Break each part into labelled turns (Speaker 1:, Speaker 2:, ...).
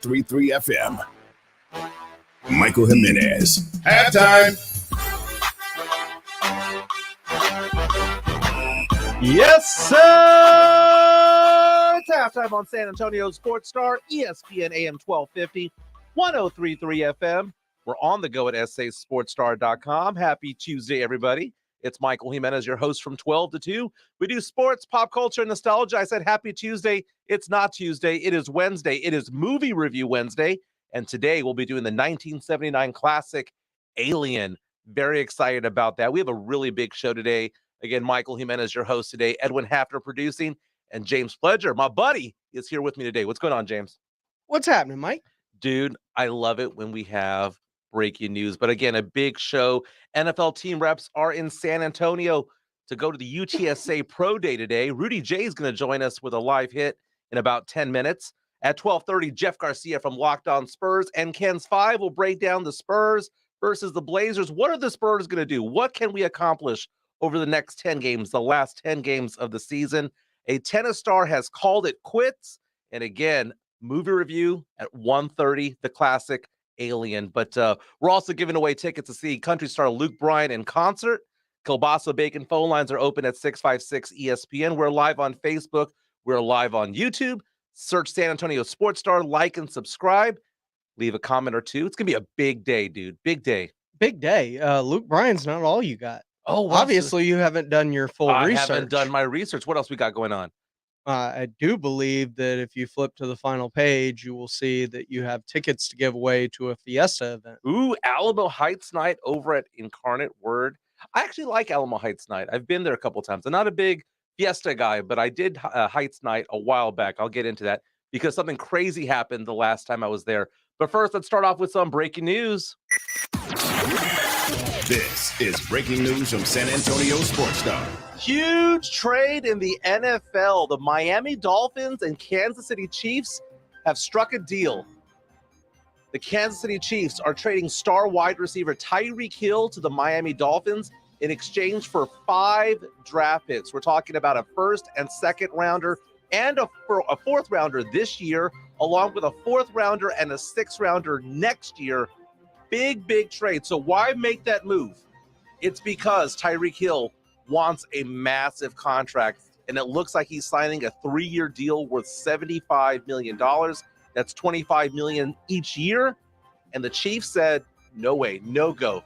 Speaker 1: 103.3 FM. Michael Jimenez. Halftime.
Speaker 2: Yes, sir! It's halftime on San Antonio Sports Star, ESPN AM 1250, 103.3 FM. We're on the go at sasportstar.com. Happy Tuesday, everybody. It's Michael Jimenez, your host from 12 to 2. We do sports, pop culture, and nostalgia. I said happy Tuesday. It's not Tuesday. It is Wednesday. It is Movie Review Wednesday. And today we'll be doing the 1979 classic Alien. Very excited about that. We have a really big show today. Again, Michael Jimenez, your host today. Edwin Hafner producing. And James Pledger, my buddy, is here with me today. What's going on, James?
Speaker 3: What's happening, Mike?
Speaker 2: Dude, I love it when we have breaking news. But again, a big show. NFL team reps are in San Antonio to go to the UTSA Pro Day today. Rudy Jay is going to join us with a live hit in about 10 minutes. At 12:30, Jeff Garcia from Locked On Spurs and Ken's 5 will break down the Spurs versus the Blazers. What are the Spurs going to do? What can we accomplish over the next 10 games, the last 10 games of the season? A tennis star has called it quits. And again, movie review at 1:30, the classic Alien. But we're also giving away tickets to see country star Luke Bryan in concert. Kielbasa Bacon phone lines are open at 656 ESPN. We're live on Facebook. We're live on YouTube. Search San Antonio Sports Star, like and subscribe. Leave a comment or two. It's going to be a big day, dude. Big day.
Speaker 3: Big day. Luke Bryan's not all you got.
Speaker 2: Oh,
Speaker 3: obviously you haven't done your full research.
Speaker 2: I haven't done my research. What else we got going on?
Speaker 3: I do believe that if you flip to the final page, you will see that you have tickets to give away to a Fiesta event.
Speaker 2: Ooh, Alamo Heights night over at Incarnate Word. I actually like Alamo Heights night. I've been there a couple of times. I'm not a big Fiesta guy, but I did Heights night a while back. I'll get into that because something crazy happened the last time I was there. But first, let's start off with some breaking news.
Speaker 1: This is breaking news from San Antonio Sports Star.
Speaker 2: Huge trade in the NFL. The Miami Dolphins and Kansas City Chiefs have struck a deal. The Kansas City Chiefs are trading star wide receiver Tyreek Hill to the Miami Dolphins in exchange for 5 draft picks. We're talking about a first and second rounder and a fourth rounder this year, along with a 4th rounder and a 6th rounder next year. Big, big trade. So why make that move? It's because Tyreek Hill wants a massive contract, and it looks like he's signing a 3-year deal worth $75 million. That's $25 million each year. And the Chiefs said, no way, no go.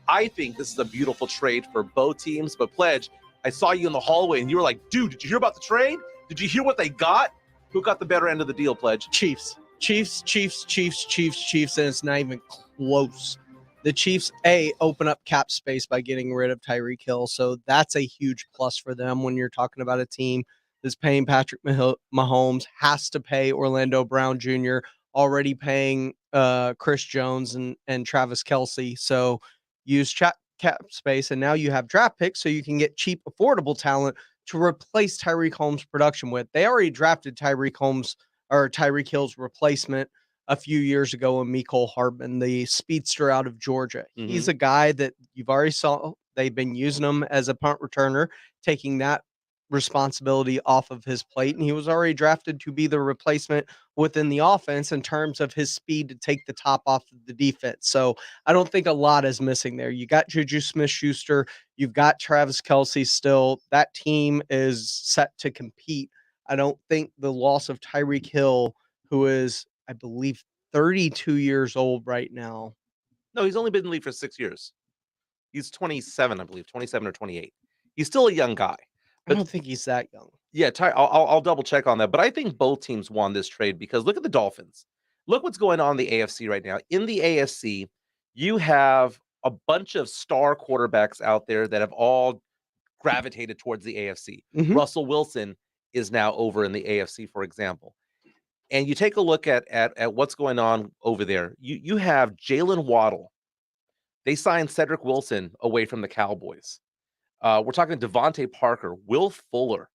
Speaker 2: I think this is a beautiful trade for both teams. But Pledge, I saw you in the hallway, and you were like, dude, did you hear about the trade? Did you hear what they got? Who got the better end of the deal, Pledge?
Speaker 3: Chiefs, and it's not even close. The Chiefs, open up cap space by getting rid of Tyreek Hill, so that's a huge plus for them when you're talking about a team that's paying Patrick Mahomes, has to pay Orlando Brown Jr., already paying Chris Jones and Travis Kelce, so use cap space, and now you have draft picks so you can get cheap, affordable talent to replace Tyreek Holmes' production with. They already drafted Tyreek Hill's replacement a few years ago in Mecole Hardman, the speedster out of Georgia. Mm-hmm. He's a guy that you've already saw. They've been using him as a punt returner, taking that responsibility off of his plate. And he was already drafted to be the replacement within the offense in terms of his speed to take the top off of the defense. So I don't think a lot is missing there. You got Juju Smith-Schuster. You've got Travis Kelce still. That team is set to compete. I don't think the loss of Tyreek Hill, who is, I believe, 32 years old right now.
Speaker 2: No, he's only been in the league for 6 years. He's 27, I believe, 27 or 28. He's still a young guy.
Speaker 3: But I don't think he's that young.
Speaker 2: Yeah, I'll double check on that. But I think both teams won this trade because look at the Dolphins. Look what's going on in the AFC right now. In the AFC, you have a bunch of star quarterbacks out there that have all gravitated towards the AFC. Mm-hmm. Russell Wilson is now over in the AFC, for example. And you take a look at what's going on over there. You have Jalen Waddle. They signed Cedric Wilson away from the Cowboys. We're talking Devontae Parker, Will Fuller.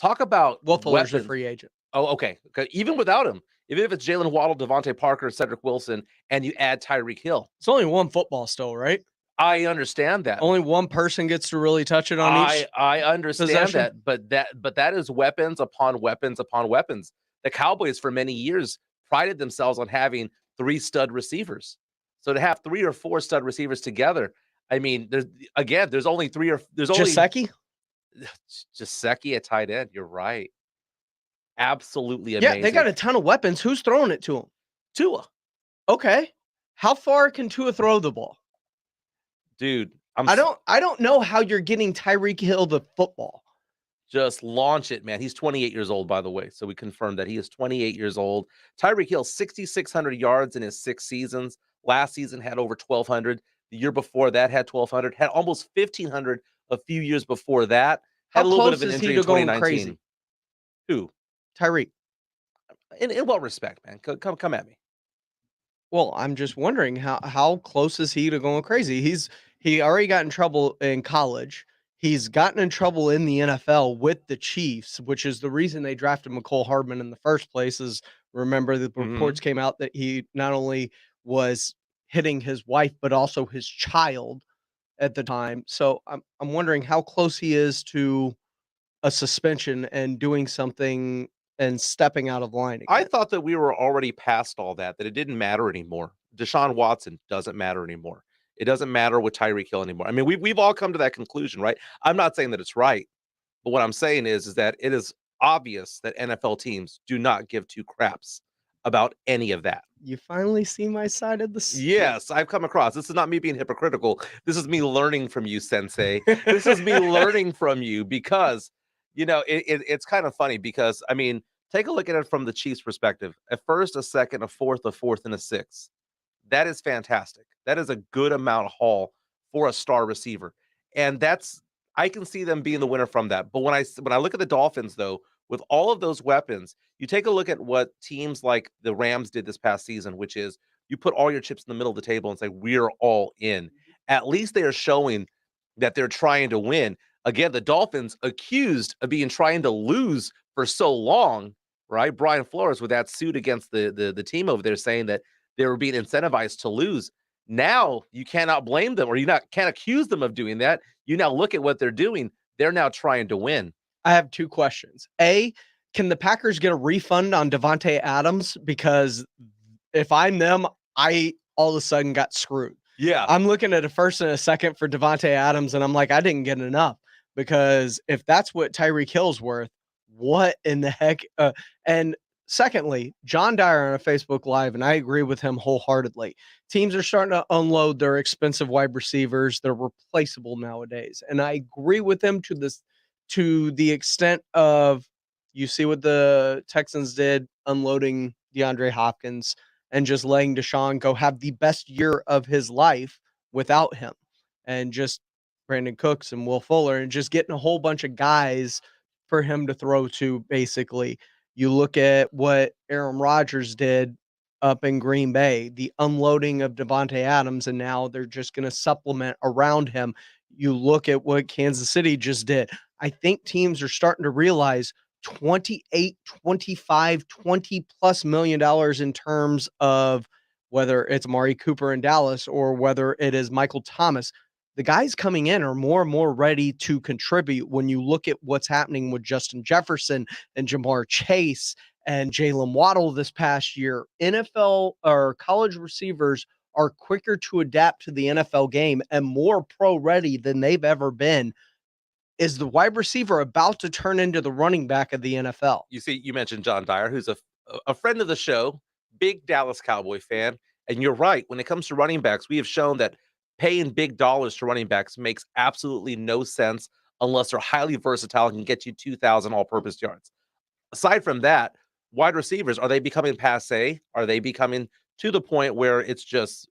Speaker 2: Talk about
Speaker 3: Will Fuller's a free agent.
Speaker 2: Oh, okay. Even without him, even if it's Jalen Waddle, Devontae Parker, Cedric Wilson, and you add Tyreek Hill.
Speaker 3: It's only one football still, right?
Speaker 2: I understand that.
Speaker 3: Only one person gets to really touch it on each.
Speaker 2: I understand possession. That, but that is weapons upon weapons upon weapons. The Cowboys for many years prided themselves on having 3 stud receivers. So to have 3 or 4 stud receivers together, I mean, there's only 3 or there's only
Speaker 3: Jaceki?
Speaker 2: Gesicki at tight end. You're right. Absolutely
Speaker 3: Yeah,
Speaker 2: amazing.
Speaker 3: they got a ton of weapons. Who's throwing it to him?
Speaker 2: Tua.
Speaker 3: Okay. How far can Tua throw the ball?
Speaker 2: Dude,
Speaker 3: I don't know how you're getting Tyreek Hill the football.
Speaker 2: Just launch it, man. He's 28 years old, by the way. So we confirmed that he is 28 years old. Tyreek Hill, 6,600 yards in his 6 seasons. Last season had over 1,200. The year before that had 1,200. Had almost 1,500 a few years before that. Had
Speaker 3: How
Speaker 2: a little bit
Speaker 3: close
Speaker 2: of an
Speaker 3: is he
Speaker 2: injury in
Speaker 3: to going
Speaker 2: 2019.
Speaker 3: crazy?
Speaker 2: Who?
Speaker 3: Tyreek.
Speaker 2: In what respect, man? Come at me.
Speaker 3: Well, I'm just wondering how close is he to going crazy? He already got in trouble in college. He's gotten in trouble in the NFL with the Chiefs, which is the reason they drafted McCole Hardman in the first place. Is remember the reports came out that he not only was hitting his wife but also his child at the time. So I'm wondering how close he is to a suspension and doing something and stepping out of line again.
Speaker 2: I thought that we were already past all that it didn't matter anymore. Deshaun Watson doesn't matter anymore. It doesn't matter with Tyreek Hill anymore. I mean, we've all come to that conclusion, right? I'm not saying that it's right, but what I'm saying is that it is obvious that NFL teams do not give 2 craps about any of that.
Speaker 3: You finally see my side of the story.
Speaker 2: Yes, I've come across. This is not me being hypocritical. This is me learning from you, Sensei. This is me learning from you because, it's kind of funny because, I mean, take a look at it from the Chiefs' perspective. A first, a second, a fourth, and a sixth. That is fantastic. That is a good amount of haul for a star receiver. And I can see them being the winner from that. But when I look at the Dolphins, though, with all of those weapons, you take a look at what teams like the Rams did this past season, which is you put all your chips in the middle of the table and say, we're all in. At least they are showing that they're trying to win. Again, the Dolphins accused of trying to lose for so long, right? Brian Flores with that suit against the team over there saying that they were being incentivized to lose. Now you cannot blame them or can't accuse them of doing that. You now look at what they're doing. They're now trying to win.
Speaker 3: I have 2 questions. A, can the Packers get a refund on Devontae Adams? Because if I'm them, I all of a sudden got screwed.
Speaker 2: Yeah.
Speaker 3: I'm looking at a first and a second for Devontae Adams, and I'm like, I didn't get enough. Because if that's what Tyreek Hill's worth, what in the heck? And secondly, John Dyer on a Facebook Live, and I agree with him wholeheartedly. Teams are starting to unload their expensive wide receivers. They're replaceable nowadays. And I agree with him to the extent of, you see what the Texans did unloading DeAndre Hopkins and just letting Deshaun go have the best year of his life without him, and just Brandon Cooks and Will Fuller and just getting a whole bunch of guys for him to throw to. Basically, you look at what Aaron Rodgers did up in Green Bay, the unloading of Devontae Adams, and now they're just going to supplement around him. You look at what Kansas City just did. I think teams are starting to realize 28, 25, 20 plus $1 million in terms of whether it's Amari Cooper in Dallas or whether it is Michael Thomas. The guys coming in are more and more ready to contribute when you look at what's happening with Justin Jefferson and Jamar Chase and Jalen Waddle this past year. NFL or college receivers are quicker to adapt to the NFL game and more pro ready than they've ever been. Is the wide receiver about to turn into the running back of the NFL?
Speaker 2: You see, you mentioned John Dyer, who's a friend of the show, big Dallas Cowboy fan. And you're right. When it comes to running backs, we have shown that paying big dollars to running backs makes absolutely no sense unless they're highly versatile and can get you 2,000 all-purpose yards. Aside from that, wide receivers, are they becoming passe? Are they becoming to the point where it's just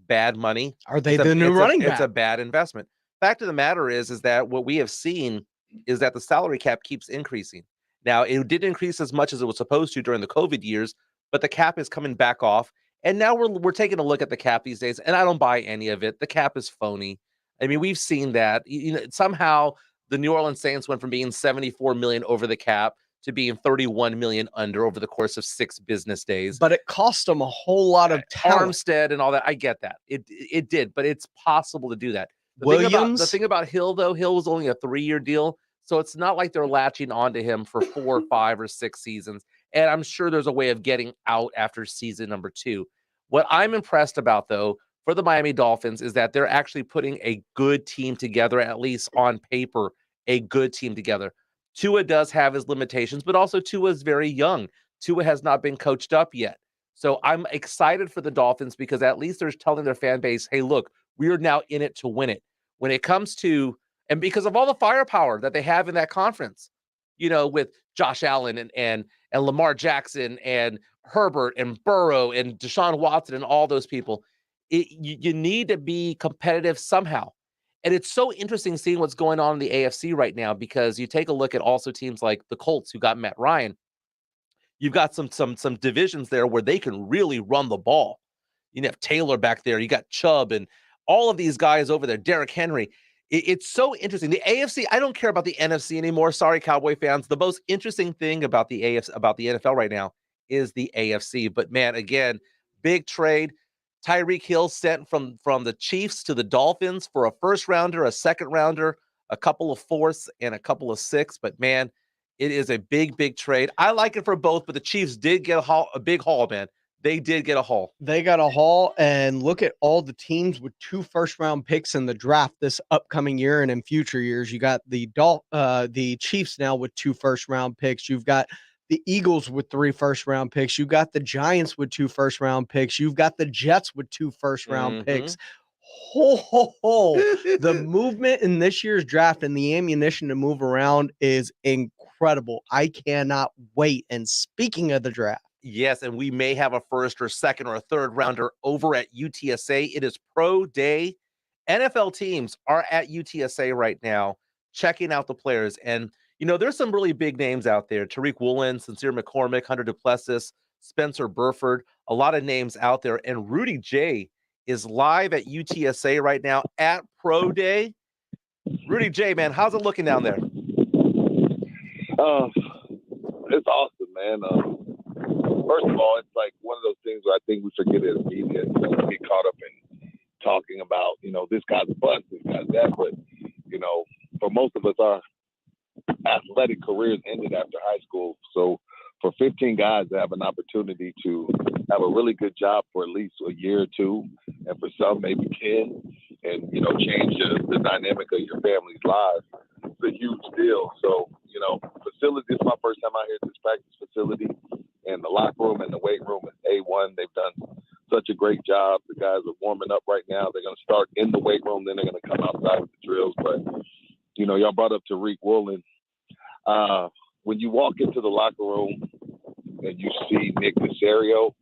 Speaker 2: bad money?
Speaker 3: Are they the new running back?
Speaker 2: It's a bad investment. Fact of the matter is that what we have seen is that the salary cap keeps increasing. Now, it didn't increase as much as it was supposed to during the COVID years, but the cap is coming back off. And now we're taking a look at the cap these days, and I don't buy any of it. The cap is phony. I mean, we've seen that. Somehow the New Orleans Saints went from being 74 million over the cap to being 31 million under over the course of 6 business days.
Speaker 3: But it cost them a whole lot of talent.
Speaker 2: Armstead and all that. I get that. It did, but it's possible to do that. The thing about Hill, though, Hill was only a 3-year deal. So it's not like they're latching onto him for 4, 5, or 6 seasons.
Speaker 4: And I'm sure there's a way of getting out after season number 2. What I'm impressed about, though, for the Miami Dolphins is that they're actually putting a good team together, at least on paper, a good team together. Tua does have his limitations, but also Tua is very young. Tua has not been coached up yet. So I'm excited for the Dolphins because at least they're telling their fan base, hey, look, we are now in it to win it. When it comes to, and because of all the firepower that they have in that conference, with Josh Allen and Lamar Jackson and Herbert and Burrow and Deshaun Watson and all those people, you need to be competitive somehow. And it's so interesting seeing what's going on in the AFC right now because you take a look at also teams like the Colts who got Matt Ryan. You've got some divisions there where they can really run the ball. You have Taylor back there. You got Chubb and all of these guys over there. Derrick Henry. It's so interesting. The AFC. I don't care about the NFC anymore. Sorry, Cowboy fans. The most interesting thing about the AFC, about the NFL right now, is the AFC. But man, again, big trade. Tyreek Hill sent from the Chiefs to the Dolphins for a first rounder, a second rounder, a couple of fourths, and a couple of sixths. But man, it is a big trade. I like it for both, but the Chiefs did get a big haul, man. They did get a haul.
Speaker 3: They got a haul, and look at all the teams with 2 first-round picks in the draft this upcoming year and in future years. You got the Chiefs now with 2 first-round picks. You've got the Eagles with 3 first-round picks. You got the Giants with 2 first-round picks. You've got the Jets with 2 first-round picks. The movement in this year's draft and the ammunition to move around is incredible. I cannot wait. And speaking of the draft,
Speaker 4: yes, and we may have a first or second or a third rounder over at UTSA. It is pro day. NFL teams are at UTSA right now checking out the players. And, there's some really big names out there. Tariq Woolen, Sincere McCormick, Hunter Duplessis, Spencer Burford, a lot of names out there. And Rudy Jay is live at UTSA right now at pro day. Rudy Jay, man, how's it looking down there?
Speaker 5: It's awesome, man. First of all, it's like one of those things where I think we forget as media. We get caught up in talking about, this guy's a bust, this guy's that. But, for most of us, our athletic careers ended after high school. So for 15 guys to have an opportunity to have a really good job for at least a year or 2, and for some maybe 10, and, change the dynamic of your family's lives, it's a huge deal. So, facility, this is my first time out here at this practice facility, and the locker room and the weight room is A1. They've done such a great job. The guys are warming up right now. They're going to start in the weight room, then they're going to come outside with the drills. But, y'all brought up Tariq Woolen. When you walk into the locker room and you see Nick Caserio,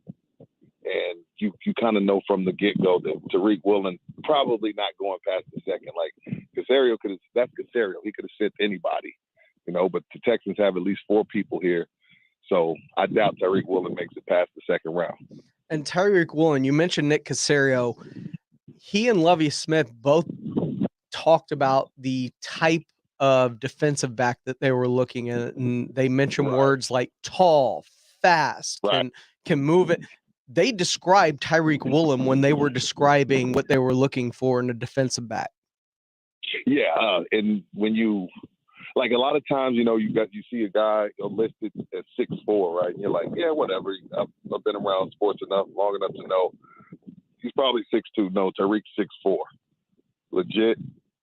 Speaker 5: and you kind of know from the get-go that Tariq Woolen probably not going past the second. Like, Caserio that's Caserio. He could have sent anybody, but the Texans have at least 4 people here. So I doubt Tariq Woolen makes it past the second round.
Speaker 3: And Tyreek Woolen, you mentioned Nick Caserio. He and Lovie Smith both talked about the type of defensive back that they were looking at, and they mentioned words like tall, fast, can move it. They described Tyreek Woolen when they were describing what they were looking for in a defensive back.
Speaker 5: Yeah, and when you like a lot of times, you see a guy listed at 6'4", right? And you're like, yeah, whatever. I've been around sports long enough to know he's probably 6'2". No, Tariq's 6'4". Legit.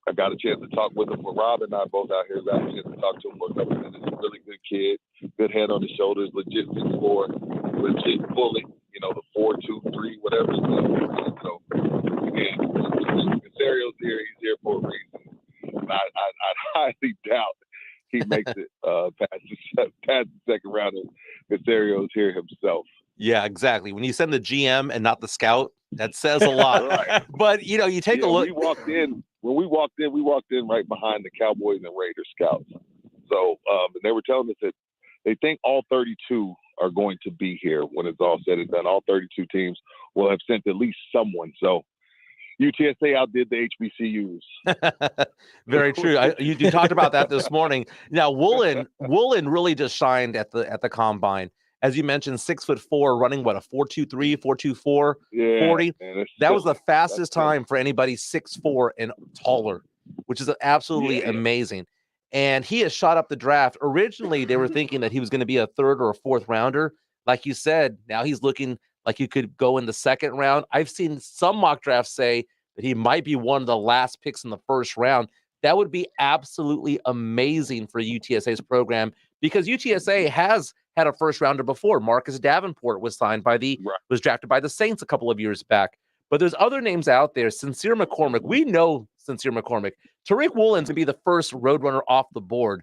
Speaker 5: I got a chance to talk with him. Rob and I both out here got a chance to talk to him for a couple minutes. Really good kid, good head on his shoulders, legit 6'4", legit bully. The 4-2-3, whatever. So again, Casario's here. He's here for a reason. I highly doubt he makes it past the second round. And Casario's here himself.
Speaker 4: Yeah, exactly. When you send the GM and not the scout, that says a lot.
Speaker 5: Right.
Speaker 4: But you take a look.
Speaker 5: When we walked in right behind the Cowboys and Raiders scouts. So and they were telling us that they think all 32 are going to be here when it's all said and done. All 32 teams will have sent at least someone. So UTSA outdid the HBCUs.
Speaker 4: Very true. You talked about that this morning. Now, Woolen really just shined at the combine. As you mentioned, 6'4", running what, a 4.23, 4.24, 40. Man, that was the fastest time for anybody 6'4" and taller, which is absolutely amazing. and he has shot up the draft. Originally, they were thinking that he was going to be a third or a fourth rounder. Like you said, now he's looking like he could go in the second round. I've seen some mock drafts say that he might be one of the last picks in the first round. That would be absolutely amazing for UTSA's program, because UTSA has had a first rounder before. Marcus Davenport was was drafted by the Saints a couple of years back. But there's other names out there. Sincere McCormick. We know Sincere McCormick. Tariq Woolen's going to be the first Roadrunner off the board.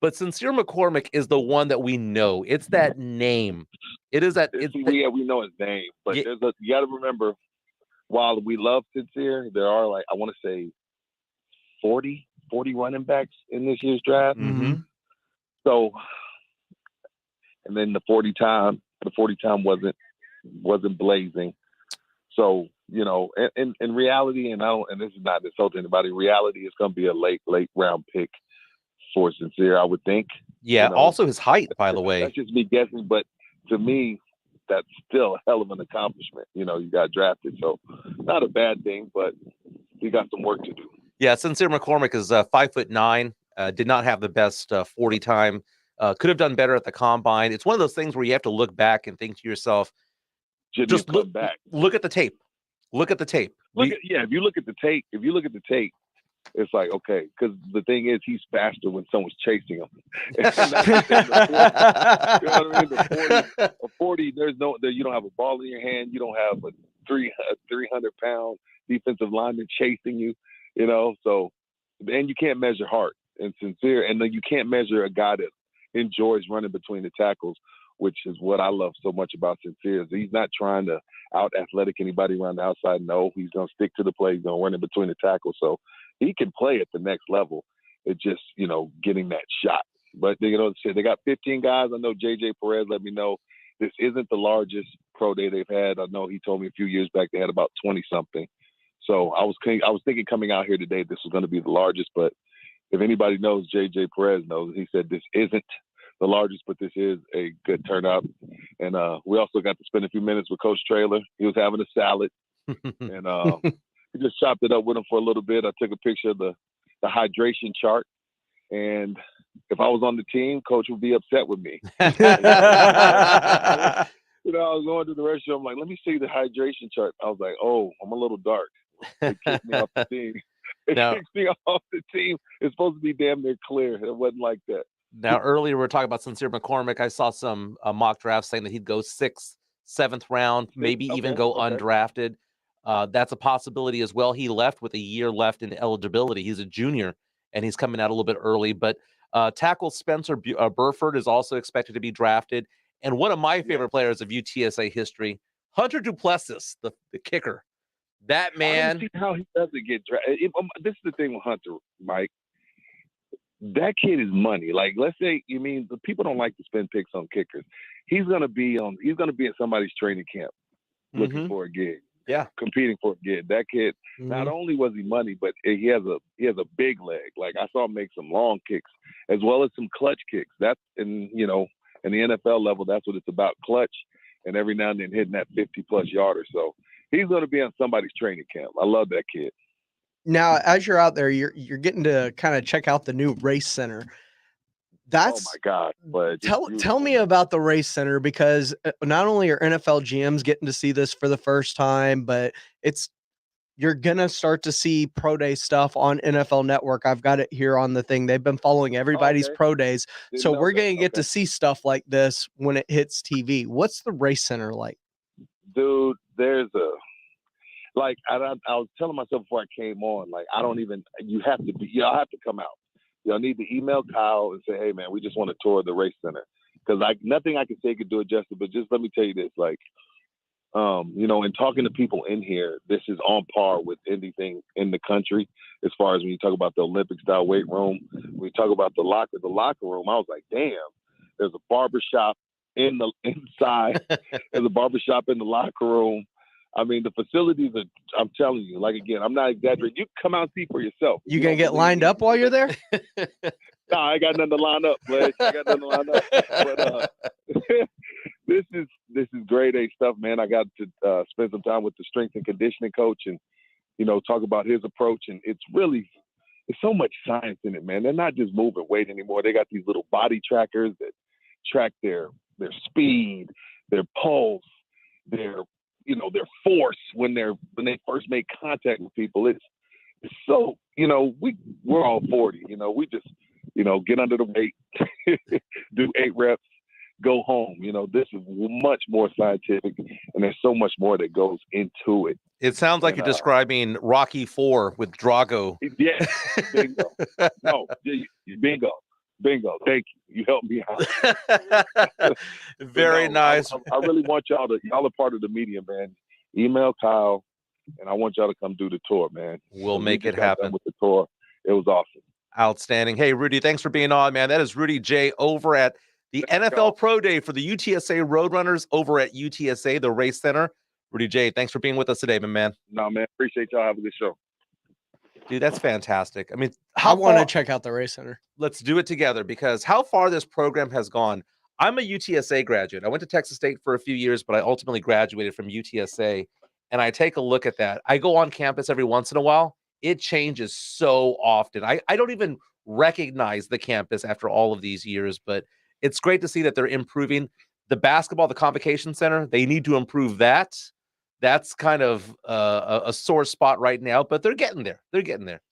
Speaker 4: But Sincere McCormick is the one that we know. It's that name. It is that.
Speaker 5: We know his name. But you got to remember, while we love Sincere, there are, like, I want to say 40 running backs in this year's draft.
Speaker 4: Mm-hmm.
Speaker 5: So, and then the 40 time wasn't blazing. So, you know, in reality, and this is not insulting anybody, reality is going to be a late round pick for Sincere, I would think.
Speaker 4: Yeah. You know, also his height, by the way.
Speaker 5: That's just me guessing, but to me, that's still a hell of an accomplishment. You know, you got drafted, so not a bad thing, but you got some work to do.
Speaker 4: Yeah, Sincere McCormick is 5'9", did not have the best 40 time, could have done better at the combine. It's one of those things where you have to look back and think to yourself, just look at the tape. Look at the tape.
Speaker 5: If you look at the tape, it's like, okay, because the thing is, he's faster when someone's chasing him. You know what I mean? The 40, you don't have a ball in your hand. You don't have a 300-pound defensive lineman chasing you, you know? So, and you can't measure heart and Sincere. And then you can't measure a guy that enjoys running between the tackles, which is what I love so much about Sincere. He's not trying to out-athletic anybody around the outside. No, he's going to stick to the play. He's going to run in between the tackles. So he can play at the next level. It's just, you know, getting that shot. But, you know, they got 15 guys. I know J.J. Perez let me know this isn't the largest pro day they've had. I know he told me a few years back they had about 20-something. So I was thinking coming out here today this was going to be the largest. But if anybody knows, J.J. Perez knows. He said this isn't the largest, but this is a good turnout. And we also got to spend a few minutes with Coach Traylor. He was having a salad, and we just chopped it up with him for a little bit. I took a picture of the hydration chart, and if I was on the team, Coach would be upset with me. You know, I was going to the restroom. I'm like, let me see the hydration chart. I was like, oh, I'm a little dark. It kicked me off the team. Kicks me off the team. It's supposed to be damn near clear. It wasn't like that.
Speaker 4: Now, earlier we were talking about Sincere McCormick. I saw some mock drafts saying that he'd go 6th, 7th round, maybe even go undrafted. That's a possibility as well. He left with a year left in eligibility. He's a junior, and he's coming out a little bit early. But tackle Spencer Burford is also expected to be drafted. And one of my favorite players of UTSA history, Hunter Duplessis, the kicker. That man.
Speaker 5: I don't see how he doesn't get drafted. This is the thing with Hunter, Mike. That kid is money. Like, let's say, you mean the people don't like to spend picks on kickers. He's gonna be at somebody's training camp looking for a gig.
Speaker 4: Yeah.
Speaker 5: Competing for a gig. That kid, not only was he money, but he has a big leg. Like, I saw him make some long kicks as well as some clutch kicks. That's in the NFL level, that's what it's about, clutch, and every now and then hitting that 50+ yarder. So he's gonna be on somebody's training camp. I love that kid.
Speaker 3: Now, as you're out there, you're getting to kind of check out the new race center. That's,
Speaker 5: oh my God! But
Speaker 3: tell me about the race center, because not only are NFL GMs getting to see this for the first time, but you're gonna start to see pro day stuff on NFL Network. I've got it here on the thing. They've been following everybody's pro days, so we're gonna get to see stuff like this when it hits TV. What's the race center like,
Speaker 5: dude? I was telling myself before I came on, like, y'all have to come out. Y'all need to email Kyle and say, hey, man, we just want to tour the race center. Because nothing I can say could do it justice, but just let me tell you this, like, in talking to people in here, this is on par with anything in the country as far as when you talk about the Olympic-style weight room. When you talk about the locker room, I was like, damn, there's a barbershop inside. There's a barbershop in the locker room. I mean, the facilities are, I'm telling you, like, again, I'm not exaggerating. You come out and see for yourself.
Speaker 3: You going to get lined up while you're there?
Speaker 5: No, I ain't got nothing to line up, Pledge. I got nothing to line up. But this is grade A stuff, man. I got to spend some time with the strength and conditioning coach and, talk about his approach. And it's really, there's so much science in it, man. They're not just moving weight anymore. They got these little body trackers that track their speed, their pulse, their force when they first make contact with people. It's so, we're all 40, we just, get under the weight, do 8 reps, go home. This is much more scientific, and there's so much more that goes into it.
Speaker 4: It sounds like you're describing Rocky IV with Drago.
Speaker 5: Yes, bingo. No, bingo. Thank you. You helped me out.
Speaker 4: Very nice.
Speaker 5: I really want y'all are part of the media, man. Email Kyle, and I want y'all to come do the tour, man.
Speaker 4: We'll make it happen.
Speaker 5: With the tour, it was awesome.
Speaker 4: Outstanding. Hey, Rudy, thanks for being on, man. That is Rudy Jay over at the NFL Pro Day for the UTSA Roadrunners over at UTSA, the Race Center. Rudy Jay, thanks for being with us today, my man.
Speaker 5: No, man. Appreciate y'all. Have a good show.
Speaker 4: Dude, that's fantastic. I mean,
Speaker 3: I want to check out the Race Center.
Speaker 4: Let's do it together, because how far this program has gone. I'm a UTSA graduate. I went to Texas State for a few years, but I ultimately graduated from UTSA. And I take a look at that. I go on campus every once in a while. It changes so often. I don't even recognize the campus after all of these years, but it's great to see that they're improving the basketball, the Convocation Center. They need to improve that. That's kind of a sore spot right now, but they're getting there.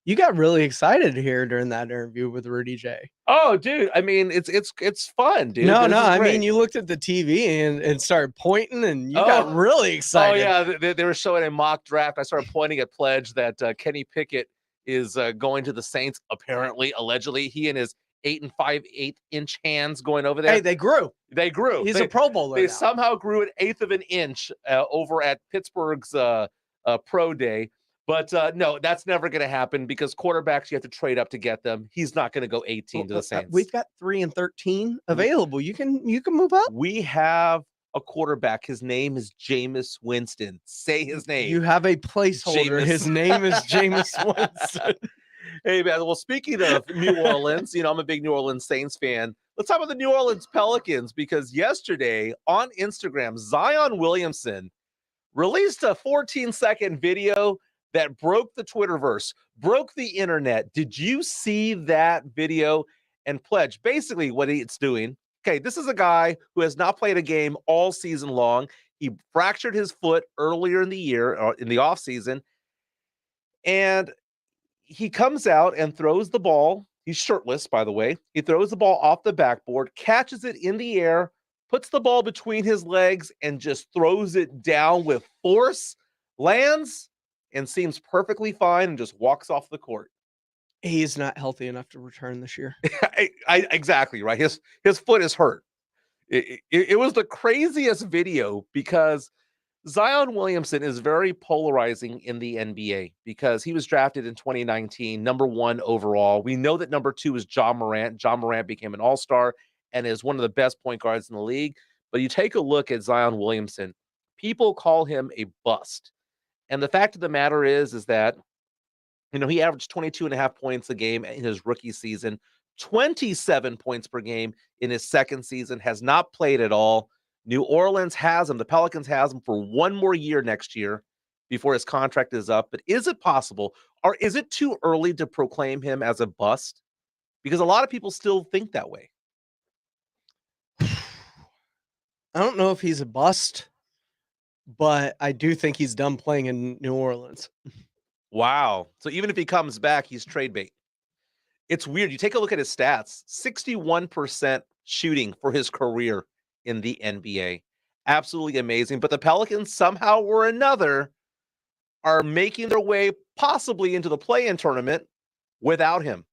Speaker 3: You got really excited here during that interview with Rudy Jay.
Speaker 4: Oh, dude. I mean, it's fun, dude.
Speaker 3: No. I mean, you looked at the TV and started pointing, and you got really excited.
Speaker 4: Oh, yeah. They were showing a mock draft. I started pointing at Pledge that Kenny Pickett is going to the Saints, apparently, allegedly. He and his 8 5/8 inch hands going over there.
Speaker 3: Hey, they grew. He's a Pro Bowler.
Speaker 4: They
Speaker 3: now.
Speaker 4: somehow grew an 1/8 of an inch over at Pittsburgh's Pro Day. But no, that's never going to happen, because quarterbacks, you have to trade up to get them. He's not going to go 18 to the Saints.
Speaker 3: We've got 3 and 13 available. You can move up.
Speaker 4: We have a quarterback. His name is Jameis Winston. Say his name.
Speaker 3: You have a placeholder.
Speaker 4: Jameis.
Speaker 3: His name is Jameis Winston.
Speaker 4: Hey, man. Well, speaking of New Orleans, I'm a big New Orleans Saints fan. Let's talk about the New Orleans Pelicans, because yesterday on Instagram, Zion Williamson released a 14-second video that broke the Twitterverse, broke the internet. Did you see that video? And Pledge, basically what it's doing, okay, this is a guy who has not played a game all season long. He fractured his foot earlier in the year, or in the offseason, and he comes out and throws the ball. He's shirtless, by the way. He throws the ball off the backboard, catches it in the air, puts the ball between his legs, and just throws it down with force, lands, and seems perfectly fine, and just walks off the court.
Speaker 3: He's not healthy enough to return this year.
Speaker 4: Exactly right. His foot is hurt. It was the craziest video, because Zion Williamson is very polarizing in the NBA, because he was drafted in 2019, number 1 overall. We know that number 2 is John Morant. John Morant became an all-star and is one of the best point guards in the league. But you take a look at Zion Williamson, people call him a bust. And the fact of the matter is that, he averaged 22.5 points a game in his rookie season, 27 points per game in his second season, has not played at all. New Orleans has him. The Pelicans has him for 1 more year next year before his contract is up. But is it possible, or is it too early to proclaim him as a bust? Because a lot of people still think that way.
Speaker 3: I don't know if he's a bust, but I do think he's done playing in New Orleans.
Speaker 4: Wow. So even if he comes back, he's trade bait. It's weird. You take a look at his stats, 61% shooting for his career in the NBA. Absolutely amazing. But the Pelicans, somehow or another, are making their way possibly into the play-in tournament without him.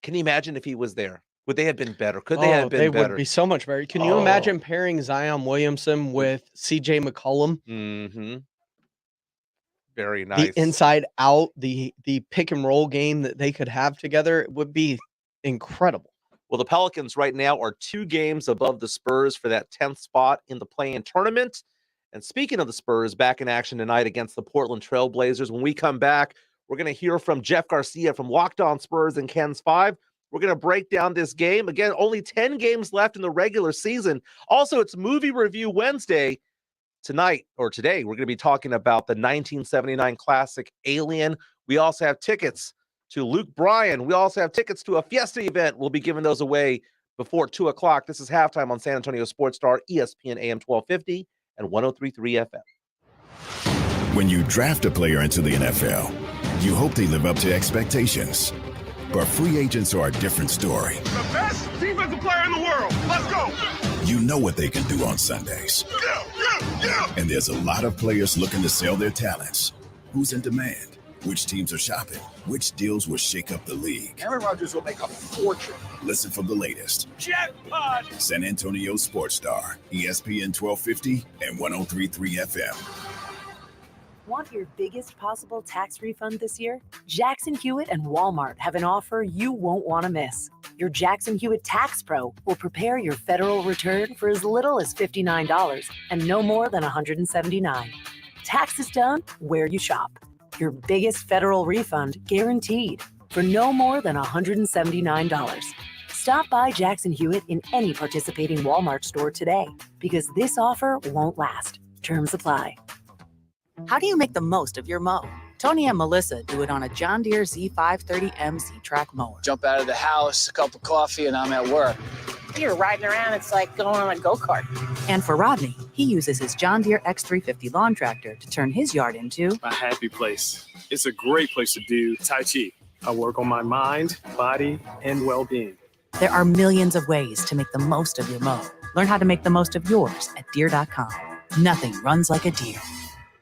Speaker 4: Can you imagine if he was there? Would they have been better? Could they have been better?
Speaker 3: They would be so much better. Can you imagine pairing Zion Williamson with CJ McCollum?
Speaker 4: Mm-hmm. Very nice.
Speaker 3: The inside out, the pick and roll game that they could have together, it would be incredible.
Speaker 4: Well, the Pelicans right now are 2 games above the Spurs for that 10th spot in the play-in tournament. And speaking of the Spurs, back in action tonight against the Portland Trail Blazers. When we come back, we're going to hear from Jeff Garcia from Locked On Spurs and Ken's 5. We're going to break down this game. Again, only 10 games left in the regular season. Also, it's Movie Review Wednesday. Tonight, or today, we're going to be talking about the 1979 classic Alien. We also have tickets to Luke Bryan. We also have tickets to a Fiesta event. We'll be giving those away before 2 o'clock. This is Halftime on San Antonio Sports Star, ESPN AM 1250 and 103.3 FM.
Speaker 1: When you draft a player into the NFL, you hope they live up to expectations. But free agents are a different story.
Speaker 6: The best defensive player in the world. Let's go.
Speaker 1: You know what they can do on Sundays. Yeah. And there's a lot of players looking to sell their talents. Who's in demand? Which teams are shopping? Which deals will shake up the league?
Speaker 6: Aaron Rodgers will make a fortune.
Speaker 1: Listen for the latest.
Speaker 6: Jackpot.
Speaker 1: San Antonio Sports Star, ESPN 1250 and 103.3 FM.
Speaker 7: Want your biggest possible tax refund this year? Jackson Hewitt and Walmart have an offer you won't want to miss. Your Jackson Hewitt Tax Pro will prepare your federal return for as little as $59 and no more than $179. Taxes done where you shop. Your biggest federal refund guaranteed for no more than $179. Stop by Jackson Hewitt in any participating Walmart store today because this offer won't last. Terms apply.
Speaker 8: How do you make the most of your mow? Tony and Melissa do it on a John Deere Z530M Z-Track mower.
Speaker 9: Jump out of the house, a cup of coffee, and I'm at work.
Speaker 10: You're riding around, it's like going on a go-kart.
Speaker 8: And for Rodney, he uses his John Deere X350 lawn tractor to turn his yard into
Speaker 11: a happy place. It's a great place to do Tai Chi. I work on my mind, body, and well-being.
Speaker 8: There are millions of ways to make the most of your mow. Learn how to make the most of yours at Deere.com. Nothing runs like a Deere.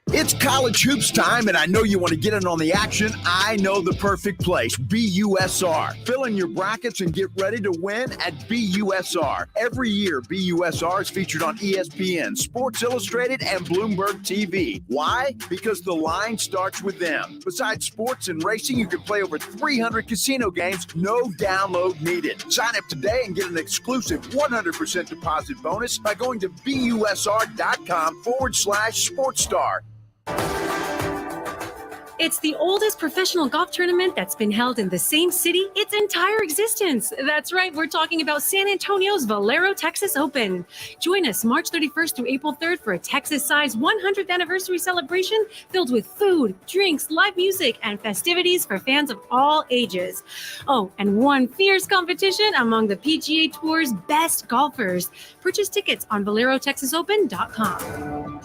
Speaker 12: It's college hoops time, and I know you want to get in on the action. I know the perfect place, BUSR. Fill in your brackets and get ready to win at BUSR. Every year, BUSR is featured on ESPN, Sports Illustrated, and Bloomberg TV. Why? Because the line starts with them. Besides sports and racing, you can play over 300 casino games, no download needed. Sign up today and get an exclusive 100% deposit bonus by going to BUSR.com/SportsStar.
Speaker 13: It's the oldest professional golf tournament that's been held in the same city its entire existence. That's right, we're talking about San Antonio's Valero Texas Open. Join us March 31st through April 3rd for a Texas-sized 100th anniversary celebration filled with food, drinks, live music, and festivities for fans of all ages. Oh, and one fierce competition among the PGA Tour's best golfers. Purchase tickets on ValeroTexasOpen.com.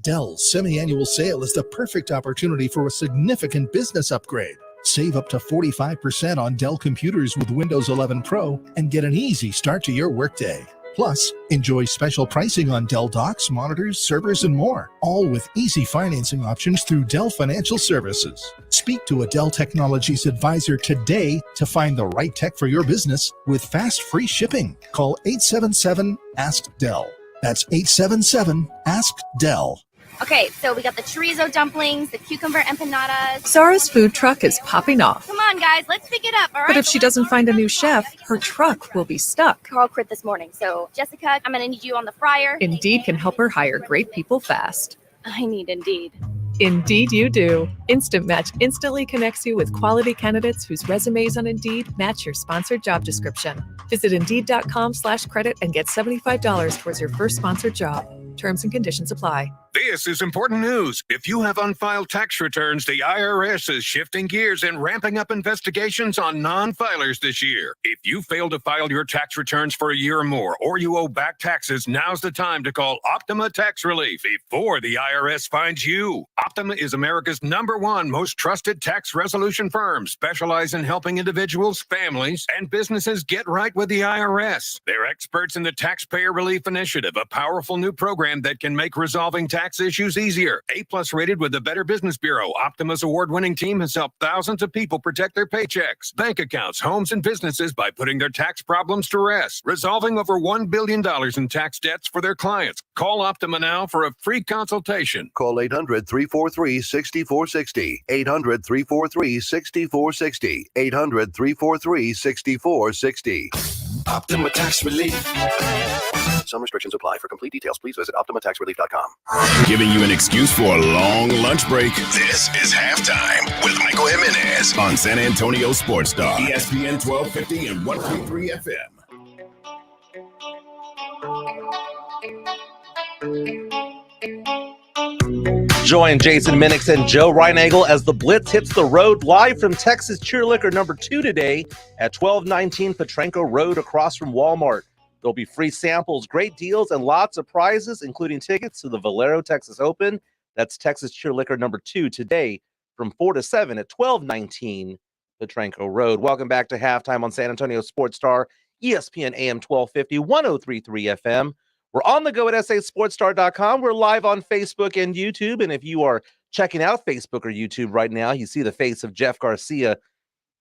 Speaker 14: Dell's semi-annual sale is the perfect opportunity for a significant business upgrade. Save up to 45% on Dell computers with Windows 11 Pro and get an easy start to your workday. Plus, enjoy special pricing on Dell docks, monitors, servers, and more, all with easy financing options through Dell Financial Services. Speak to a Dell Technologies advisor today to find the right tech for your business with fast, free shipping. Call 877-ASK-DELL. That's 877-ASK-DELL.
Speaker 15: Okay, so we got the chorizo dumplings, the cucumber empanadas.
Speaker 16: Sarah's food truck is popping off.
Speaker 15: Come on, guys, let's pick it up, all right?
Speaker 16: But if she doesn't find a new chef, her truck will be stuck.
Speaker 15: Carl quit this morning, so Jessica, I'm going to need you on the fryer.
Speaker 16: Indeed can help her hire great people fast.
Speaker 15: I need Indeed.
Speaker 16: Indeed you do. Instant Match instantly connects you with quality candidates whose resumes on Indeed match your sponsored job description. Visit Indeed.com/credit and get $75 towards your first sponsored job. Terms and conditions apply.
Speaker 17: This is important news. If you have unfiled tax returns, the IRS is shifting gears and ramping up investigations on non-filers this year. If you fail to file your tax returns for a year or more, or you owe back taxes, now's the time to call Optima Tax Relief before the IRS finds you. Optima is America's #1 most trusted tax resolution firm, specialized in helping individuals, families, and businesses get right with the IRS. They're experts in the Taxpayer Relief Initiative, a powerful new program that can make resolving tax issues easier. A+ rated with the Better Business Bureau, Optima's award-winning team has helped thousands of people protect their paychecks, bank accounts, homes, and businesses by putting their tax problems to rest, resolving over $1 billion in tax debts for their clients. Call Optima now for a free consultation.
Speaker 18: Call 800-343-6460. 800-343-6460. 800-343-6460.
Speaker 1: Optima Tax Relief.
Speaker 18: Some restrictions apply. For complete details, please visit OptimaTaxRelief.com.
Speaker 1: Giving you an excuse for a long lunch break. This is Halftime with Michael Jimenez on San Antonio Sports Star, ESPN 1250 and 103 FM.
Speaker 2: Join Jason Minix and Joe Reinagel as the Blitz hits the road live from Texas Cheer Liquor number 2 today at 1219 Petrenko Road across from Walmart. There'll be free samples, great deals, and lots of prizes, including tickets to the Valero Texas Open. That's Texas Cheer Liquor number 2 today from 4 to 7 at 1219 Petrenko Road. Welcome back to Halftime on San Antonio Sports Star, ESPN AM 1250, 103.3 FM. We're on the go at sasportstar.com. We're live on Facebook and YouTube. And if you are checking out Facebook or YouTube right now, you see the face of Jeff Garcia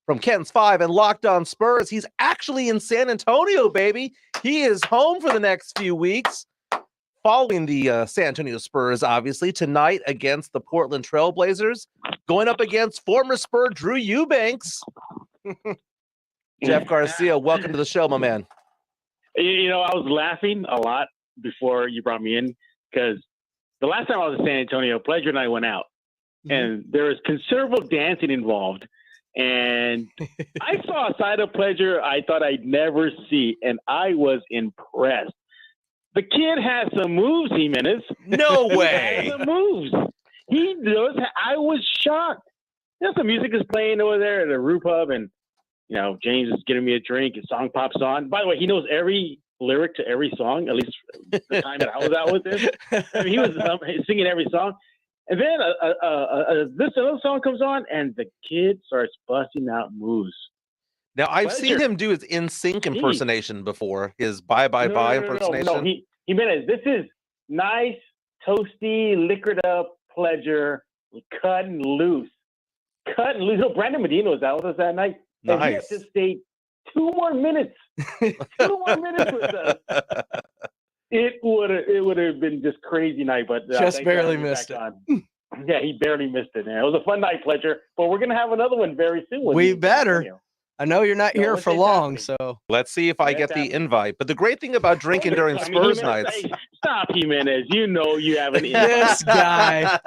Speaker 2: from Ken's 5 and Locked On Spurs. He's actually in San Antonio, baby. He is home for the next few weeks, following the San Antonio Spurs, obviously, tonight against the Portland Trail Blazers, going up against former Spur Drew Eubanks. Jeff Garcia, welcome to the show, my man.
Speaker 19: You know, I was laughing a lot before you brought me in because the last time I was in San Antonio, Pledger and I went out, and there was considerable dancing involved. And I saw a side of Pledger I thought I'd never see, and I was impressed. The kid has some moves, Jimenez.
Speaker 2: No way.
Speaker 19: He has some moves. He does. I was shocked. You know, some music is playing over there at the Roo Pub, and you know, James is getting me a drink. His song pops on. By the way, he knows every lyric to every song, at least the time that I was out with him. I mean, he was singing every song. And then this other song comes on, and the kid starts busting out moves.
Speaker 2: Now, I've seen him do his NSYNC impersonation before, his Bye Bye Bye impersonation.
Speaker 19: No, he meant it. This is nice, toasty, liquored up Pledger, cutting loose. Cutting loose. No, Brandon Medina was out with us that night. And he had to stay 2 more minutes. 2 more minutes with us. It would have been just crazy night, but
Speaker 3: just barely missed it.
Speaker 19: Yeah, he barely missed it. Man. It was a fun night, Pledger. But we're gonna have another one very soon.
Speaker 3: We better. I know you're not here for long, so
Speaker 2: let's see if I get the invite. But the great thing about drinking during Spurs nights.
Speaker 19: Stop, Jimenez. You know you have an
Speaker 3: this guy.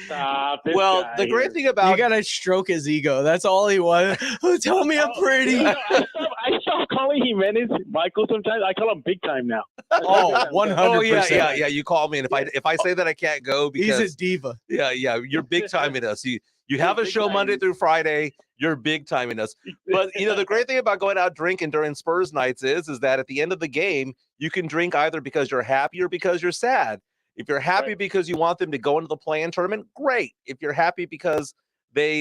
Speaker 19: Stop.
Speaker 2: The great thing about
Speaker 3: you gotta stroke his ego. That's all he wanted. Oh, tell me I'm pretty.
Speaker 19: You know, I stop calling Jimenez Michael sometimes. I call him big time now.
Speaker 3: Oh, 100%.
Speaker 2: Oh, yeah. You call me, and if I say that I can't go because
Speaker 3: he's a diva.
Speaker 2: Yeah. You're big timing us. You have a show Monday through Friday. You're big timing us. But, you know, the great thing about going out drinking during Spurs nights is that at the end of the game, you can drink either because you're happy or because you're sad. If you're happy because you want them to go into the play-in tournament, great. If you're happy because they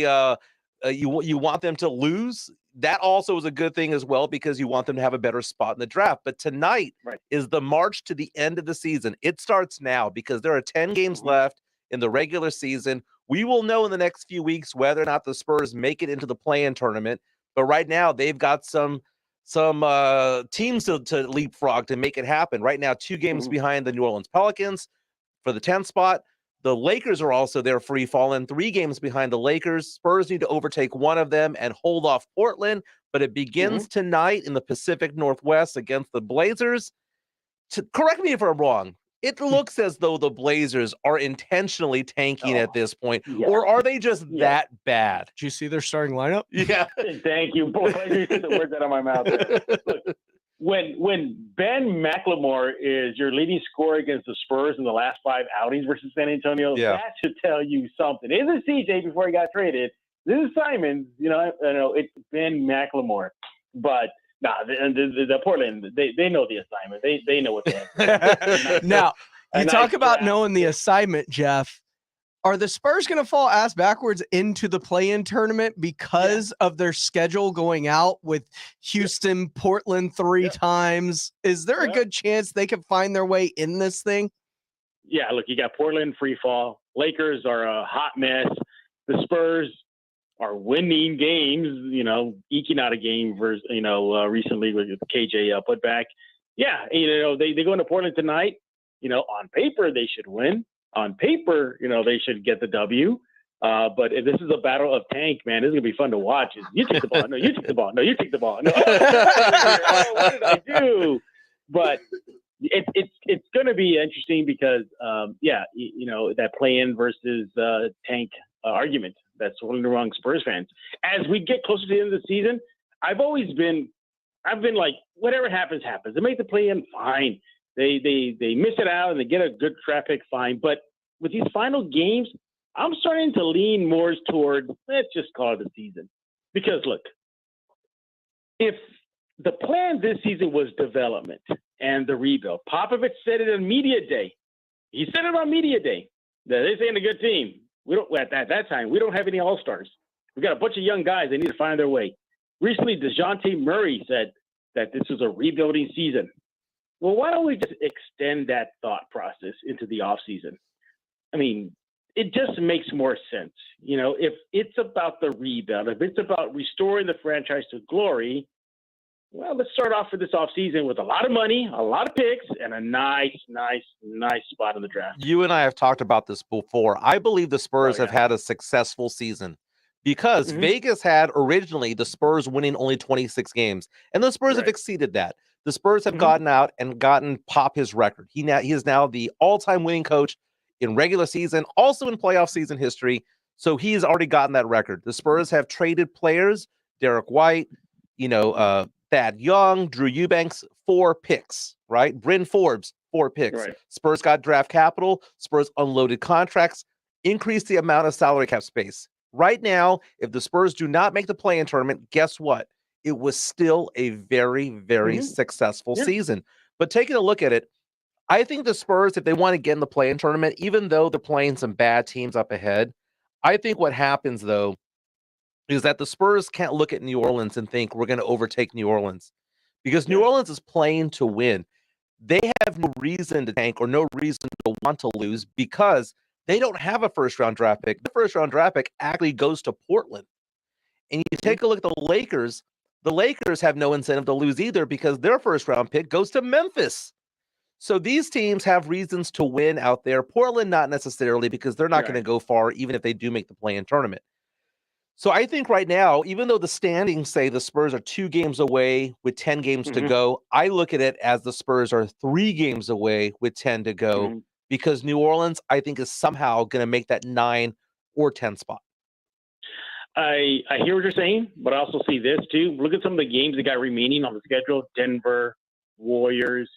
Speaker 2: you want them to lose, that also is a good thing as well because you want them to have a better spot in the draft. But tonight is the march to the end of the season. It starts now because there are 10 games left in the regular season. We will know in the next few weeks whether or not the Spurs make it into the play-in tournament. But right now, they've got some teams to leapfrog to make it happen. Right now, 2 games behind the New Orleans Pelicans for the 10th spot. The Lakers are also there free falling, 3 games behind the Lakers. Spurs need to overtake one of them and hold off Portland. But it begins tonight in the Pacific Northwest against the Blazers. Correct me if I'm wrong. It looks as though the Blazers are intentionally tanking at this point, or are they just that bad?
Speaker 3: Did you see their starting lineup?
Speaker 19: Yeah. Thank you. Boy, you took the words out of my mouth. Look, when Ben McLemore is your leading scorer against the Spurs in the last 5 outings versus San Antonio, that should tell you something. It isn't CJ before he got traded. This is Simon. You know, it's Ben McLemore. But the Portland, they know the assignment. They know what they have.
Speaker 3: Now, you talk about knowing the assignment, Jeff. Are the Spurs going to fall ass backwards into the play-in tournament because of their schedule going out with Houston, Portland 3 times? Is there a good chance they can find their way in this thing?
Speaker 19: Yeah, look, you got Portland free fall. Lakers are a hot mess. The Spurs are winning games, you know, eking out a game versus, recently with KJ putback. Yeah, they go into Portland tonight. You know, on paper, they should win. On paper, they should get the W. But if this is a battle of tank, man, this is going to be fun to watch. You take the ball. No, you take the ball. No, you take the ball. No. What did I do? But it's going to be interesting because, that play-in versus tank argument that's holding the wrong Spurs fans. As we get closer to the end of the season, I've been like, whatever happens, happens. They make the play-in, fine. They miss it out and they get a good draft pick, fine. But with these final games, I'm starting to lean more toward, let's just call it a season. Because, look, if the plan this season was development and the rebuild, Popovich said it on media day. He said it on media day that this ain't a good team. We don't at that time. We don't have any all-stars. We got a bunch of young guys. They need to find their way. Recently, DeJounte Murray said that this was a rebuilding season. Well, why don't we just extend that thought process into the offseason? I mean, it just makes more sense. You know, if it's about the rebuild, if it's about restoring the franchise to glory, well, let's start off for this offseason with a lot of money, a lot of picks, and a nice spot in the draft.
Speaker 4: You and I have talked about this before. I believe the Spurs have had a successful season because Vegas had originally the Spurs winning only 26 games, and the Spurs have exceeded that. The Spurs have gotten out and gotten Pop his record. He is now the all-time winning coach in regular season, also in playoff season history. So he's already gotten that record. The Spurs have traded players, Derek White, Thad Young, Drew Eubanks, 4 picks, right? Bryn Forbes, 4 picks.
Speaker 19: Right.
Speaker 4: Spurs got draft capital. Spurs unloaded contracts, increased the amount of salary cap space. Right now, if the Spurs do not make the play-in tournament, guess what? It was still a very, very successful season. But taking a look at it, I think the Spurs, if they want to get in the play-in tournament, even though they're playing some bad teams up ahead, I think what happens, though, is that the Spurs can't look at New Orleans and think we're going to overtake New Orleans because New Orleans is playing to win. They have no reason to tank or no reason to want to lose because they don't have a first-round draft pick. The first-round draft pick actually goes to Portland. And you take a look at the Lakers have no incentive to lose either because their first-round pick goes to Memphis. So these teams have reasons to win out there. Portland, not necessarily because they're not going to go far even if they do make the play-in tournament. So I think right now, even though the standings say the Spurs are 2 games away with 10 games to go, I look at it as the Spurs are 3 games away with 10 to go because New Orleans, I think, is somehow going to make that 9 or 10 spot.
Speaker 19: I hear what you're saying, but I also see this too. Look at some of the games that got remaining on the schedule. Denver, Warriors.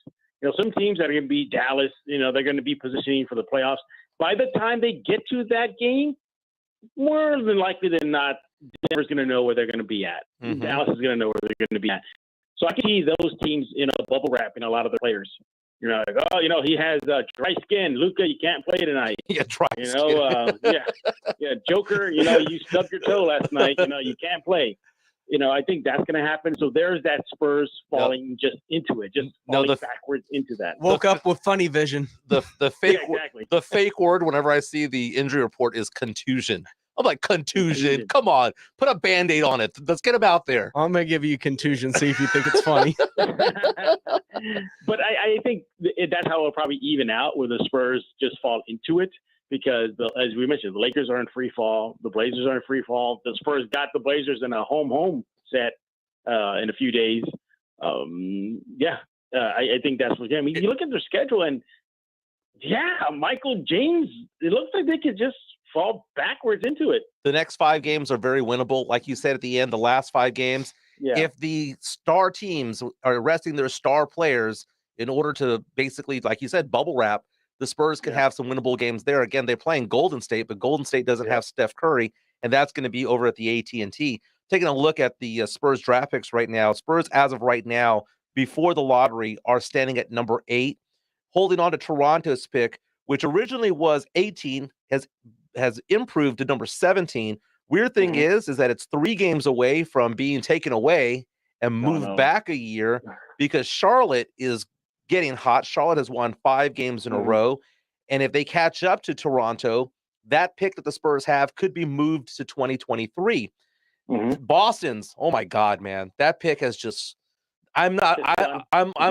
Speaker 19: Some teams that are going to be Dallas, they're going to be positioning for the playoffs. By the time they get to that game, more than likely than not, Denver's going to know where they're going to be at. Dallas is going to know where they're going to be at. So I can see those teams, bubble wrapping a lot of the players. He has dry skin. Luka, you can't play tonight.
Speaker 4: Yeah, dry skin.
Speaker 19: Joker, you stubbed your toe last night. You can't play. I think that's going to happen. So there's that Spurs falling just into it, falling backwards into that.
Speaker 3: Woke up with funny vision.
Speaker 4: The fake the fake word whenever I see the injury report is contusion. I'm like, contusion. Come on, put a Band-Aid on it. Let's get him out there.
Speaker 3: I'm gonna give you contusion. See if you think it's funny.
Speaker 19: But I think that's how it'll probably even out, where the Spurs just fall into it. Because, as we mentioned, the Lakers are in free fall. The Blazers are in free fall. The Spurs got the Blazers in a home set in a few days. I think that's what. I mean, you look at their schedule, and Michael James. It looks like they could just fall backwards into it.
Speaker 4: The next 5 games are very winnable, like you said at the end. The last 5 games, if the star teams are resting their star players in order to basically, like you said, bubble wrap. The Spurs can have some winnable games there. Again, they're playing Golden State, but Golden State doesn't have Steph Curry, and that's going to be over at the AT&T. Taking a look at the Spurs draft picks right now, Spurs, as of right now, before the lottery, are standing at number 8, holding on to Toronto's pick, which originally was 18, has improved to number 17. Weird thing is that it's 3 games away from being taken away and moved back a year because Charlotte is getting hot. Charlotte has won 5 games in a row. And if they catch up to Toronto, that pick that the Spurs have could be moved to 2023. Boston's, oh my God, man, that pick has just, I'm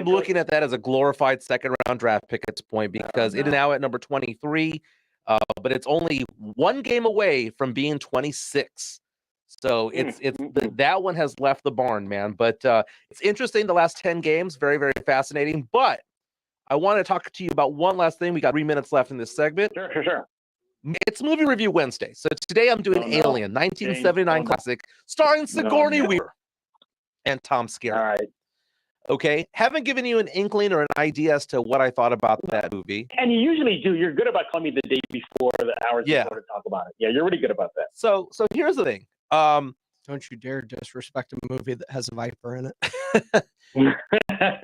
Speaker 4: looking at that as a glorified second round draft pick at this point because it is now at number 23, but it's only 1 game away from being 26. So that one has left the barn, man. But it's interesting. The last 10 games, very, very fascinating. But I want to talk to you about one last thing. We got 3 minutes left in this segment.
Speaker 19: Sure.
Speaker 4: It's Movie Review Wednesday. So today I'm doing Alien, 1979 classic, starring Sigourney Weaver and Tom Skerritt.
Speaker 19: All right.
Speaker 4: Okay, haven't given you an inkling or an idea as to what I thought about that movie.
Speaker 19: And you usually do. You're good about calling me the day before, the hours
Speaker 4: Yeah.
Speaker 19: before to talk about it. Yeah, you're really good about that.
Speaker 4: So here's the thing.
Speaker 3: Don't you dare disrespect a movie that has a viper in it.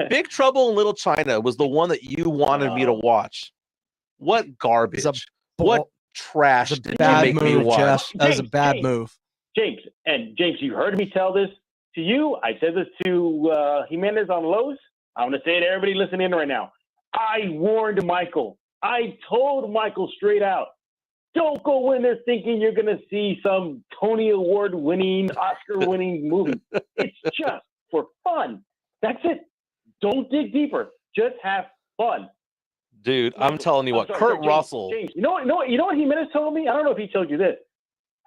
Speaker 4: Big Trouble in Little China was the one that you wanted me to watch. What garbage! What trash did you make me watch?
Speaker 3: Jeff. That was a bad
Speaker 19: James,
Speaker 3: move.
Speaker 19: James, you heard me tell this to you. I said this to Jimenez on Lowe's. I want to say it to everybody listening in right now. I warned Michael. I told Michael straight out, don't go in there thinking you're going to see some Tony Award-winning, Oscar-winning movie. It's just for fun. That's it. Don't dig deeper. Just have fun.
Speaker 4: Dude, I'm telling you what, Kurt Russell.
Speaker 19: James, you know what Jimenez told me? I don't know if he told you this.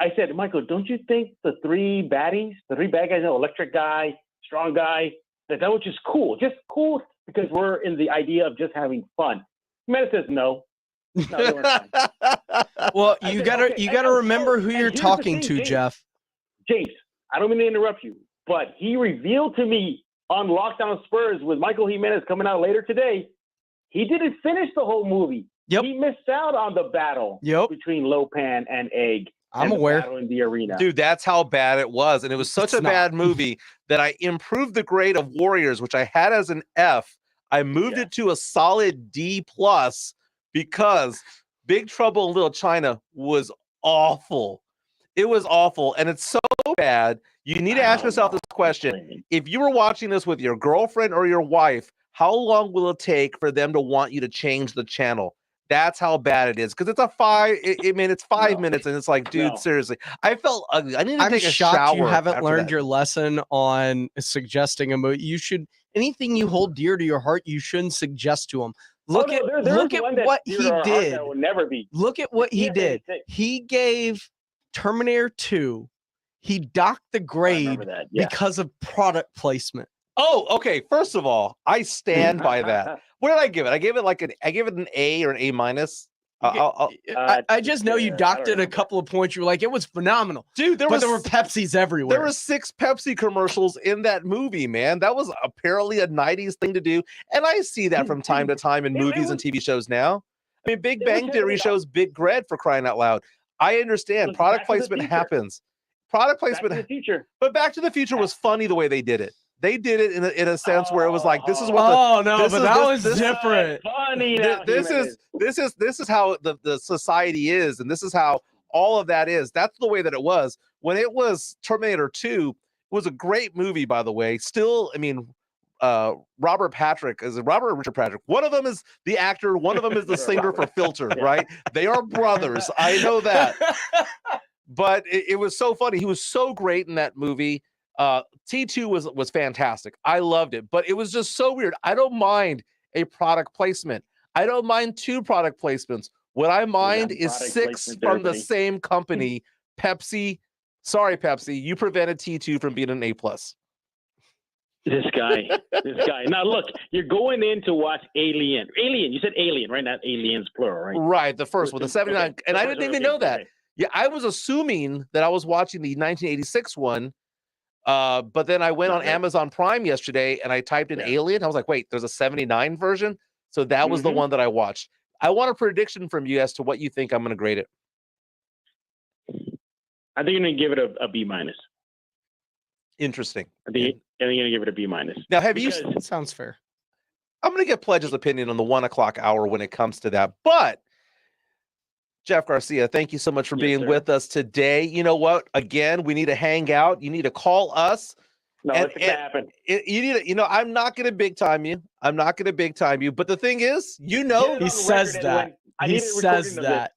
Speaker 19: I said, Michael, don't you think the three bad guys, electric guy, strong guy, that was just cool? Just cool because we're in the idea of just having fun. Jimenez says no. They weren't fun.
Speaker 3: Well, you gotta remember who you're talking to,
Speaker 19: James,
Speaker 3: Jeff.
Speaker 19: James, I don't mean to interrupt you, but he revealed to me on Lockdown Spurs with Michael Jimenez coming out later today, he didn't finish the whole movie.
Speaker 3: Yep.
Speaker 19: He missed out on the battle between Lopan and Egg.
Speaker 3: I'm
Speaker 19: and
Speaker 3: aware.
Speaker 19: The battle in the arena.
Speaker 4: Dude, that's how bad it was. And it was such a bad movie that I improved the grade of Warriors, which I had as an F. I moved it to a solid D+ because Big Trouble in Little China was awful. It was awful. And it's so bad. You need to ask yourself this question. If you were watching this with your girlfriend or your wife, how long will it take for them to want you to change the channel? That's how bad it is. Because it's it's 5 minutes, and it's like, dude, seriously. I felt ugly. I need to take a shower.
Speaker 3: I'm shocked you haven't
Speaker 4: after
Speaker 3: learned
Speaker 4: that.
Speaker 3: your lesson on suggesting a movie. You should, anything you hold dear to your heart, you shouldn't suggest to them. Look at what he did.
Speaker 19: That will never be.
Speaker 3: Look at what he did. He gave Terminator 2, he docked the grade because of product placement.
Speaker 4: Oh, okay. First of all, I stand by that. What did I give it? I gave it an A or an A-.
Speaker 3: I just know you docked it a couple of points. You were like, it was phenomenal.
Speaker 4: Dude, there were
Speaker 3: Pepsis everywhere.
Speaker 4: There were 6 Pepsi commercials in that movie, man. That was apparently a 90s thing to do. And I see that from time to time in movies and TV shows now. I mean, Big Bang Theory shows Big Bread, for crying out loud. I understand. Product placement happens. Product placement. But Back to the Future was funny the way they did it. They did it in a sense where it was like, this is what
Speaker 3: that was different.
Speaker 19: Funny.
Speaker 4: This is how the society is, and this is how all of that is. That's the way that it was. When it was Terminator 2, it was a great movie, by the way. Still, I mean, Robert Richard Patrick. One of them is the actor, one of them is the singer for Filter, right? They are brothers. I know that. But it was so funny. He was so great in that movie. T2 was fantastic. I loved it, but it was just so weird. I don't mind a product placement. I don't mind 2 product placements. What I mind is 6 from the same company. Pepsi. Sorry, Pepsi. You prevented T2 from being an A+.
Speaker 19: This guy. Now look, you're going in to watch Alien. You said Alien, right? Not Aliens plural, right?
Speaker 4: Right, the first one, the 79. Okay. And I didn't even know that. Yeah, I was assuming that I was watching the 1986 one. But then I went on Amazon Prime yesterday and I typed in Alien. I was like, wait, there's a 79 version. So that was the one that I watched. I want a prediction from you as to what you think I'm going to grade it.
Speaker 19: I think you're going to give it a B-.
Speaker 4: Interesting.
Speaker 19: I think you're going to give it a B-.
Speaker 4: Now,
Speaker 3: That sounds fair.
Speaker 4: I'm going to get Pledge's opinion on the 1 o'clock hour when it comes to that. But Jeff Garcia, thank you so much for being with us today. You know what? Again, we need to hang out. You need to call us.
Speaker 19: No, it's going to happen.
Speaker 4: I'm not going to big time you. But the thing is,
Speaker 3: he says that. He says that.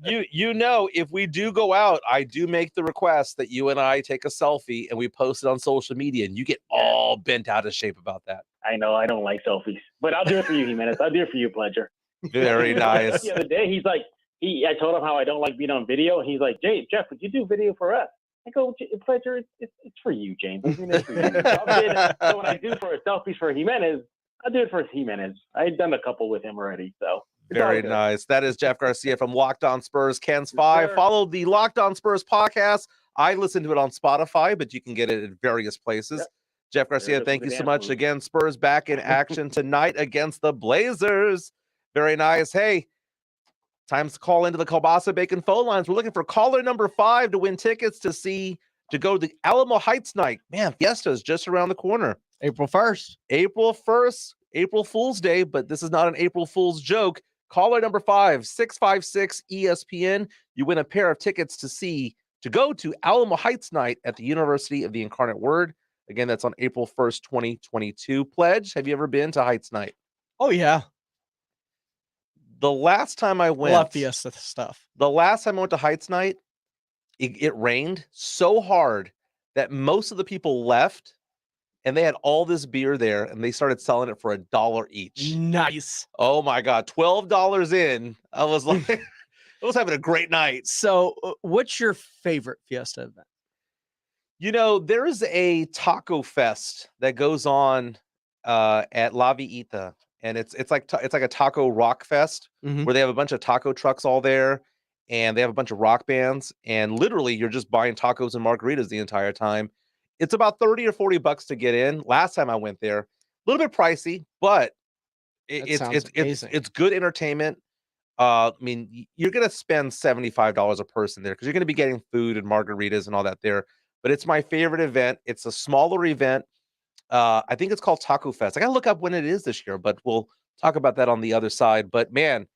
Speaker 4: If we do go out, I do make the request that you and I take a selfie and we post it on social media, and you get all bent out of shape about that.
Speaker 19: I know. I don't like selfies, but I'll do it for you, Jimenez. I'll do it for you, Pledger.
Speaker 4: Very nice.
Speaker 19: The other day, he's like, I told him how I don't like being on video. And he's like, Jeff, would you do video for us? I go, Pledger, it's for you, James. I mean, it's for you. So when I do for selfies for Jimenez, I'll do it for Jimenez. I've done a couple with him already. So
Speaker 4: very nice. That is Jeff Garcia from Locked On Spurs, Ken's 5. Follow the Locked On Spurs podcast. I listen to it on Spotify, but you can get it at various places.
Speaker 2: Jeff Garcia, thank you so much. Again, Spurs back in action tonight against the Blazers. Very nice. Hey, time to call into the Kielbasa Bacon phone lines. We're looking for caller number 5 to win tickets to go to the Alamo Heights night. Man, Fiesta is just around the corner.
Speaker 3: April 1st.
Speaker 2: April 1st, April Fool's Day, but this is not an April Fool's joke. Caller number 5, 656 ESPN. You win a pair of tickets to go to Alamo Heights night at the University of the Incarnate Word. Again, that's on April 1st, 2022. Pledge, have you ever been to Heights night?
Speaker 3: Oh, yeah.
Speaker 2: The last time I went,
Speaker 3: Love Fiesta stuff.
Speaker 2: The last time I went to Heights night, it rained so hard that most of the people left, and they had all this beer there, and they started selling it for $1 each.
Speaker 3: Nice.
Speaker 2: Oh my God, $12 in. I was like, I was having a great night.
Speaker 3: So, what's your favorite Fiesta event?
Speaker 2: You know, there is a taco fest that goes on at La Villita, and it's like a taco rock fest where they have a bunch of taco trucks all there, and they have a bunch of rock bands, and literally you're just buying tacos and margaritas the entire time. It's about $30 or $40 to get in. Last time I went there, a little bit pricey, but it's good entertainment. I mean, you're gonna spend $75 a person there because you're gonna be getting food and margaritas and all that there. But it's my favorite event. It's a smaller event. I think it's called Taco Fest. I gotta look up when it is this year, but we'll talk about that on the other side. But man,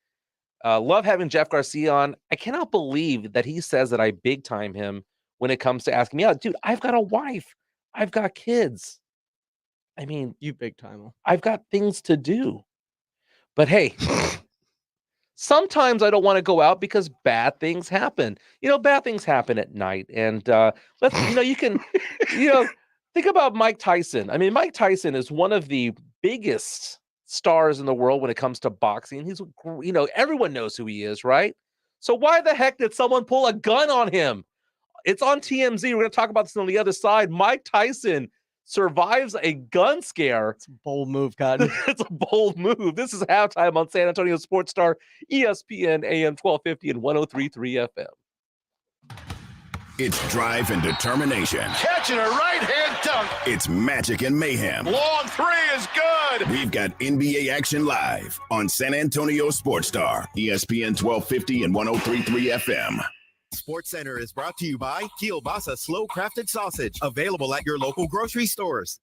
Speaker 2: love having Jeff Garcia on. I cannot believe that he says that I big time him when it comes to asking me out. Dude, I've got a wife. I've got kids. I mean,
Speaker 3: you big time him.
Speaker 2: I've got things to do. But hey, sometimes I don't want to go out because bad things happen. You know, bad things happen at night. And you can think about Mike Tyson. I mean, Mike Tyson is one of the biggest stars in the world when it comes to boxing. He's, everyone knows who he is, right? So why the heck did someone pull a gun on him? It's on TMZ. We're going to talk about this on the other side. Mike Tyson survives a gun scare.
Speaker 3: It's a bold move, Cotton.
Speaker 2: It's a bold move. This is halftime on San Antonio Sports Star, ESPN AM 1250 and 103.3 FM.
Speaker 1: It's drive and determination.
Speaker 6: Catching a right-hand dunk.
Speaker 1: It's magic and mayhem.
Speaker 6: Long three is good.
Speaker 1: We've got NBA action live on San Antonio Sports Star, ESPN 1250 and 103.3 FM.
Speaker 20: Sports Center is brought to you by Kielbasa Slow Crafted Sausage, available at your local grocery stores.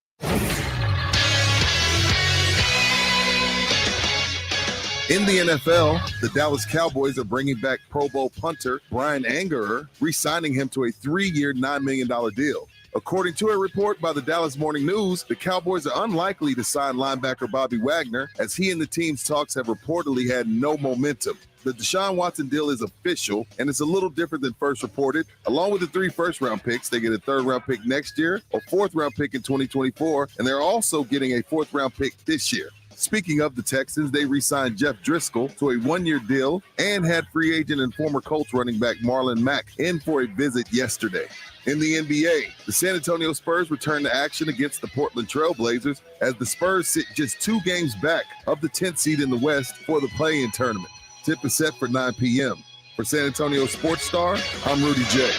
Speaker 21: In the NFL, the Dallas Cowboys are bringing back Pro Bowl punter Brian Angerer, re-signing him to a 3-year, $9 million deal. According to a report by the Dallas Morning News, the Cowboys are unlikely to sign linebacker Bobby Wagner, as he and the team's talks have reportedly had no momentum. The Deshaun Watson deal is official, and it's a little different than first reported. Along with the 3 first-round picks, they get a 3rd-round pick next year, a 4th-round pick in 2024, and they're also getting a 4th-round pick this year. Speaking of the Texans, they re-signed Jeff Driscoll to a 1-year deal and had free agent and former Colts running back Marlon Mack in for a visit yesterday. In the NBA, the San Antonio Spurs return to action against the Portland Trail Blazers as the Spurs sit just 2 games back of the 10th seed in the West for the play-in tournament. Tip is set for 9 p.m. For San Antonio Sports Star, I'm Rudy Jay.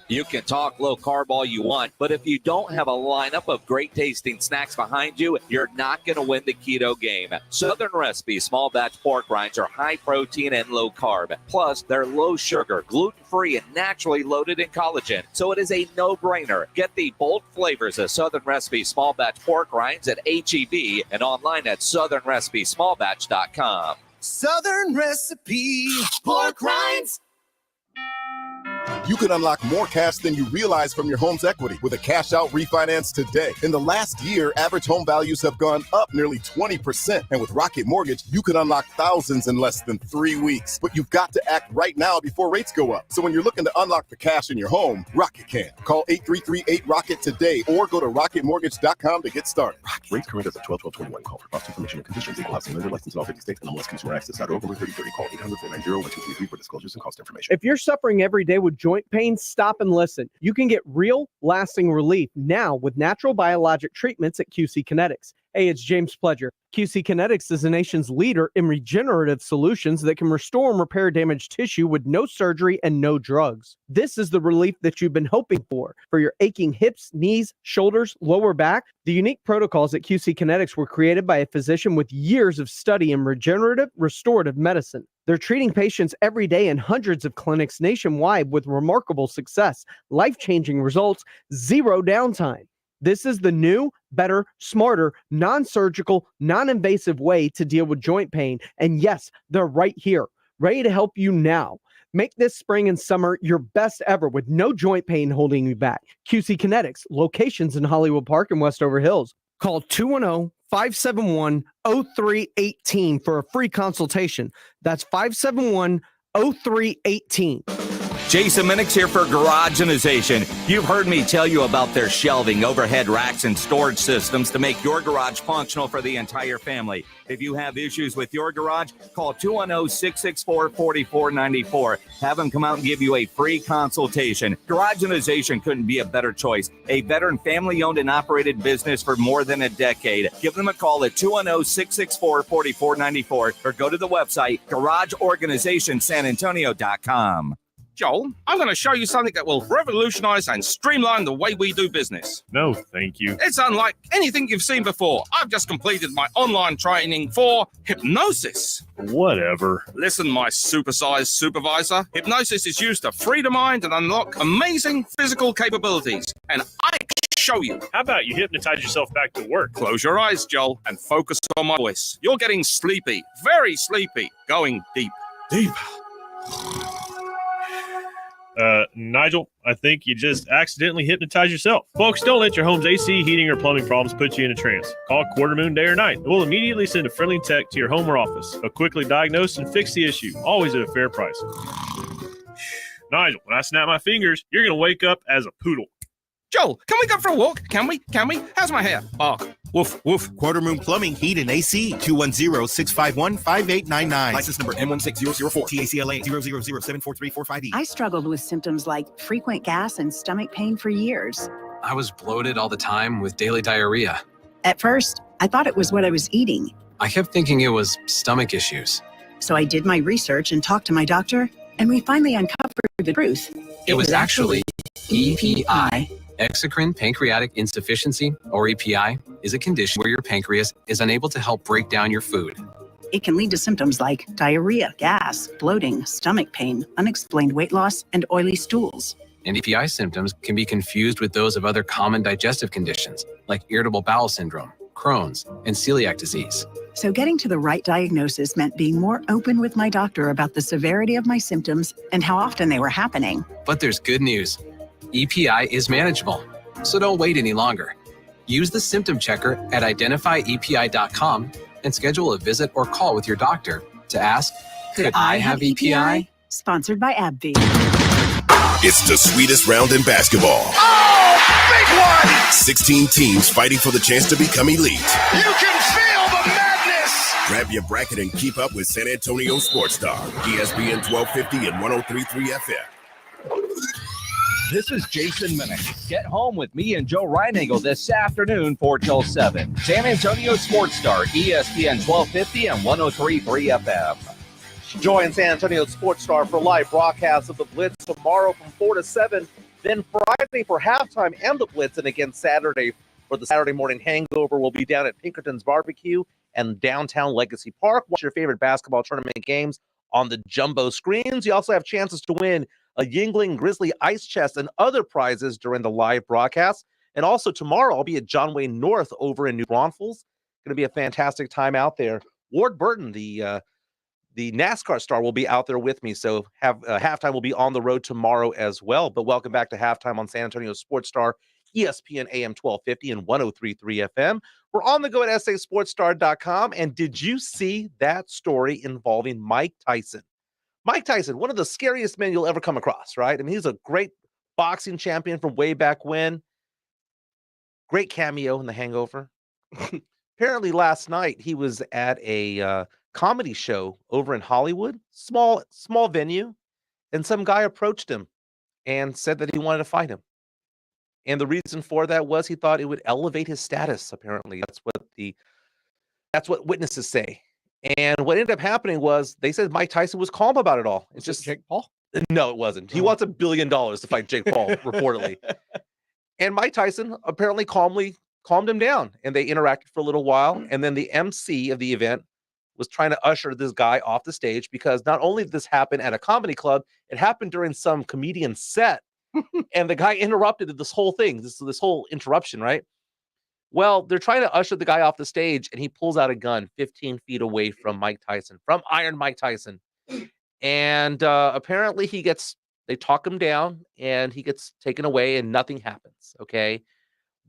Speaker 22: You can talk low carb all you want, but if you don't have a lineup of great tasting snacks behind you, you're not going to win the keto game. Southern Recipe small batch pork rinds are high protein and low carb. Plus, they're low sugar, gluten-free, and naturally loaded in collagen. So it is a no-brainer. Get the bold flavors of Southern Recipe small batch pork rinds at H-E-B and online at southernrecipesmallbatch.com.
Speaker 20: Southern Recipe pork rinds.
Speaker 23: You can unlock more cash than you realize from your home's equity with a cash-out refinance today. In the last year, average home values have gone up nearly 20%. And with Rocket Mortgage, you can unlock thousands in less than 3 weeks. But you've got to act right now before rates go up. So when you're looking to unlock the cash in your home, Rocket can. Call 833-8-ROCKET today or go to rocketmortgage.com to get started.
Speaker 18: Rocket. Rates current as of 12/12/21. Call for cost information and conditions. Equal housing lender license in all 50 states and MLSConsumerAccess.org. Over 3030. Call 800-490-1233 for disclosures and cost information.
Speaker 3: If you're suffering every day with joint pain, stop and listen. You can get real, lasting relief now with natural biologic treatments at QC Kinetics. Hey, it's James Pledger. QC Kinetics is the nation's leader in regenerative solutions that can restore and repair damaged tissue with no surgery and no drugs. This is the relief that you've been hoping for your aching hips, knees, shoulders, lower back. The unique protocols at QC Kinetics were created by a physician with years of study in regenerative, restorative medicine. They're treating patients every day in hundreds of clinics nationwide with remarkable success, life-changing results, zero downtime. This is the new, better, smarter, non-surgical, non-invasive way to deal with joint pain. And yes, they're right here, ready to help you now. Make this spring and summer your best ever with no joint pain holding you back. QC Kinetics, locations in Hollywood Park and Westover Hills. Call 210-571-0318 for a free consultation. That's 571-0318.
Speaker 5: Jason Minix here for Garageization. You've heard me tell you about their shelving, overhead racks, and storage systems to make your garage functional for the entire family. If you have issues with your garage, call 210-664-4494. Have them come out and give you a free consultation. Garageization couldn't be a better choice. A veteran family-owned and operated business for more than a decade. Give them a call at 210-664-4494 or go to the website garageorganizationsanantonio.com.
Speaker 7: Joel, I'm going to show you something that will revolutionize and streamline the way we do business.
Speaker 9: No, thank you.
Speaker 7: It's unlike anything you've seen before. I've just completed my online training for hypnosis.
Speaker 9: Whatever.
Speaker 7: Listen, my supersized supervisor. Hypnosis is used to free the mind and unlock amazing physical capabilities. And I can show you.
Speaker 9: How about you hypnotize yourself back to work?
Speaker 7: Close your eyes, Joel, and focus on my voice. You're getting sleepy, very sleepy, going deep. Deep.
Speaker 9: Nigel, I think you just accidentally hypnotized yourself. Folks, don't let your home's AC, heating, or plumbing problems put you in a trance. Call Quarter Moon day or night. We'll immediately send a friendly tech to your home or office. They'll quickly diagnose and fix the issue, always at a fair price. Nigel, when I snap my fingers, you're going to wake up as a poodle.
Speaker 7: Joel, can we go for a walk? Can we? How's my hair? Bark. Woof, woof.
Speaker 20: Quarter Moon Plumbing, Heat, and AC. 210-651-5899. License number M16004. TACLA 000743458.
Speaker 24: I struggled with symptoms like frequent gas and stomach pain for years.
Speaker 25: I was bloated all the time with daily diarrhea.
Speaker 24: At first, I thought it was what I was eating.
Speaker 25: I kept thinking it was stomach issues.
Speaker 24: So I did my research and talked to my doctor, and we finally uncovered the truth.
Speaker 25: It was actually EPI. Exocrine pancreatic insufficiency, or EPI, is a condition where your pancreas is unable to help break down your food.
Speaker 24: It can lead to symptoms like diarrhea, gas, bloating, stomach pain, unexplained weight loss, and oily stools.
Speaker 25: And EPI symptoms can be confused with those of other common digestive conditions, like irritable bowel syndrome, Crohn's, and celiac disease.
Speaker 24: So getting to the right diagnosis meant being more open with my doctor about the severity of my symptoms and how often they were happening.
Speaker 25: But there's good news. EPI is manageable, so don't wait any longer. Use the symptom checker at identifyepi.com and schedule a visit or call with your doctor to ask, could I have EPI?
Speaker 24: Sponsored by AbbVie.
Speaker 1: It's the sweetest round in basketball.
Speaker 6: Oh, big one!
Speaker 1: 16 teams fighting for the chance to become elite.
Speaker 6: You can feel the madness!
Speaker 1: Grab your bracket and keep up with San Antonio Sports Star, ESPN 1250 and 103.3 FM.
Speaker 22: This is Jason Minix. Get home with me and Joe Reinagle this afternoon 4 till 7. San Antonio Sports Star, ESPN 1250 and 103.3 FM.
Speaker 2: Join San Antonio Sports Star for live broadcasts of the Blitz tomorrow from 4 to 7, then Friday for halftime and the Blitz, and again Saturday for the Saturday morning hangover. We'll be down at Pinkerton's Barbecue and downtown Legacy Park. Watch your favorite basketball tournament games on the jumbo screens. You also have chances to win a Yingling Grizzly ice chest and other prizes during the live broadcast. And also tomorrow, I'll be at John Wayne North over in New Braunfels. Going to be a fantastic time out there. Ward Burton, the NASCAR star, will be out there with me. So halftime will be on the road tomorrow as well. But welcome back to halftime on San Antonio Sports Star, ESPN AM 1250 and 103.3 FM. We're on the go at sasportsstar.com. And did you see that story involving Mike Tyson? Mike Tyson, one of the scariest men you'll ever come across, right? I mean, he's a great boxing champion from way back when. Great cameo in The Hangover. Apparently last night he was at a comedy show over in Hollywood, small venue, and some guy approached him and said that he wanted to fight him.
Speaker 4: And the reason for that was he thought it would elevate his status. Apparently, that's what witnesses say. And what ended up happening was they said Mike Tyson was calm about it all. It's just
Speaker 3: Jake Paul.
Speaker 4: No, it wasn't. He wants $1 billion to fight Jake Paul, reportedly. And Mike Tyson apparently calmed him down, and they interacted for a little while. And then the MC of the event was trying to usher this guy off the stage because not only did this happen at a comedy club, it happened during some comedian's set. And the guy interrupted this whole thing, this whole interruption, right? Well, they're trying to usher the guy off the stage, and he pulls out a gun 15 feet away from Mike Tyson, from Iron Mike Tyson. And apparently they talk him down, and he gets taken away, and nothing happens, okay?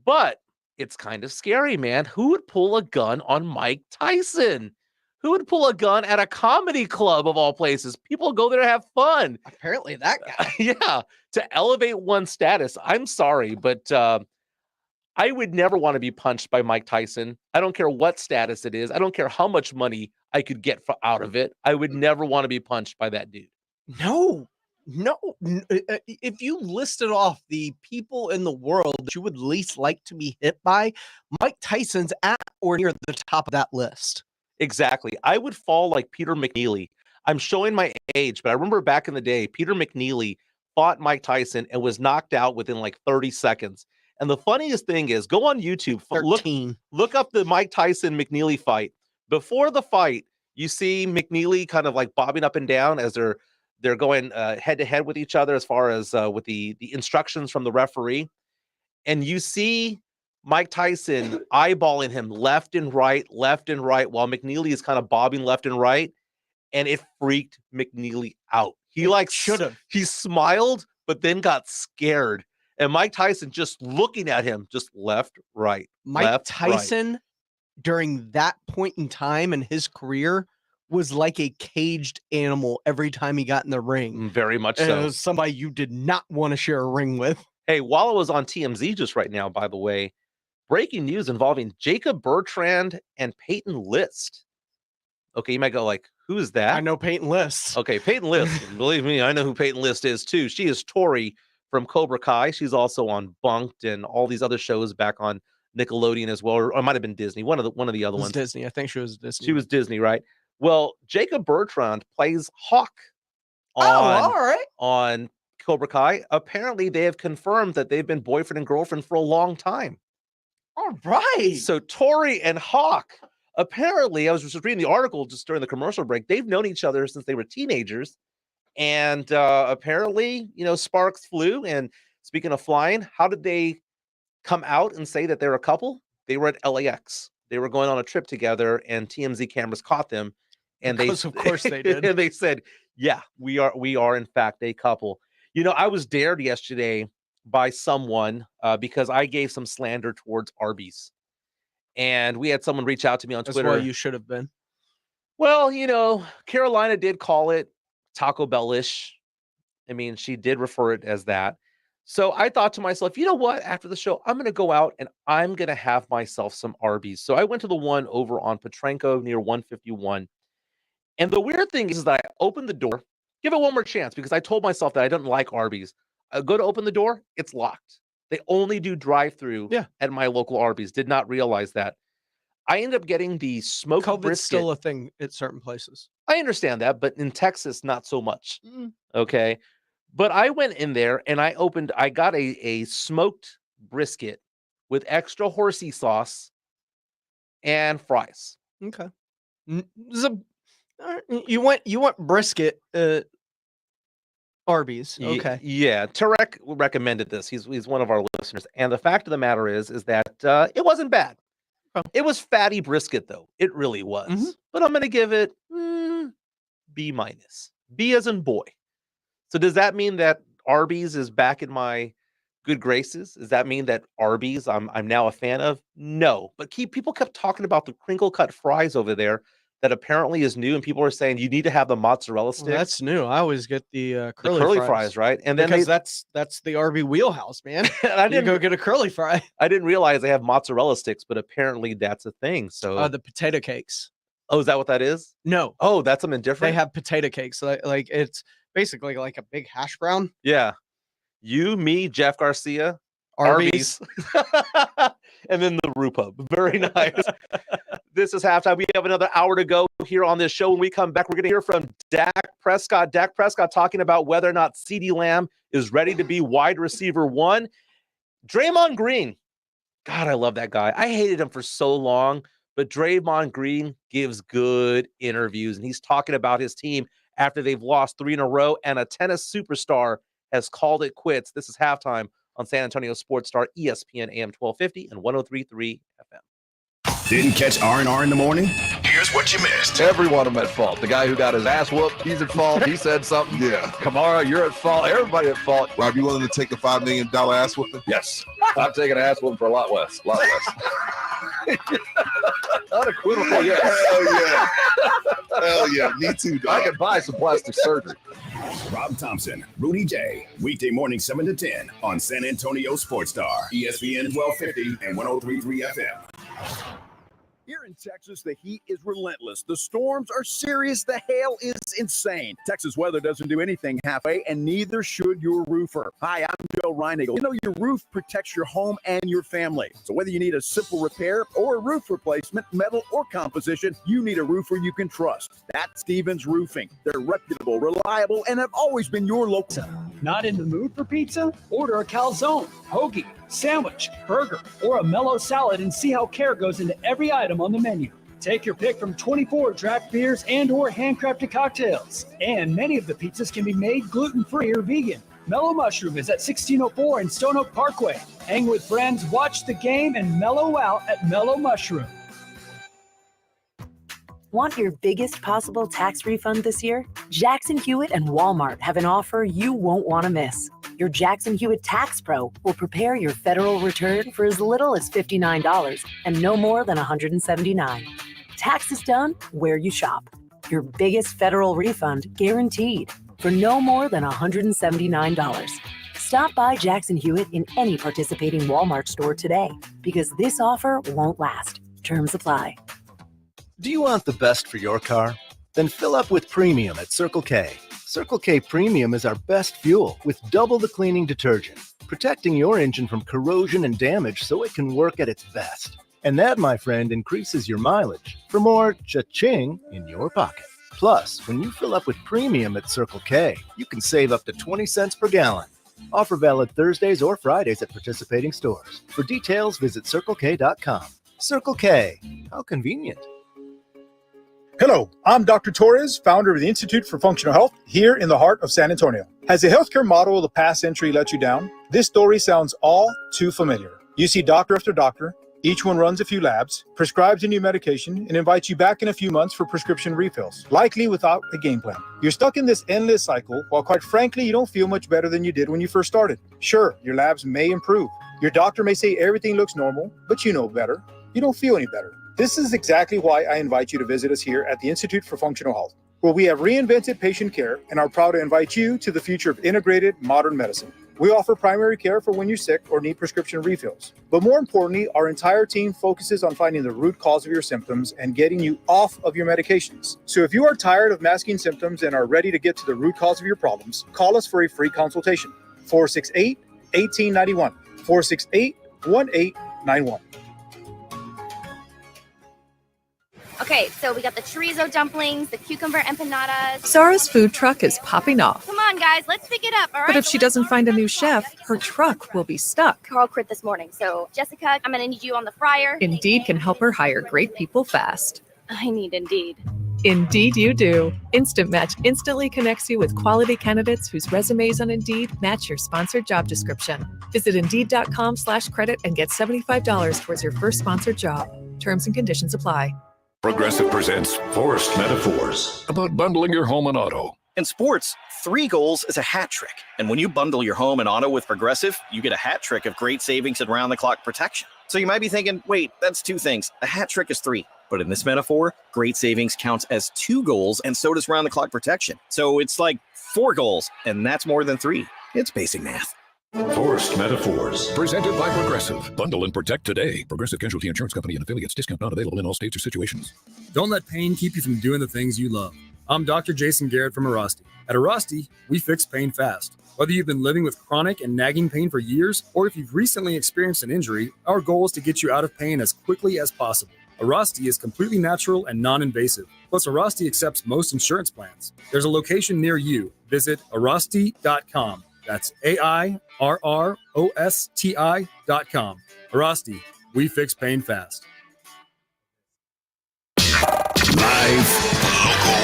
Speaker 4: But it's kind of scary, man. Who would pull a gun on Mike Tyson? Who would pull a gun at a comedy club of all places? People go there to have fun.
Speaker 3: Apparently that guy.
Speaker 4: Yeah, to elevate one's status. I'm sorry, but I would never want to be punched by Mike Tyson. I don't care what status it is. I don't care how much money I could get out of it. I would never want to be punched by that dude.
Speaker 3: No. If you listed off the people in the world that you would least like to be hit by, Mike Tyson's at or near the top of that list.
Speaker 4: Exactly. I would fall like Peter McNeely. I'm showing my age, but I remember back in the day, Peter McNeely fought Mike Tyson and was knocked out within like 30 seconds. And the funniest thing is, go on YouTube, look up the Mike Tyson McNeely fight. Before the fight, you see McNeely kind of like bobbing up and down as they're going head to head with each other as far as with the instructions from the referee. And you see Mike Tyson eyeballing him left and right, while McNeely is kind of bobbing left and right. And it freaked McNeely out. He smiled, but then got scared. And Mike Tyson just looking at him, just left, right.
Speaker 3: Mike Tyson, during that point in time in his career, was like a caged animal every time he got in the ring.
Speaker 4: Very much
Speaker 3: And
Speaker 4: so.
Speaker 3: it was somebody you did not want to share a ring with.
Speaker 4: Hey, while I was on TMZ just right now, by the way, breaking news involving Jacob Bertrand and Peyton List. Okay, you might go like, who is that?
Speaker 3: I know Peyton List.
Speaker 4: Okay, Peyton List. Believe me, I know who Peyton List is too. She is Tori from Cobra Kai. She's also on Bunked and all these other shows back on Nickelodeon as well, or it might have been Disney. One of the other ones.
Speaker 3: Disney. I think she was Disney.
Speaker 4: She was Disney, right? Well, Jacob Bertrand plays Hawk
Speaker 3: all right.
Speaker 4: on Cobra Kai. Apparently, they have confirmed that they've been boyfriend and girlfriend for a long time.
Speaker 3: All right.
Speaker 4: So Tori and Hawk, apparently, I was just reading the article just during the commercial break. They've known each other since they were teenagers. And apparently, sparks flew. And speaking of flying, how did they come out and say that they're a couple? They were at LAX. They were going on a trip together, and TMZ cameras caught them. And
Speaker 3: of course they did.
Speaker 4: And they said, yeah, we are in fact a couple. I was dared yesterday by someone because I gave some slander towards Arby's. And we had someone reach out to me on Twitter.
Speaker 3: That's why you should have been.
Speaker 4: Well, Carolina did call it Taco Bell-ish. I mean, she did refer it as that. So I thought to myself, you know what? After the show, I'm going to go out and I'm going to have myself some Arby's. So I went to the one over on Petrenko near 151. And the weird thing is that I opened the door, give it one more chance, because I told myself that I didn't like Arby's. I go to open the door, it's locked. They only do drive-through at my local Arby's. Did not realize that. I ended up getting the smoked
Speaker 3: COVID's
Speaker 4: brisket.
Speaker 3: still a thing at certain places.
Speaker 4: I understand that, but in Texas, not so much. Okay. But I went in there and I got a smoked brisket with extra horsey sauce and fries.
Speaker 3: Okay. You want brisket Arby's. Okay.
Speaker 4: Yeah. Tarek recommended this. He's one of our listeners. And the fact of the matter is that it wasn't bad. It was fatty brisket, though. It really was. But I'm going to give it B-. B as in boy. So does that mean that Arby's is back in my good graces? Does that mean that Arby's I'm now a fan of? No. But people kept talking about the crinkle cut fries over there that apparently is new, and people are saying you need to have the mozzarella sticks.
Speaker 3: Well, that's new. I always get the
Speaker 4: curly fries, right? And then
Speaker 3: because that's the Arby wheelhouse, man. I didn't go get a curly fry.
Speaker 4: I didn't realize they have mozzarella sticks, but apparently that's a thing. So
Speaker 3: the potato cakes.
Speaker 4: Oh, is that what that is?
Speaker 3: No.
Speaker 4: Oh, that's something different.
Speaker 3: They have potato cakes. Like it's basically like a big hash brown.
Speaker 4: Yeah. You, me, Jeff Garcia,
Speaker 3: Arby's.
Speaker 2: And then the Rupa. Very nice. This is halftime. We have another hour to go here on this show. When we come back, we're going to hear from Dak Prescott. Dak Prescott talking about whether or not CeeDee Lamb is ready to be wide receiver 1. Draymond Green. God, I love that guy. I hated him for so long, but Draymond Green gives good interviews, and he's talking about his team after they've lost 3 in a row, and a tennis superstar has called it quits. This is halftime on San Antonio Sports Star, ESPN AM 1250 and 103.3 FM.
Speaker 1: Didn't catch R&R in the morning?
Speaker 8: Here's what you missed.
Speaker 10: Every one of them at fault. The guy who got his ass whooped, he's at fault. He said something.
Speaker 21: Yeah.
Speaker 10: Kamara, you're at fault. Everybody at fault.
Speaker 21: Rob, you willing to take a $5 million ass whooping?
Speaker 10: Yes. I'm taking an ass whooping for a lot less. A lot less. Unequivocal, yes.
Speaker 21: Hell yeah. Hell yeah. Me too, dog.
Speaker 10: I can buy some plastic surgery.
Speaker 1: Rob Thompson, Rudy Jay, weekday morning 7 to 10 on San Antonio Sports Star, ESPN 1250 and 103.3 FM.
Speaker 11: Here in Texas, the heat is relentless. The storms are serious. The hail is insane. Texas weather doesn't do anything halfway, and neither should your roofer. Hi, I'm Joe Reinigle. You know, your roof protects your home and your family. So whether you need a simple repair or a roof replacement, metal or composition, you need a roofer you can trust. That's Stevens Roofing. They're reputable, reliable, and have always been your local.
Speaker 12: Not in the mood for pizza? Order a calzone, hoagie, sandwich, burger, or a mellow salad and see how care goes into every item on the menu. Take your pick from 24 draft beers and or handcrafted cocktails. And many of the pizzas can be made gluten-free or vegan. Mellow Mushroom is at 1604 in Stone Oak Parkway. Hang with friends, watch the game, and mellow out at Mellow Mushroom.
Speaker 13: Want your biggest possible tax refund this year? Jackson Hewitt and Walmart have an offer you won't want to miss. Your Jackson Hewitt Tax Pro will prepare your federal return for as little as $59 and no more than $179. Taxes done where you shop. Your biggest federal refund guaranteed for no more than $179. Stop by Jackson Hewitt in any participating Walmart store today because this offer won't last. Terms apply.
Speaker 26: Do you want the best for your car? Then fill up with premium at Circle K. Circle K Premium is our best fuel with double the cleaning detergent, protecting your engine from corrosion and damage so it can work at its best. And that, my friend, increases your mileage for more cha-ching in your pocket. Plus, when you fill up with premium at Circle K, you can save up to 20 cents per gallon. Offer valid Thursdays or Fridays at participating stores. For details, visit CircleK.com. Circle K. How convenient.
Speaker 27: Hello, I'm Dr. Torres, founder of the Institute for Functional Health here in the heart of San Antonio. Has the healthcare model of the past century let you down? This story sounds all too familiar. You see doctor after doctor, each one runs a few labs, prescribes a new medication, and invites you back in a few months for prescription refills, likely without a game plan. You're stuck in this endless cycle, while quite frankly, you don't feel much better than you did when you first started. Sure, your labs may improve. Your doctor may say everything looks normal, but you know better. You don't feel any better. This is exactly why I invite you to visit us here at the Institute for Functional Health, where we have reinvented patient care and are proud to invite you to the future of integrated modern medicine. We offer primary care for when you're sick or need prescription refills. But more importantly, our entire team focuses on finding the root cause of your symptoms and getting you off of your medications. So if you are tired of masking symptoms and are ready to get to the root cause of your problems, call us for a free consultation. 468-1891. 468-1891.
Speaker 15: Okay, so we got the chorizo dumplings, the cucumber empanadas.
Speaker 16: Zara's food truck is popping off.
Speaker 15: Come on, guys, let's pick it up, all right?
Speaker 16: But if she doesn't find a new chef, her truck will be stuck.
Speaker 15: Carl quit this morning, so Jessica, I'm going to need you on the fryer.
Speaker 16: Indeed can help her hire great people fast.
Speaker 15: I need Indeed.
Speaker 16: Indeed you do. Instant Match instantly connects you with quality candidates whose resumes on Indeed match your sponsored job description. Visit Indeed.com/credit and get $75 towards your first sponsored job. Terms and conditions apply.
Speaker 8: Progressive presents Forced Metaphors about bundling your home and auto.
Speaker 28: In sports, 3 goals is a hat trick. And when you bundle your home and auto with Progressive, you get a hat trick of great savings and round-the-clock protection. So you might be thinking, wait, that's 2 things. A hat trick is 3. But in this metaphor, great savings counts as 2 goals, and so does round-the-clock protection. So it's like 4 goals, and that's more than 3. It's basic math.
Speaker 8: Forced Metaphors, presented by Progressive. Bundle and protect today. Progressive Casualty Insurance Company and affiliates. Discount not available in all states or situations.
Speaker 29: Don't let pain keep you from doing the things you love.
Speaker 5: I'm Dr. Jason Garrett from Arasti. At Arasti, we fix pain fast. Whether you've been living with chronic and nagging pain for years, or if you've recently experienced an injury, our goal is to get you out of pain as quickly as possible. Arasti is completely natural and non-invasive. Plus, Arasti accepts most insurance plans. There's a location near you. Visit Arasti.com. That's AIRROSTI.com. Arasti, we fix pain fast.
Speaker 1: Live, local,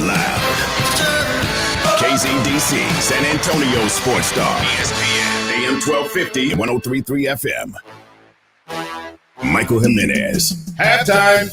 Speaker 1: loud. KZDC, San Antonio Sports Star. ESPN, AM 1250, 103.3 FM. Michael Jimenez. Halftime.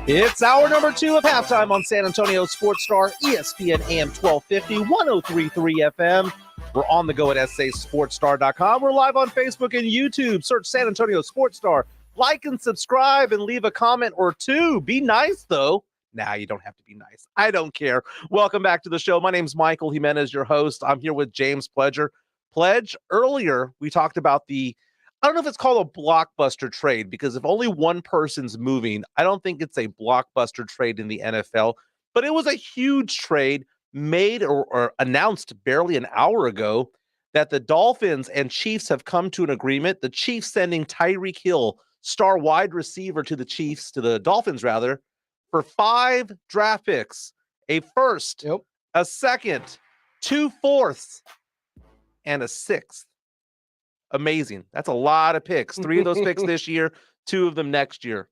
Speaker 2: It's hour number 2 of halftime on San Antonio Sports Star, ESPN AM 1250, 103.3 FM. We're on the go at sasportstar.com. We're live on Facebook and YouTube. Search San Antonio Sports Star. Like and subscribe and leave a comment or two. Be nice, though. Nah, you don't have to be nice. I don't care. Welcome back to the show. My name's Michael Jimenez, your host. I'm here with James Pledger. Pledge, earlier we talked about I don't know if it's called a blockbuster trade, because if only one person's moving, I don't think it's a blockbuster trade in the NFL, but it was a huge trade made or announced barely an hour ago that the Dolphins and Chiefs have come to an agreement. The Chiefs sending Tyreek Hill, star wide receiver, to the Dolphins rather, for 5 draft picks, a first, a second, 2 fourths, and a 6th. Amazing. That's a lot of picks. 3 of those picks this year, 2 of them next year.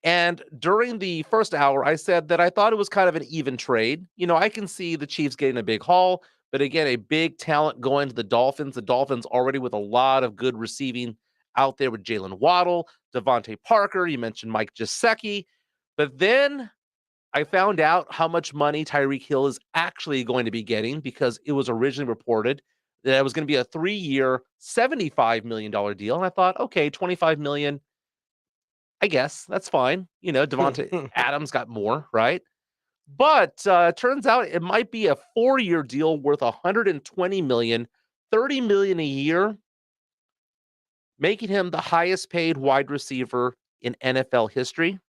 Speaker 2: And during the first hour, I said that I thought it was kind of an even trade. You know, I can see the Chiefs getting a big haul, but again, a big talent going to the Dolphins. The Dolphins already with a lot of good receiving out there with Jalen Waddle, Devontae Parker. You mentioned Mike Gesicki. But then I found out how much money Tyreek Hill is actually going to be getting, because it was originally reported that it was going to be a 3-year, $75 million deal. And I thought, okay, $25 million, I guess that's fine. You know, Devontae Adams got more, right? But turns out it might be a 4-year deal worth $120 million, $30 million a year, making him the highest paid wide receiver in NFL history.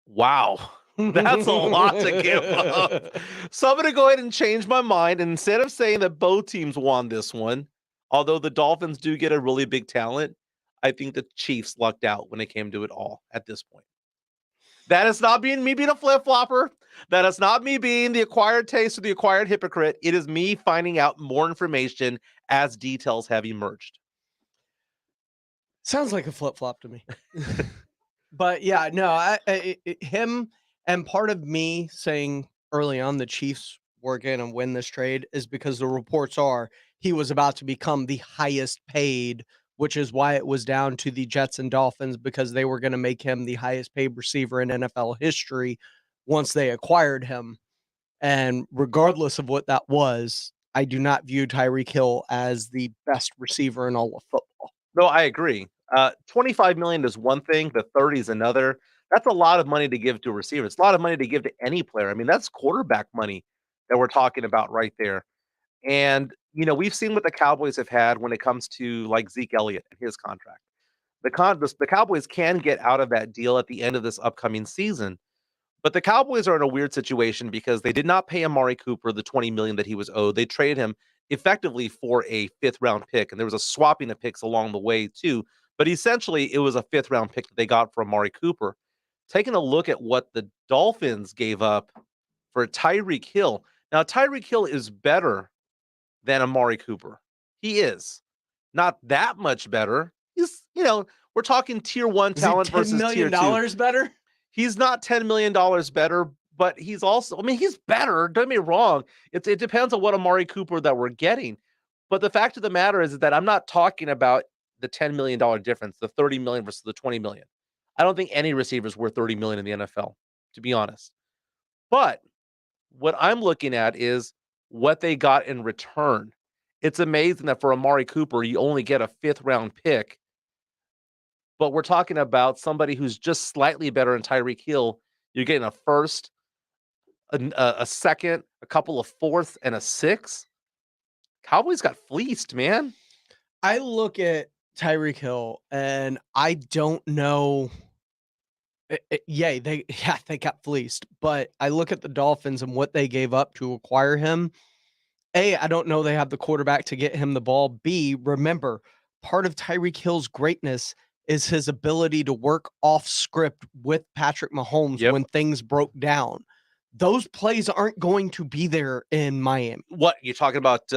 Speaker 2: Wow. That's a lot to give up. So I'm going to go ahead and change my mind. And instead of saying that both teams won this one, although the Dolphins do get a really big talent, I think the Chiefs lucked out when it came to it all at this point. That is not me being a flip-flopper. That is not me being the acquired taste or the acquired hypocrite. It is me finding out more information as details have emerged.
Speaker 3: Sounds like a flip-flop to me. But yeah, no, him, and part of me saying early on the Chiefs were going to win this trade is because the reports are he was about to become the highest paid, which is why it was down to the Jets and Dolphins, because they were going to make him the highest paid receiver in NFL history once they acquired him. And regardless of what that was, I do not view Tyreek Hill as the best receiver in all of football.
Speaker 2: No, I agree. $25 million is one thing. The 30 is another. That's a lot of money to give to a receiver. It's a lot of money to give to any player. I mean, that's quarterback money that we're talking about right there. And, you know, we've seen what the Cowboys have had when it comes to like Zeke Elliott and his contract. The Cowboys can get out of that deal at the end of this upcoming season. But the Cowboys are in a weird situation because they did not pay Amari Cooper the $20 million that he was owed. They traded him effectively for a 5th round pick. And there was a swapping of picks along the way too. But essentially, it was a 5th round pick that they got for Amari Cooper. Taking a look at what the Dolphins gave up for Tyreek Hill. Now, Tyreek Hill is better than Amari Cooper. He is. Not that much better. He's, you know, we're talking tier 1 talent versus tier 2.
Speaker 3: $10 million better?
Speaker 2: He's not $10 million better, but he's also, I mean, he's better. Don't get me wrong. It depends on what Amari Cooper that we're getting. But the fact of the matter is that I'm not talking about the $10 million difference, the $30 million versus the $20 million. I don't think any receiver is worth $30 million in the NFL, to be honest. But what I'm looking at is what they got in return. It's amazing that for Amari Cooper, you only get a 5th round pick. But we're talking about somebody who's just slightly better than Tyreek Hill. You're getting a 1st, a 2nd, a couple of 4ths, and a 6th. Cowboys got fleeced, man.
Speaker 3: I look at Tyreek Hill, and I don't know. They got fleeced, but I look at the Dolphins and what they gave up to acquire him. A, I don't know they have the quarterback to get him the ball. B, remember, part of Tyreek Hill's greatness is his ability to work off script with Patrick Mahomes when things broke down. Those plays aren't going to be there in Miami.
Speaker 4: What, you're talking about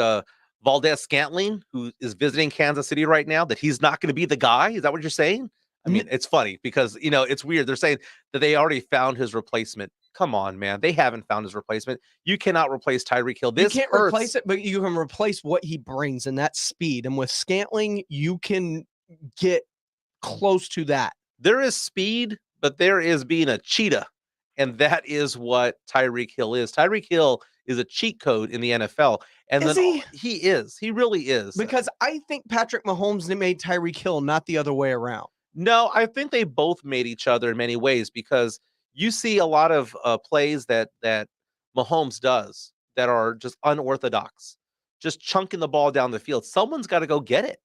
Speaker 4: Valdez Scantling, who is visiting Kansas City right now, that he's not going to be the guy? Is that what you're saying? I mean, it's funny because, it's weird. They're saying that they already found his replacement. Come on, man. They haven't found his replacement. You cannot replace Tyreek Hill.
Speaker 3: You can't replace it, but you can replace what he brings, and that's speed. And with Scantling, you can get close to that.
Speaker 4: There is speed, but there is being a cheetah. And that is what Tyreek Hill is. Tyreek Hill is a cheat code in the NFL. And
Speaker 3: Is
Speaker 4: then
Speaker 3: he?
Speaker 4: He is. He really is.
Speaker 3: Because I think Patrick Mahomes made Tyreek Hill, not the other way around.
Speaker 4: No, I think they both made each other in many ways because you see a lot of plays that Mahomes does that are just unorthodox, just chunking the ball down the field. Someone's got to go get it.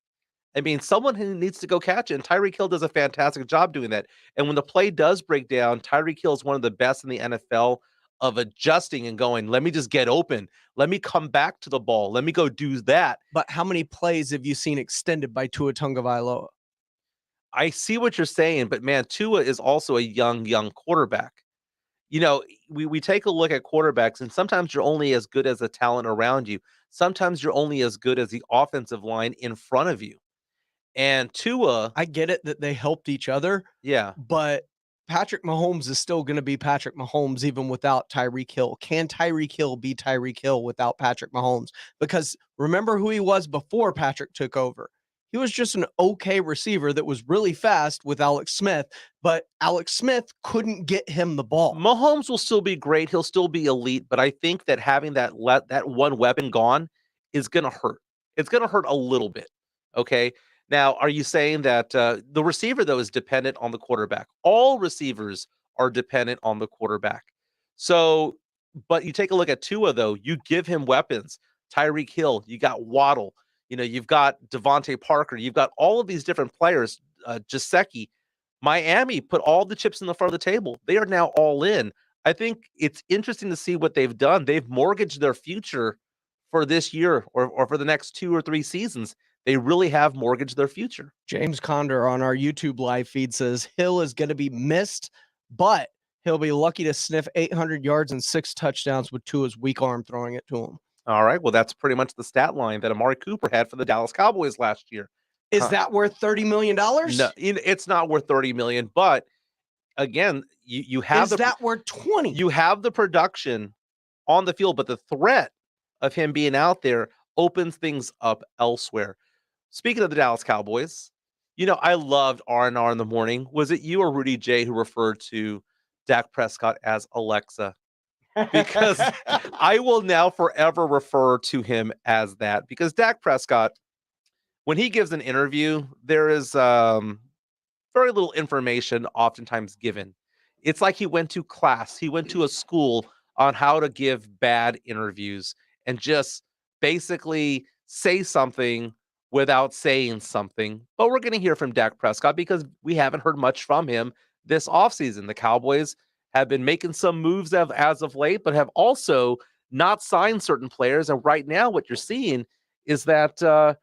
Speaker 4: I mean, someone who needs to go catch it, and Tyreek Hill does a fantastic job doing that. And when the play does break down, Tyreek Hill is one of the best in the NFL of adjusting and going, let me just get open. Let me come back to the ball. Let me go do that.
Speaker 3: But how many plays have you seen extended by Tua Tagovailoa?
Speaker 4: I see what you're saying, but man, Tua is also a young quarterback. We take a look at quarterbacks, and sometimes you're only as good as the talent around you. Sometimes you're only as good as the offensive line in front of you. And Tua,
Speaker 3: I get it that they helped each other.
Speaker 4: Yeah.
Speaker 3: But Patrick Mahomes is still going to be Patrick Mahomes even without Tyreek Hill. Can Tyreek Hill be Tyreek Hill without Patrick Mahomes? Because remember who he was before Patrick took over. He was just an okay receiver that was really fast with Alex Smith, but Alex Smith couldn't get him the ball.
Speaker 4: Mahomes will still be great. He'll still be elite, but I think that having that one weapon gone is going to hurt. It's going to hurt a little bit. Okay. Now, are you saying that the receiver, though, is dependent on the quarterback? All receivers are dependent on the quarterback. So, but you take a look at Tua, though, you give him weapons. Tyreek Hill, you got Waddle. You've got Devontae Parker. You've got all of these different players. Gesicki. Miami put all the chips in the front of the table. They are now all in. I think it's interesting to see what they've done. They've mortgaged their future for this year or for the next 2 or 3 seasons. They really have mortgaged their future.
Speaker 3: James Condor on our YouTube live feed says Hill is going to be missed, but he'll be lucky to sniff 800 yards and 6 touchdowns with Tua's weak arm throwing it to him.
Speaker 4: All right. Well, that's pretty much the stat line that Amari Cooper had for the Dallas Cowboys last year.
Speaker 3: Is that worth $30 million?
Speaker 4: No, it's not worth $30 million. But again, you have
Speaker 3: that worth 20?
Speaker 4: You have the production on the field, but the threat of him being out there opens things up elsewhere. Speaking of the Dallas Cowboys, I loved R&R in the morning. Was it you or Rudy Jay who referred to Dak Prescott as Alexa? Because I will now forever refer to him as that, because Dak Prescott, when he gives an interview, there is very little information oftentimes given. It's like he went to class. He went to a school on how to give bad interviews and just basically say something without saying something. But we're going to hear from Dak Prescott because we haven't heard much from him this offseason. The Cowboys have been making some moves as of late, but have also not signed certain players. And right now what you're seeing is that,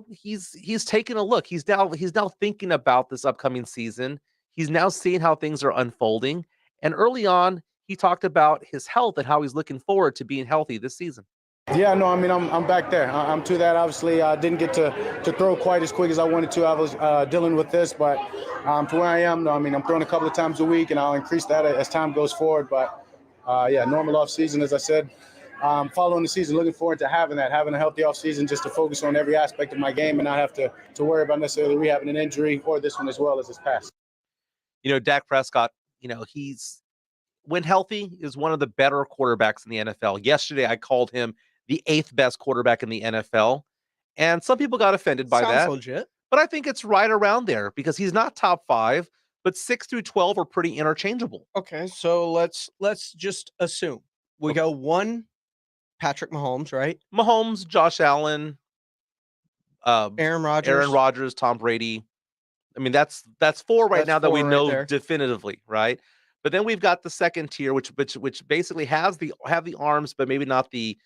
Speaker 4: he's taking a look. He's now thinking about this upcoming season. He's now seeing how things are unfolding. And early on, he talked about his health and how he's looking forward to being healthy this season.
Speaker 7: Yeah, no, I mean, I'm back there. I'm to that. Obviously, I didn't get to throw quite as quick as I wanted to. I was dealing with this, but to where I am, I mean, I'm throwing a couple of times a week, and I'll increase that as time goes forward. But, normal off season, as I said, following the season, looking forward to having a healthy off season just to focus on every aspect of my game and not have to worry about necessarily rehabbing an injury or this one as well as this past.
Speaker 4: Dak Prescott, he's, when healthy, is one of the better quarterbacks in the NFL. Yesterday, I called him the 8th best quarterback in the NFL. And some people got offended by that.
Speaker 3: Sounds legit.
Speaker 4: But I think it's right around there because he's not top 5, but 6 through 12 are pretty interchangeable.
Speaker 3: Okay, so let's just assume we go 1, Patrick Mahomes, right?
Speaker 4: Mahomes, Josh Allen,
Speaker 3: Aaron Rodgers,
Speaker 4: Tom Brady. I mean, that's 4 right
Speaker 3: That's
Speaker 4: now that we
Speaker 3: 4 right
Speaker 4: know
Speaker 3: there.
Speaker 4: definitively, right? But then we've got the second tier, which basically have the arms, but maybe not the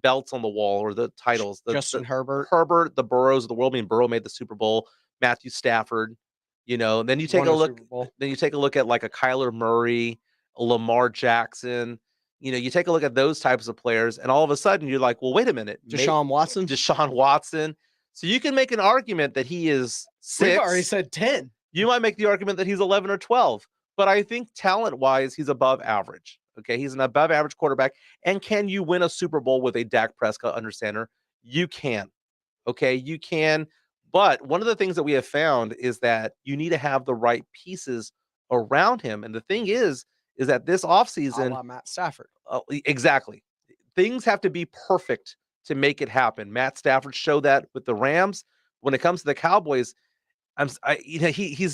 Speaker 4: belts on the wall or the titles.
Speaker 3: Justin Herbert.
Speaker 4: The Burrows of the world. I mean, Burrow made the Super Bowl. Matthew Stafford. Then you take
Speaker 3: Won
Speaker 4: a
Speaker 3: a
Speaker 4: look.
Speaker 3: Super Bowl.
Speaker 4: Then you take a look at like a Kyler Murray, a Lamar Jackson. You take a look at those types of players, and all of a sudden you're like, well, wait a minute,
Speaker 3: Deshaun Watson.
Speaker 4: So you can make an argument that he is 6.
Speaker 3: We've already said 10.
Speaker 4: You might make the argument that he's 11 or 12, but I think talent-wise, he's above average. Okay, he's an above-average quarterback. And can you win a Super Bowl with a Dak Prescott under center? You can. Okay, you can. But one of the things that we have found is that you need to have the right pieces around him. And the thing is that this offseason,
Speaker 3: A la Matt Stafford.
Speaker 4: exactly, things have to be perfect to make it happen. Matt Stafford showed that with the Rams. When it comes to the Cowboys, he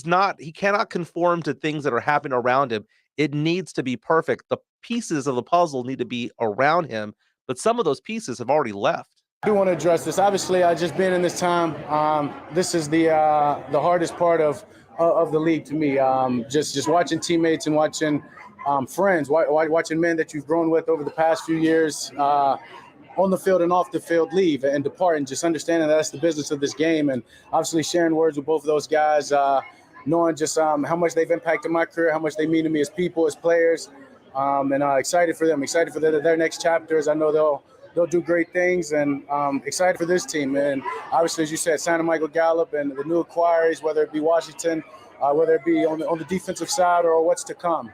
Speaker 4: cannot conform to things that are happening around him. It needs to be perfect. The pieces of the puzzle need to be around him, but some of those pieces have already left.
Speaker 7: I do want to address this. Obviously, I just been in this time. This is the hardest part of the league to me. Just watching teammates and watching friends, watching men that you've grown with over the past few years on the field and off the field leave and depart, and just understanding that that's the business of this game. And obviously sharing words with both of those guys, knowing just how much they've impacted my career, how much they mean to me as people, as players, and excited for them, excited for their next chapters. I know they'll do great things, and excited for this team. And obviously, as you said, signing Michael Gallup and the new acquirees, whether it be Washington, whether it be on the defensive side or what's to come.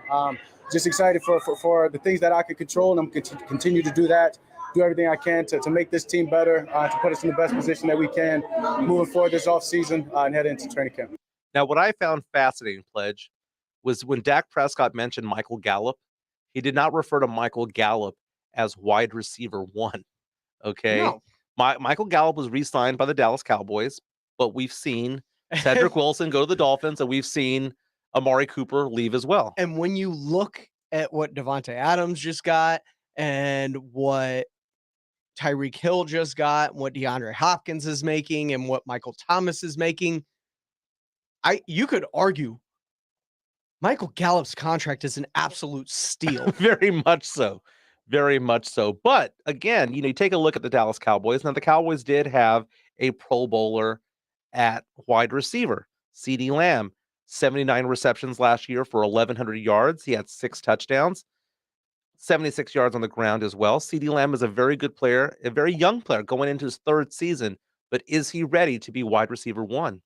Speaker 7: Just excited for the things that I can control, and I'm going to continue to do that. Do everything I can to make this team better, to put us in the best position that we can moving forward this offseason and head into training camp.
Speaker 4: Now, what I found fascinating, Pledge, was when Dak Prescott mentioned Michael Gallup, he did not refer to Michael Gallup as wide receiver 1. Okay?
Speaker 3: No.
Speaker 4: Michael Gallup was re-signed by the Dallas Cowboys, but we've seen Cedric Wilson go to the Dolphins, and we've seen Amari Cooper leave as well.
Speaker 3: And when you look at what Devontae Adams just got and what Tyreek Hill just got, what DeAndre Hopkins is making, and what Michael Thomas is making, you could argue Michael Gallup's contract is an absolute steal.
Speaker 4: Very much so. Very much so. But again, you take a look at the Dallas Cowboys. Now, the Cowboys did have a Pro Bowler at wide receiver, CeeDee Lamb, 79 receptions last year for 1,100 yards. He had 6 touchdowns, 76 yards on the ground as well. CeeDee Lamb is a very good player, a very young player going into his 3rd season. But is he ready to be wide receiver 1?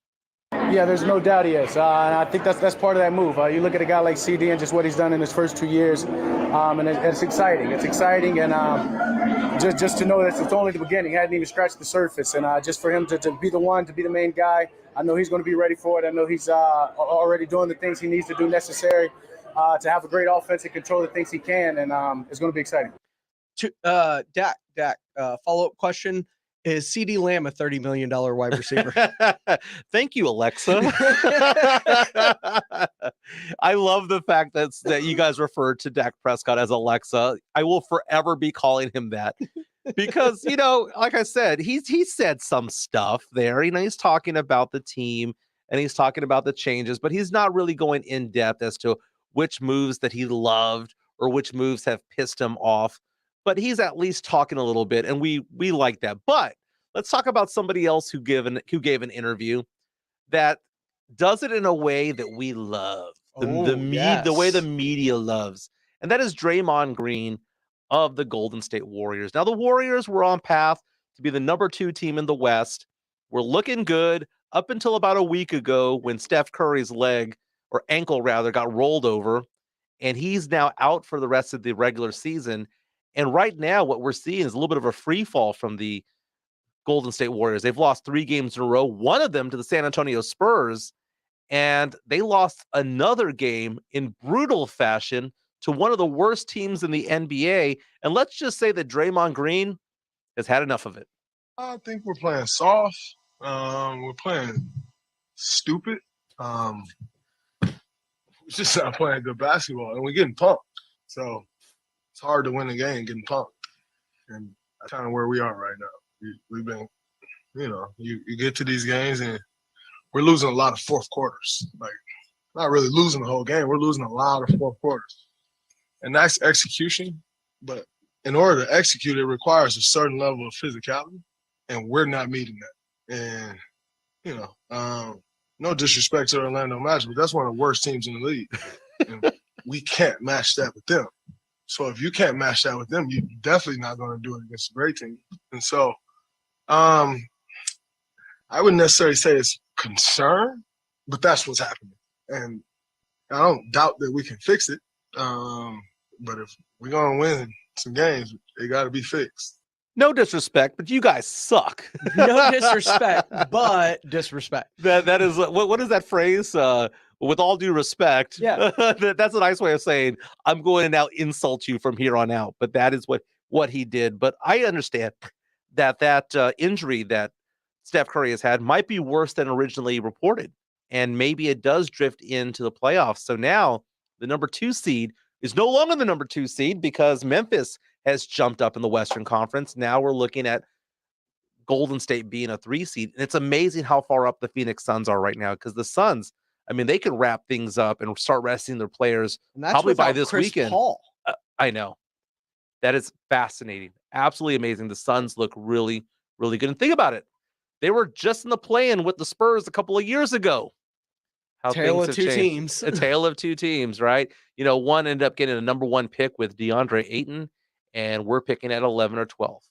Speaker 7: Yeah, there's no doubt he is. And I think that's part of that move. You look at a guy like CD and just what he's done in his first 2 years, and it's exciting. It's exciting, and just to know that it's only the beginning. He hadn't even scratched the surface, and just for him to be the one, to be the main guy, I know he's going to be ready for it. I know he's already doing the things he needs to do necessary to have a great offense and control the things he can, and it's going to be exciting.
Speaker 3: Dak, follow-up question. Is CeeDee Lamb a $30 million wide receiver?
Speaker 4: Thank you, Alexa. I love the fact that you guys refer to Dak Prescott as Alexa. I will forever be calling him that because, like I said, he said some stuff there. He's talking about the team and he's talking about the changes, but he's not really going in depth as to which moves that he loved or which moves have pissed him off. But he's at least talking a little bit, and we like that. But let's talk about somebody else who gave an interview that does it in a way that we love, the way the media loves, and that is Draymond Green of the Golden State Warriors. Now, the Warriors were on path to be the number 2 team in the West. We're looking good up until about a week ago when Steph Curry's ankle got rolled over, and he's now out for the rest of the regular season. And right now, what we're seeing is a little bit of a free fall from the Golden State Warriors. They've lost 3 games in a row, one of them to the San Antonio Spurs, and they lost another game in brutal fashion to one of the worst teams in the NBA. And let's just say that Draymond Green has had enough of it.
Speaker 9: I think we're playing soft. We're playing stupid. We're just not playing good basketball, and we're getting pumped. So it's hard to win a game getting pumped, and that's kind of where we are right now. We've been you get to these games and we're losing a lot of fourth quarters. Like, not really losing the whole game. We're losing a lot of fourth quarters. And that's execution. But in order to execute, it requires a certain level of physicality, and we're not meeting that. And, no disrespect to Orlando Magic, but that's one of the worst teams in the league. And we can't match that with them. So if you can't match that with them, you're definitely not going to do it against a great team. And so I wouldn't necessarily say it's concern, but that's what's happening. And I don't doubt that we can fix it. But if we're going to win some games, they got to be fixed.
Speaker 4: No disrespect, but you guys suck.
Speaker 3: No disrespect, but disrespect.
Speaker 4: That is what is that phrase? With all due respect.
Speaker 3: Yeah.
Speaker 4: That's a nice way of saying I'm going to now insult you from here on out. But that is what he did. But I understand that injury that Steph Curry has had might be worse than originally reported. And maybe it does drift into the playoffs. So now the number 2 seed is no longer the number 2 seed because Memphis has jumped up in the Western Conference. Now we're looking at Golden State being a 3 seed. And it's amazing how far up the Phoenix Suns are right now because the Suns, they can wrap things up and start resting their players probably by this
Speaker 3: Chris
Speaker 4: weekend.
Speaker 3: Paul.
Speaker 4: I know. That is fascinating. Absolutely amazing. The Suns look really, really good. And think about it. They were just in the play-in with the Spurs a couple of years ago. How
Speaker 3: tale
Speaker 4: things
Speaker 3: of
Speaker 4: have
Speaker 3: two
Speaker 4: changed.
Speaker 3: teams.
Speaker 4: A tale of two teams, right? One ended up getting a number 1 pick with DeAndre Ayton, and we're picking at 11 or 12.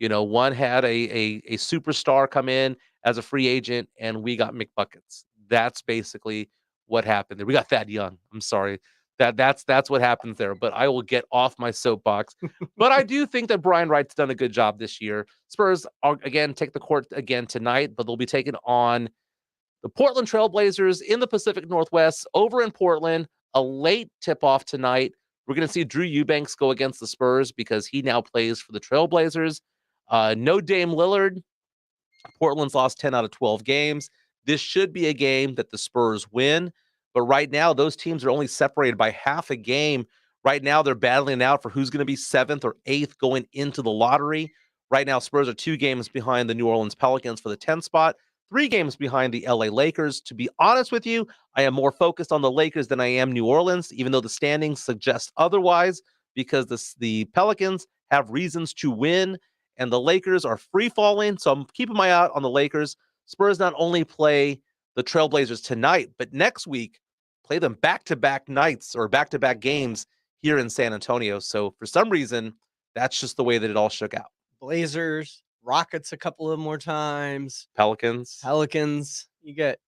Speaker 4: One had a superstar come in as a free agent, and we got McBuckets. That's basically what happened there. We got Thad Young. I'm sorry. That's what happens there. But I will get off my soapbox. But I do think that Brian Wright's done a good job this year. Spurs are, again, take the court again tonight, but they'll be taking on the Portland Trailblazers in the Pacific Northwest over in Portland. A late tip-off tonight. We're going to see Drew Eubanks go against the Spurs because he now plays for the Trailblazers. No Dame Lillard. Portland's lost 10 out of 12 games. This should be a game that the Spurs win. But right now, those teams are only separated by half a game. Right now, they're battling out for who's going to be 7th or 8th going into the lottery. Right now, Spurs are 2 games behind the New Orleans Pelicans for the 10th spot. 3 games behind the LA Lakers. To be honest with you, I am more focused on the Lakers than I am New Orleans, even though the standings suggest otherwise, because the Pelicans have reasons to win, and the Lakers are free-falling, so I'm keeping my eye out on the Lakers. Spurs not only play the Trailblazers tonight, but next week, play them back-to-back nights or back-to-back games here in San Antonio. So for some reason, that's just the way that it all shook out.
Speaker 3: Blazers, Rockets a couple of more times.
Speaker 4: Pelicans.
Speaker 3: You get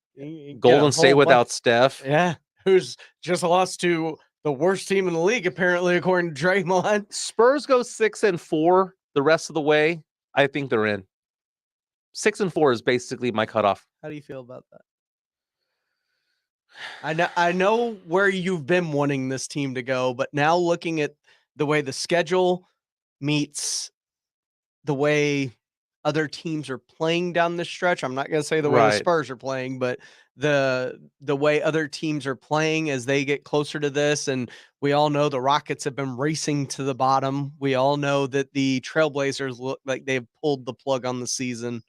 Speaker 4: Golden State without Steph.
Speaker 3: Yeah. Who's just lost to the worst team in the league, apparently, according to Draymond.
Speaker 4: Spurs go 6-4 the rest of the way. I think they're in. 6-4 is basically my cutoff.
Speaker 3: How do you feel about that? I know where you've been wanting this team to go, but now looking at the way the schedule meets the way other teams are playing down the stretch. I'm not going to say the way the Spurs are playing, but the way other teams are playing as they get closer to this. And we all know the Rockets have been racing to the bottom. We all know that the Trailblazers look like they've pulled the plug on the season.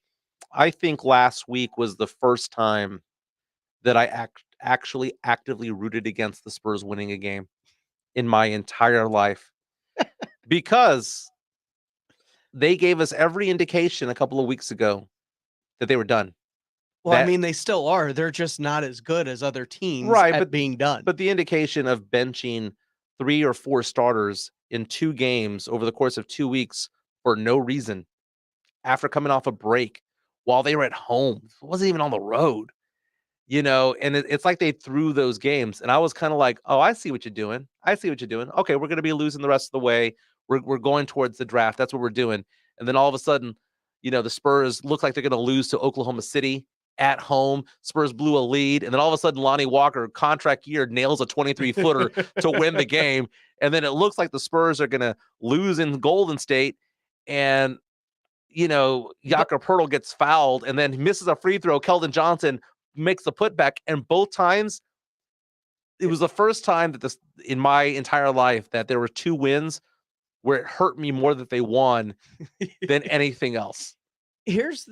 Speaker 4: I think last week was the first time that I actually actively rooted against the Spurs winning a game in my entire life because they gave us every indication a couple of weeks ago that they were done.
Speaker 3: Well, they still are. They're just not as good as other teams at being done.
Speaker 4: But the indication of benching 3 or 4 starters in 2 games over the course of 2 weeks for no reason after coming off a break while they were at home, it wasn't even on the road, and it's like they threw those games. And I was kind of like, oh, I see what you're doing. Okay, we're going to be losing the rest of the way. We're going towards the draft. That's what we're doing. And then all of a sudden, the Spurs look like they're going to lose to Oklahoma City at home. Spurs blew a lead. And then all of a sudden, Lonnie Walker, contract year, nails a 23-footer to win the game. And then it looks like the Spurs are going to lose in Golden State. And, Jakob Poeltl gets fouled and then misses a free throw. Keldon Johnson makes the putback. And both times, it was the first time that in my entire life that there were 2 wins where it hurt me more that they won than anything else.
Speaker 3: Here's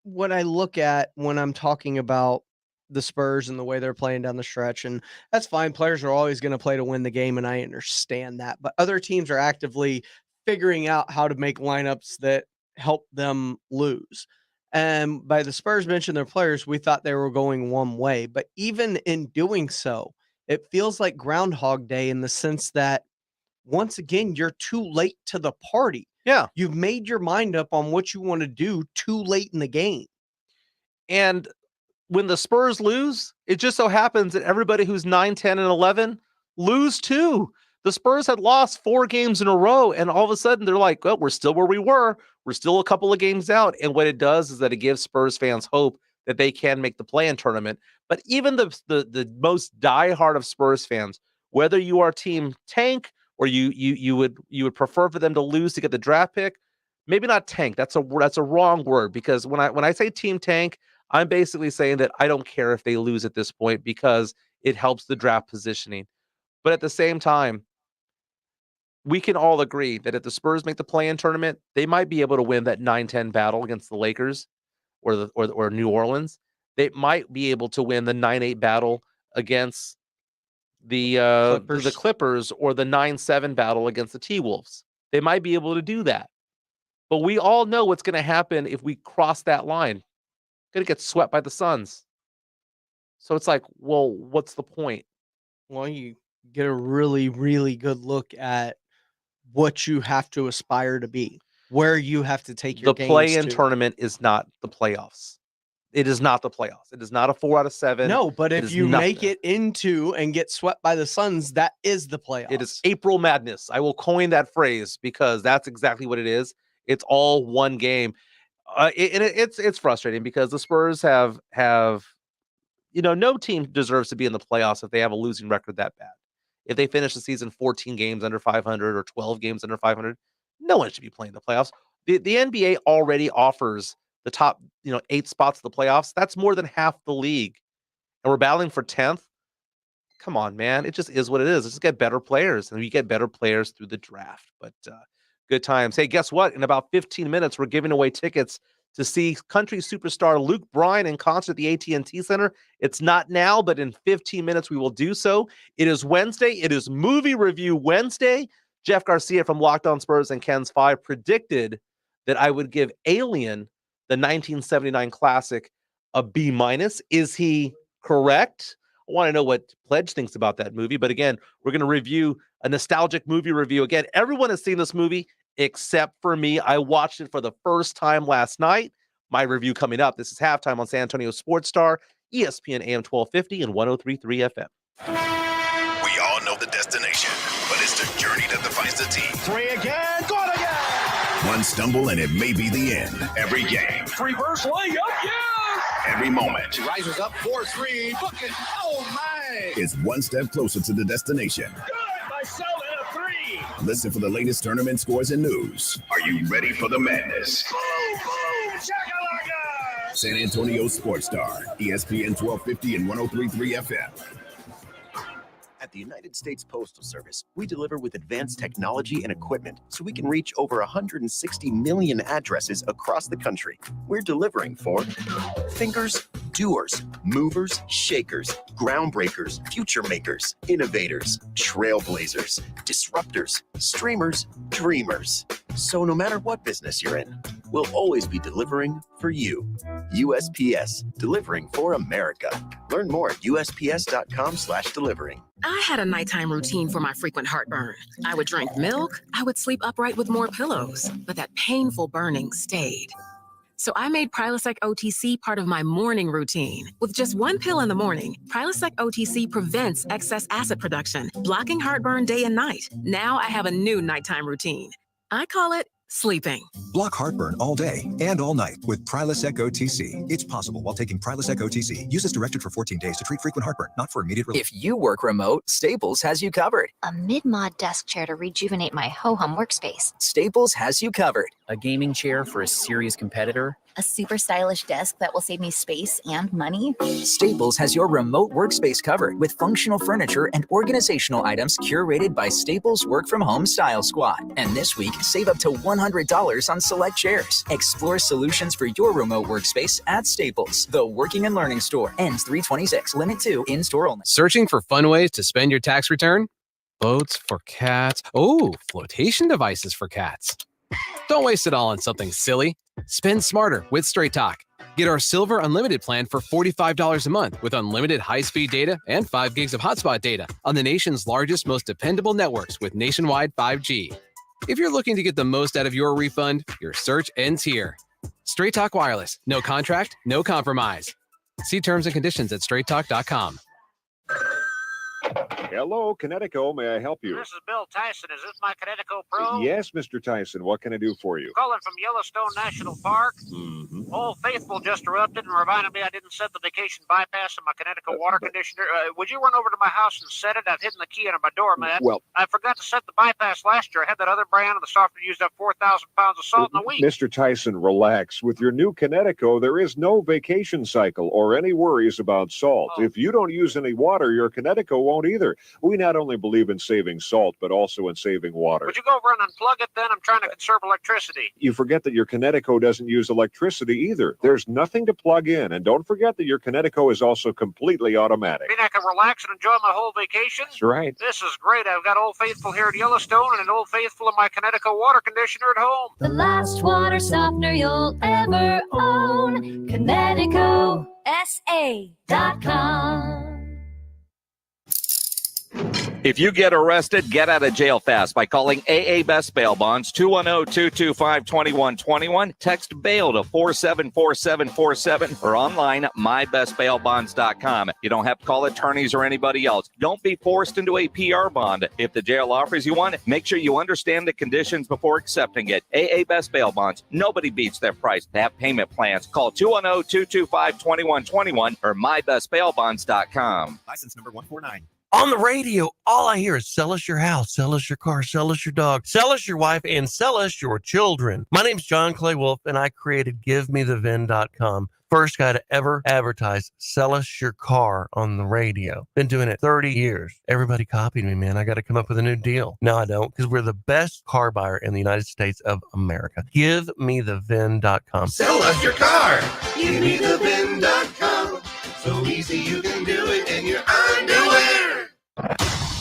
Speaker 3: what I look at when I'm talking about the Spurs and the way they're playing down the stretch, and that's fine. Players are always going to play to win the game, and I understand that. But other teams are actively figuring out how to make lineups that help them lose. And by the Spurs mentioning their players, we thought they were going one way. But even in doing so, it feels like Groundhog Day in the sense that, once again, you're too late to the party.
Speaker 4: Yeah.
Speaker 3: You've made your mind up on what you want to do too late in the game.
Speaker 4: And when the Spurs lose, it just so happens that everybody who's 9, 10, and 11 lose too. The Spurs had lost 4 games in a row, and all of a sudden they're like, well, we're still where we were. We're still a couple of games out. And what it does is that it gives Spurs fans hope that they can make the play-in tournament. But even the most diehard of Spurs fans, whether you are team tank or you would prefer for them to lose to get the draft pick, maybe not tank. That's a wrong word, because when I say team tank, I'm basically saying that I don't care if they lose at this point because it helps the draft positioning. But at the same time, we can all agree that if the Spurs make the play-in tournament, they might be able to win that 9-10 battle against the Lakers or New Orleans. They might be able to win the 9-8 battle against the Clippers or the 9-7 battle against the T-Wolves. They might be able to do that. But we all know what's going to happen if we cross that line. Going to get swept by the Suns. So it's like, well, what's the point?
Speaker 3: Well, you get a really, really good look at what you have to aspire to be, where you have to take your
Speaker 4: The play-in tournament is not the playoffs. It is not the playoffs. It is not a 4 out of 7.
Speaker 3: No, but if you make it into and get swept by the Suns, that is the playoffs.
Speaker 4: It is April Madness. I will coin that phrase because that's exactly what it is. It's all one game. It's frustrating because the Spurs have no team deserves to be in the playoffs if they have a losing record that bad. If they finish the season 14 games under 500 or 12 games under 500, no one should be playing the playoffs. The NBA already offers the top 8 spots of the playoffs. That's more than half the league, and we're battling for 10th. Come on, man! It just is what it is. Let's just get better players, and we get better players through the draft. But good times. Hey, guess what? In about 15 minutes, we're giving away tickets to see country superstar Luke Bryan in concert at the AT&T Center. It's not now, but in 15 minutes, we will do so. It is Wednesday. It is Movie Review Wednesday. Jeff Garcia from Locked On Spurs and Ken's 5 predicted that I would give Alien, the 1979 classic, a B-. Is he correct? I want to know what Pledge thinks about that movie. But again, we're going to review a nostalgic movie review. Again, everyone has seen this movie except for me. I watched it for the first time last night. My review coming up. This is Halftime on San Antonio Sports Star, ESPN AM 1250 and 103.3 FM.
Speaker 1: We all know the destination, but it's the journey that defines the team.
Speaker 6: 3 again, good again.
Speaker 1: One stumble and it may be the end. Every game.
Speaker 6: Reverse layup, yes.
Speaker 1: Every moment.
Speaker 6: Rises up 4-3, bucket. Oh my!
Speaker 1: Is one step closer to the destination.
Speaker 6: Good by Selden, a 3.
Speaker 1: Listen for the latest tournament scores and news. Are you ready for the madness?
Speaker 6: Boom, boom, shakalaka.
Speaker 1: San Antonio Sports Star, ESPN 1250 and 103.3 FM.
Speaker 14: At the United States Postal Service, we deliver with advanced technology and equipment so we can reach over 160 million addresses across the country. We're delivering for thinkers, doers, movers, shakers, groundbreakers, future makers, innovators, trailblazers, disruptors, streamers, dreamers. So no matter what business you're in, we'll always be delivering for you. USPS, delivering for America. Learn more at USPS.com/delivering.
Speaker 17: I had a nighttime routine for my frequent heartburn. I would drink milk, I would sleep upright with more pillows, but that painful burning stayed. So I made Prilosec OTC part of my morning routine. With just one pill in the morning, Prilosec OTC prevents excess acid production, blocking heartburn day and night. Now I have a new nighttime routine. I call it sleeping.
Speaker 18: Block heartburn all day and all night with Prilosec OTC. It's possible while taking Prilosec OTC. Use as directed for 14 days to treat frequent heartburn, not for immediate relief.
Speaker 19: If you work remote, Staples has you covered.
Speaker 20: A mid-mod desk chair to rejuvenate my ho-hum workspace.
Speaker 19: Staples has you covered. A gaming chair for a serious competitor?
Speaker 10: A super stylish desk that will save me space and money?
Speaker 19: Staples has your remote workspace covered with functional furniture and organizational items curated by Staples Work From Home Style Squad. And this week, save up to $100 on select chairs. Explore solutions for your remote workspace at Staples, the working and learning store. Ends 3/26, limit 2, in-store only.
Speaker 11: Searching for fun ways to spend your tax return? Boats for cats. Oh, flotation devices for cats. Don't waste it all on something silly. Spend smarter with Straight Talk. Get our Silver Unlimited plan for $45 a month with unlimited high-speed data and 5 gigs of hotspot data on the nation's largest, most dependable networks with nationwide 5G. If you're looking to get the most out of your refund, your search ends here. Straight Talk Wireless. No contract, no compromise. See terms and conditions at straighttalk.com.
Speaker 20: Hello, Kinetico. May I help you?
Speaker 21: This is Bill Tyson. Is this my Kinetico Pro?
Speaker 20: Yes, Mr. Tyson. What can I do for you?
Speaker 21: Calling from Yellowstone National Park. Old Faithful just erupted and reminded me I didn't set the vacation bypass on my Kinetico water conditioner. Would you run over to my house and set it? I've hidden the key under my doormat.
Speaker 20: Well,
Speaker 21: I forgot to set the bypass last year. I had that other brand, and the software used up 4,000 pounds of salt in a week.
Speaker 20: Mr. Tyson, relax. With your new Kinetico, there is no vacation cycle or any worries about salt. If you don't use any water, your Kinetico won't either. We not only believe in saving salt, but also in saving water.
Speaker 21: Would you go over and unplug it then? I'm trying to conserve electricity.
Speaker 20: You forget that your Kinetico doesn't use electricity either. There's nothing to plug in. And don't forget that your Kinetico is also completely automatic.
Speaker 21: Mean I can relax and enjoy my whole vacation?
Speaker 20: That's right.
Speaker 21: This is great. I've got Old Faithful here at Yellowstone and an Old Faithful in my Kinetico water conditioner at home.
Speaker 22: The last water softener you'll ever own. Kinetico. SA.com.
Speaker 23: If you get arrested, get out of jail fast by calling AA Best Bail Bonds, 210-225-2121. Text bail to 474747 or online at mybestbailbonds.com. You don't have to call attorneys or anybody else. Don't be forced into a PR bond. If the jail offers you one, make sure you understand the conditions before accepting it. AA Best Bail Bonds. Nobody beats their price. They have payment plans. Call 210-225-2121 or mybestbailbonds.com.
Speaker 28: License number 149.
Speaker 24: On the radio, all I hear is sell us your house, sell us your car, sell us your dog, sell us your wife, and sell us your children. My name's John Clay Wolf, and I created GiveMeTheVin.com. First guy to ever advertise sell us your car on the radio. Been doing it 30 years. Everybody copied me, man. I got to come up with a new deal. No, I don't, because we're the best car buyer in the United States of America. GiveMeTheVin.com.
Speaker 6: Sell us your car. GiveMeTheVin.com. So easy you can do it in your underwear.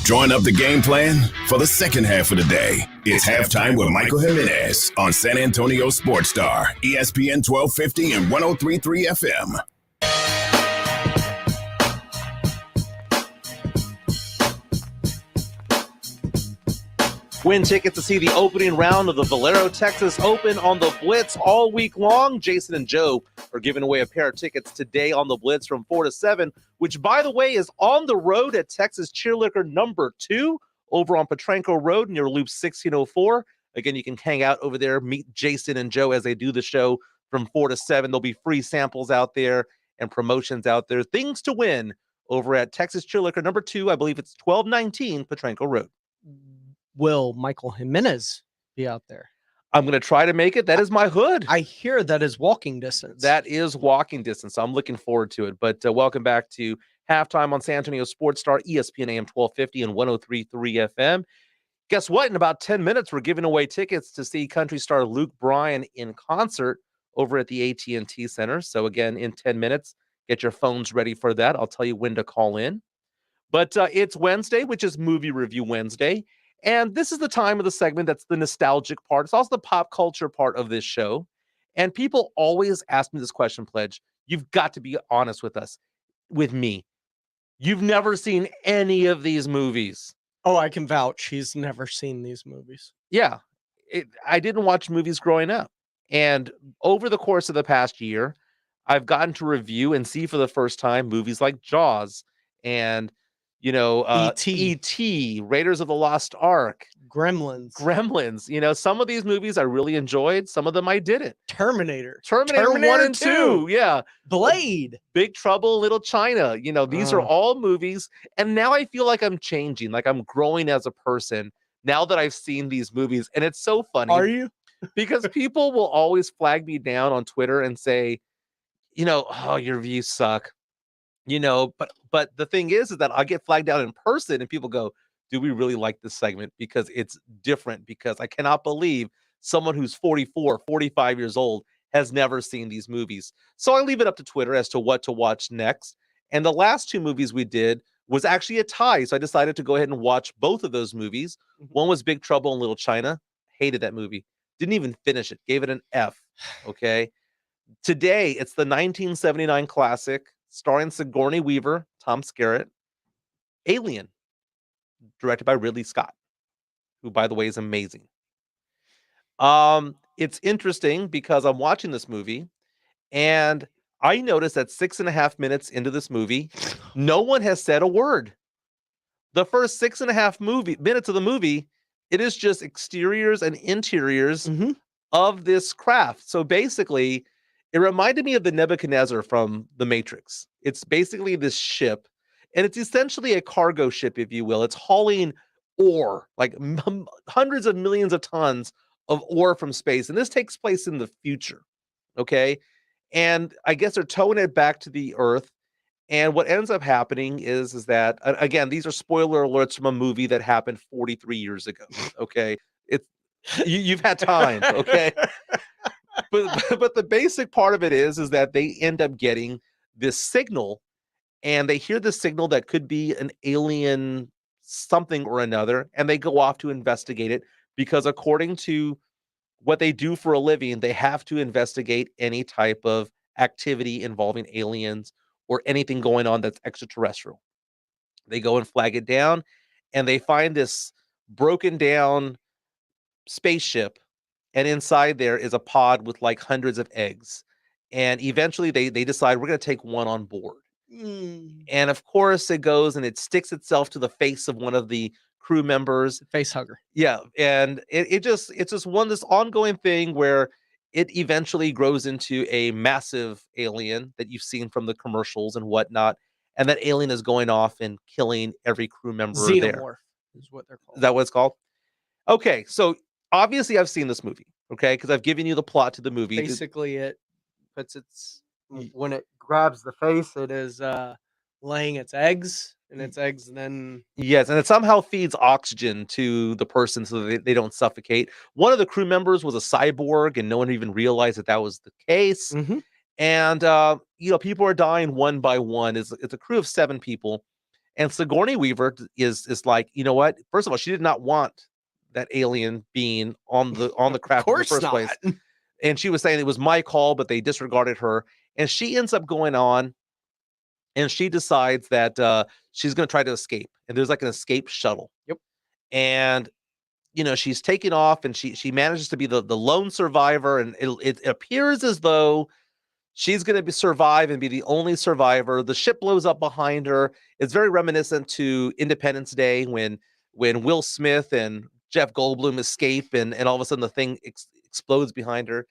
Speaker 1: Join up the game plan for the second half of the day. It's halftime with Michael Jimenez on San Antonio Sports Star, ESPN 1250 and 103.3 FM.
Speaker 2: Win tickets to see the opening round of the Valero Texas Open on the Blitz all week long. Jason and Joe are giving away a pair of tickets today on the Blitz from 4 to 7, which, by the way, is on the road at Texas Cheer Liquor number 2 over on Petranco Road near Loop 1604. Again, you can hang out over there, meet Jason and Joe as they do the show from 4 to 7. There'll be free samples out there and promotions out there. Things to win over at Texas Cheer Liquor number 2. I believe it's 1219 Petranco Road.
Speaker 3: Will Michael Jimenez be out there?
Speaker 2: I'm going to try to make it. That is my hood.
Speaker 3: I hear that is walking distance.
Speaker 2: That is walking distance. I'm looking forward to it. But welcome back to halftime on San Antonio Sports Star, ESPN AM 1250 and 103.3 FM. Guess what? In about 10 minutes, we're giving away tickets to see country star Luke Bryan in concert over at the AT&T Center. So again, in 10 minutes, get your phones ready for that. I'll tell you when to call in. But it's Wednesday, which is Movie Review Wednesday. And this is the time of the segment that's the nostalgic part. It's also the pop culture part of this show. And people always ask me this question, Pledge. You've got to be honest with us, with me. You've never seen any of these movies.
Speaker 3: Oh, I can vouch. He's never seen these movies.
Speaker 2: Yeah. I didn't watch movies growing up. And over the course of the past year, I've gotten to review and see for the first time movies like Jaws and E.T., Raiders of the Lost Ark,
Speaker 3: Gremlins.
Speaker 2: Some of these movies I really enjoyed. Some of them I didn't.
Speaker 3: Terminator
Speaker 2: 1 and 2. Yeah.
Speaker 3: Blade.
Speaker 2: Big Trouble in Little China. These are all movies. And now I feel like I'm changing, like I'm growing as a person now that I've seen these movies. And it's so funny.
Speaker 3: Are you?
Speaker 4: because people will always flag me down on Twitter and say, oh, your views suck. But the thing is that I get flagged down in person and people go, do we really like this segment? Because it's different, because I cannot believe someone who's 44, 45 years old has never seen these movies. So I leave it up to Twitter as to what to watch next. And the last two movies we did was actually a tie. So I decided to go ahead and watch both of those movies. One was Big Trouble in Little China. Hated that movie. Didn't even finish it. Gave it an F. Okay. Today, it's the 1979 classic starring Sigourney Weaver, Tom Skerritt, Alien, directed by Ridley Scott, who, by the way, is amazing. It's interesting because I'm watching this movie and I noticed that 6.5 minutes into this movie, no one has said a word. The first 6.5 minutes of the movie, it is just exteriors and interiors of this craft. So basically, it reminded me of the Nebuchadnezzar from The Matrix. It's basically this ship, and it's essentially a cargo ship, if you will. It's hauling ore, like hundreds of millions of tons of ore from space. And this takes place in the future, okay? And I guess they're towing it back to the Earth. And what ends up happening is that, again, these are spoiler alerts from a movie that happened 43 years ago, okay? You've had time, okay? But the basic part of it is that they end up getting this signal, and they hear the signal that could be an alien something or another, and they go off to investigate it because according to what they do for a living, they have to investigate any type of activity involving aliens or anything going on that's extraterrestrial. They go and flag it down, and they find this broken down spaceship, and inside there is a pod with like hundreds of eggs. And eventually they decide we're going to take one on board. And of course it goes and it sticks itself to the face of one of the crew members.
Speaker 3: Face hugger.
Speaker 4: Yeah. And it's just this ongoing thing where it eventually grows into a massive alien that you've seen from the commercials and whatnot. And that alien is going off and killing every crew member there.
Speaker 3: Xenomorph is what they're called.
Speaker 4: Is that what it's called? Okay. So obviously I've seen this movie. Okay. Because I've given you the plot to the movie.
Speaker 3: Basically it puts when it grabs the face, it is laying its eggs, and its eggs then
Speaker 4: yes, and it somehow feeds oxygen to the person so that they don't suffocate. One of the crew members was a cyborg, and no one even realized that was the case. And people are dying one by one. It's a crew of 7 people, and Sigourney Weaver is like, you know what? First of all, she did not want that alien being on the craft in the first place. And she was saying it was my call, but they disregarded her. And she ends up going on and she decides that she's going to try to escape. And there's like an escape shuttle.
Speaker 3: Yep.
Speaker 4: And, she's taking off and she manages to be the lone survivor. And it appears as though she's going to survive and be the only survivor. The ship blows up behind her. It's very reminiscent to Independence Day when Will Smith and Jeff Goldblum escape and all of a sudden the thing explodes behind her.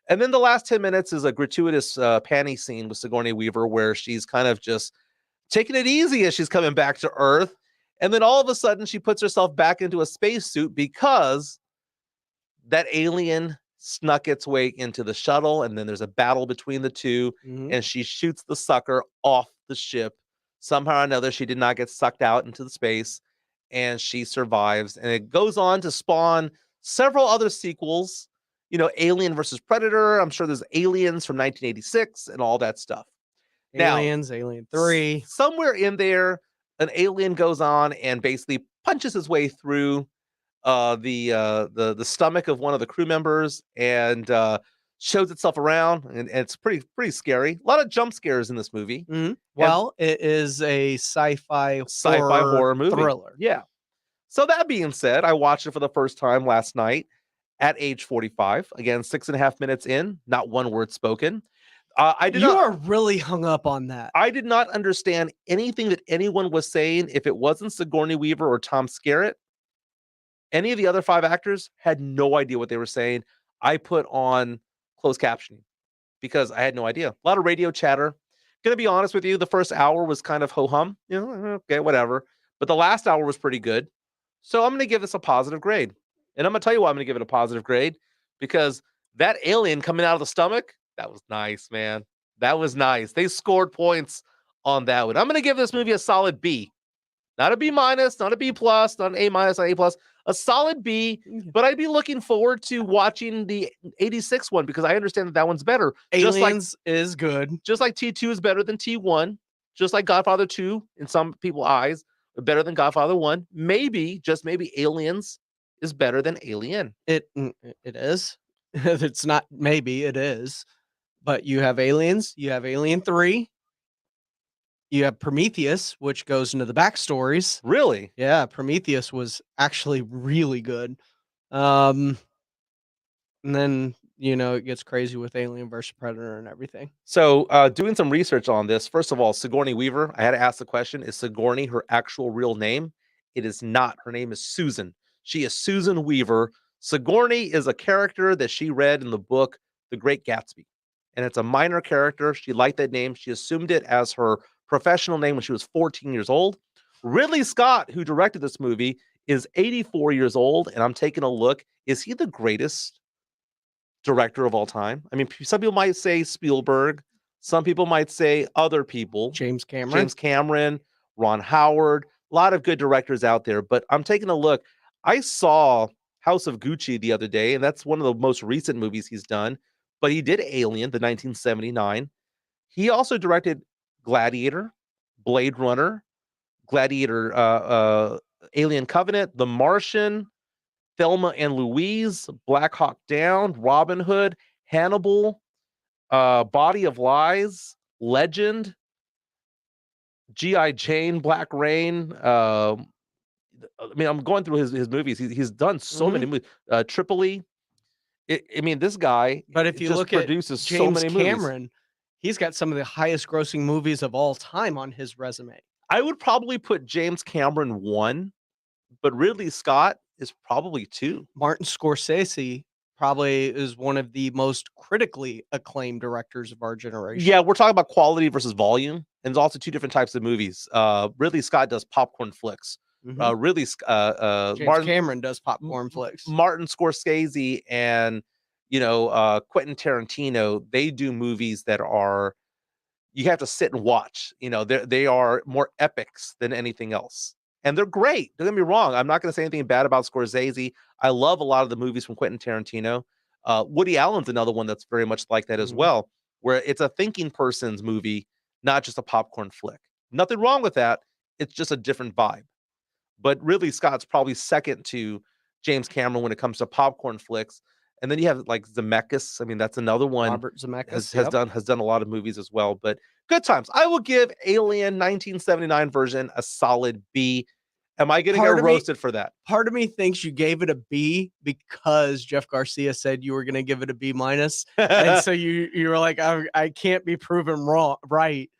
Speaker 4: And then the last 10 minutes is a gratuitous panty scene with Sigourney Weaver where she's kind of just taking it easy as she's coming back to Earth. And then all of a sudden she puts herself back into a spacesuit because that alien snuck its way into the shuttle. And then there's a battle between the two and she shoots the sucker off the ship. Somehow or another, she did not get sucked out into the space and she survives. And it goes on to spawn several other sequels. Alien versus Predator. I'm sure there's Aliens from 1986 and all that stuff.
Speaker 3: Aliens, Alien 3.
Speaker 4: Somewhere in there, an alien goes on and basically punches his way through the stomach of one of the crew members and shows itself around, and it's pretty scary. A lot of jump scares in this movie.
Speaker 3: Well, it is a sci-fi
Speaker 4: horror movie
Speaker 3: thriller.
Speaker 4: Yeah. So that being said, I watched it for the first time last night. At age 45, again, 6.5 minutes in, not one word spoken.
Speaker 3: You are really hung up on that.
Speaker 4: I did not understand anything that anyone was saying. If it wasn't Sigourney Weaver or Tom Skerritt, any of the other 5 actors had no idea what they were saying. I put on closed captioning because I had no idea. A lot of radio chatter. Gonna be honest with you, the first hour was kind of ho-hum. Okay, whatever. But the last hour was pretty good. So I'm gonna give this a positive grade. And I'm going to tell you why I'm going to give it a positive grade. because that alien coming out of the stomach, that was nice, man. That was nice. They scored points on that one. I'm going to give this movie a solid B. Not a B minus, not a B plus, not an A minus, not A plus, a solid B. But I'd be looking forward to watching the 86 one because I understand that one's better.
Speaker 3: Aliens is good.
Speaker 4: Just like T2 is better than T1, just like Godfather 2 in some people's eyes, better than Godfather 1. Maybe, just maybe Aliens is better than Alien.
Speaker 3: It is. It's not maybe, it is. But you have Aliens, you have Alien 3. You have Prometheus, which goes into the backstories.
Speaker 4: Really?
Speaker 3: Yeah, Prometheus was actually really good. And then, it gets crazy with Alien versus Predator and everything.
Speaker 4: So doing some research on this, first of all, Sigourney Weaver, I had to ask the question, is Sigourney her actual real name? It is not. Her name is Susan. She is Susan Weaver. Sigourney is a character that she read in the book, The Great Gatsby. And it's a minor character. She liked that name. She assumed it as her professional name when she was 14 years old. Ridley Scott, who directed this movie, is 84 years old, and I'm taking a look. Is he the greatest director of all time? I mean, some people might say Spielberg. Some people might say other people.
Speaker 3: James Cameron,
Speaker 4: Ron Howard, a lot of good directors out there, but I'm taking a look. I saw House of Gucci the other day, and that's one of the most recent movies he's done, but he did Alien, the 1979. He also directed Gladiator, Blade Runner, Gladiator, Alien Covenant, The Martian, Thelma and Louise, Black Hawk Down, Robin Hood, Hannibal, Body of Lies, Legend, G.I. Jane, Black Rain. I mean, I'm going through his movies. He's done so many movies. Tripoli. This guy.
Speaker 3: But if you
Speaker 4: just
Speaker 3: look at
Speaker 4: produces
Speaker 3: James
Speaker 4: so many
Speaker 3: Cameron,
Speaker 4: movies.
Speaker 3: he's got some of the highest grossing movies of all time on his resume.
Speaker 4: I would probably put James Cameron 1, but Ridley Scott is probably 2.
Speaker 3: Martin Scorsese probably is one of the most critically acclaimed directors of our generation.
Speaker 4: Yeah, we're talking about quality versus volume, and there's also two different types of movies. Ridley Scott does popcorn flicks.
Speaker 3: James
Speaker 4: Cameron
Speaker 3: does popcorn flicks.
Speaker 4: Martin Scorsese and Quentin Tarantino, they do movies that are you have to sit and watch. They are more epics than anything else. And they're great. Don't get me wrong. I'm not going to say anything bad about Scorsese. I love a lot of the movies from Quentin Tarantino. Woody Allen's another one that's very much like that as well, where it's a thinking person's movie, not just a popcorn flick. Nothing wrong with that. It's just a different vibe. But Ridley Scott's probably second to James Cameron when it comes to popcorn flicks. And then you have like Zemeckis. I mean, that's another one.
Speaker 3: Robert Zemeckis
Speaker 4: has done a lot of movies as well. But good times. I will give Alien 1979 version a solid B. Am I getting roasted for that?
Speaker 3: Part of me thinks you gave it a B because Jeff Garcia said you were going to give it a B minus, and so you were like, I can't be proven wrong, right?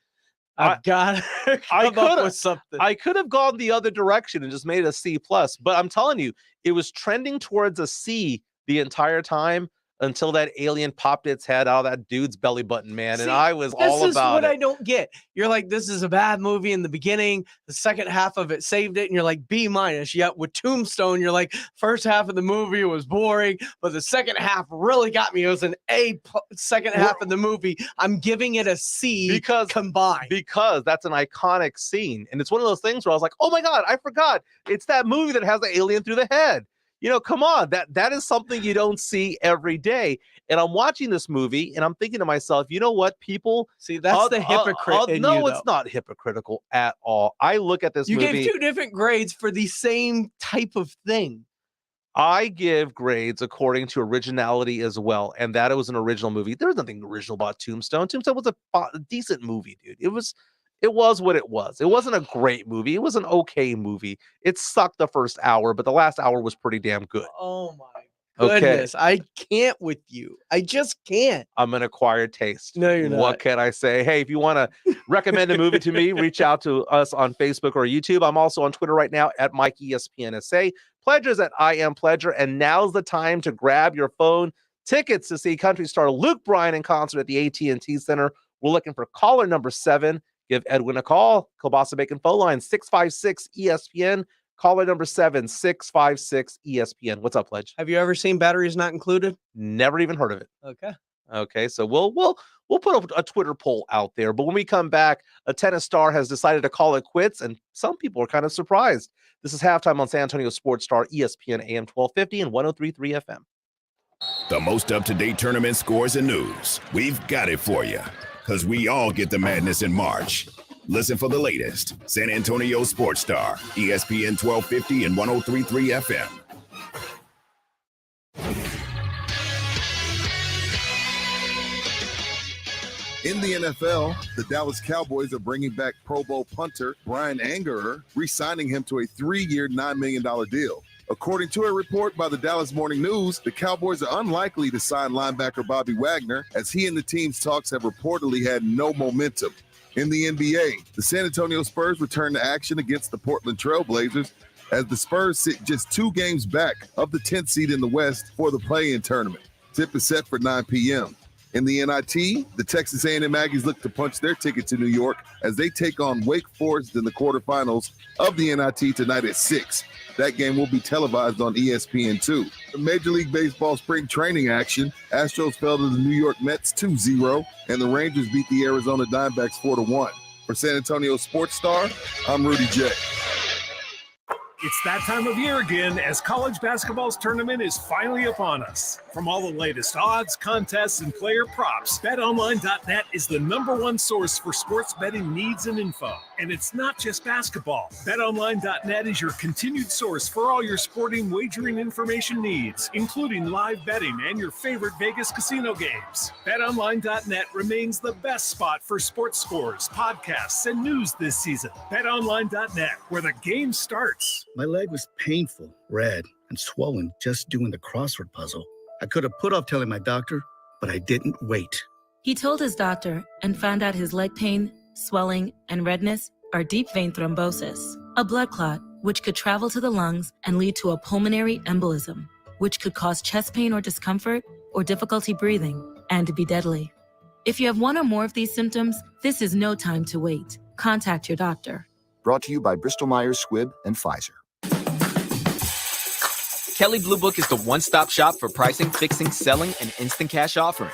Speaker 3: I've got to come up with something.
Speaker 4: I could have gone the other direction and just made it a C plus, but I'm telling you, it was trending towards a C the entire time until that alien popped its head out of that dude's belly button, man. And I was all about it.
Speaker 3: This is what I don't get. You're like, this is a bad movie in the beginning. The second half of it saved it. And you're like, B minus. Yet with Tombstone, you're like, first half of the movie was boring, but the second half really got me. It was an A second half of the movie. I'm giving it a C combined.
Speaker 4: Because that's an iconic scene. And it's one of those things where I was like, oh my God, I forgot. It's that movie that has the alien through the head. Come on, that is something you don't see every day. And I'm watching this movie and I'm thinking to myself, you know what, people
Speaker 3: see, that's the hypocrite.
Speaker 4: It's not hypocritical at all. I look at this movie.
Speaker 3: You gave two different grades for the same type of thing.
Speaker 4: I give grades according to originality as well, and that it was an original movie. There was nothing original about Tombstone. Tombstone was a decent movie, dude. It was what it was. It wasn't a great movie. It was an okay movie. It sucked the first hour, but the last hour was pretty damn good.
Speaker 3: Oh my goodness. I can't with you. I just can't.
Speaker 4: I'm an acquired taste.
Speaker 3: No, you're not.
Speaker 4: What can I say? Hey, if you want to recommend a movie to me, reach out to us on Facebook or YouTube. I'm also on Twitter right now at MikeESPNSA. Pledgers at I Am Pledger. And now's the time to grab your phone. Tickets to see country star Luke Bryan in concert at the AT&T Center. We're looking for caller number 7. Give Edwin a call. Kielbasa Bacon phone line 656 ESPN.
Speaker 2: Caller number 7656-ESPN. What's up, Pledge?
Speaker 3: Have you ever seen batteries not included?
Speaker 2: Never even heard of it.
Speaker 3: Okay.
Speaker 2: Okay, so we'll put a Twitter poll out there. But when we come back, a tennis star has decided to call it quits, and some people are kind of surprised. This is Halftime on San Antonio Sports Star, ESPN AM 1250 and 103.3 FM.
Speaker 1: The most up-to-date tournament scores and news. We've got it for you, because we all get the madness in March. Listen for the latest. San Antonio Sports Star, ESPN 1250 and 103.3 FM.
Speaker 8: In the NFL, the Dallas Cowboys are bringing back Pro Bowl punter Brian Angerer, re-signing him to a 3-year, $9 million deal. According to a report by the Dallas Morning News, the Cowboys are unlikely to sign linebacker Bobby Wagner, as he and the team's talks have reportedly had no momentum. In the NBA, the San Antonio Spurs return to action against the Portland Trail Blazers, as the Spurs sit just 2 games back of the 10th seed in the West for the play-in tournament. Tip is set for 9 p.m. In the NIT, the Texas A&M Aggies look to punch their ticket to New York as they take on Wake Forest in the quarterfinals of the NIT tonight at 6. That game will be televised on ESPN2. The Major League Baseball spring training action, Astros fell to the New York Mets 2-0, and the Rangers beat the Arizona Diamondbacks 4-1. For San Antonio Sports Star, I'm Rudy Jay.
Speaker 12: It's that time of year again as college basketball's tournament is finally upon us. From all the latest odds, contests, and player props, BetOnline.net is the #1 source for sports betting needs and info. And it's not just basketball. BetOnline.net is your continued source for all your sporting wagering information needs, including live betting and your favorite Vegas casino games. BetOnline.net remains the best spot for sports scores, podcasts, and news this season. BetOnline.net, where the game starts.
Speaker 13: My leg was painful, red, and swollen just doing the crossword puzzle. I could have put off telling my doctor, but I didn't wait.
Speaker 15: He told his doctor and found out his leg pain, swelling, and redness are deep vein thrombosis, a blood clot which could travel to the lungs and lead to a pulmonary embolism, which could cause chest pain or discomfort or difficulty breathing and be deadly. If you have one or more of these symptoms, this is no time to wait. Contact your doctor.
Speaker 16: Brought to you by Bristol-Myers Squibb and Pfizer.
Speaker 25: Kelley Blue Book is the one-stop shop for pricing, fixing, selling, and instant cash offering.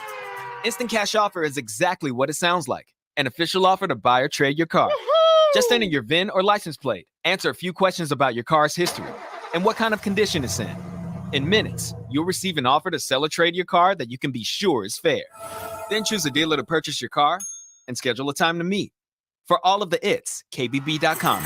Speaker 25: Instant Cash Offer is exactly what it sounds like. An official offer to buy or trade your car. Woo-hoo! Just enter your VIN or license plate, answer a few questions about your car's history, and what kind of condition it's in. In minutes, you'll receive an offer to sell or trade your car that you can be sure is fair. Then choose a dealer to purchase your car and schedule a time to meet. For all of the its, KBB.com.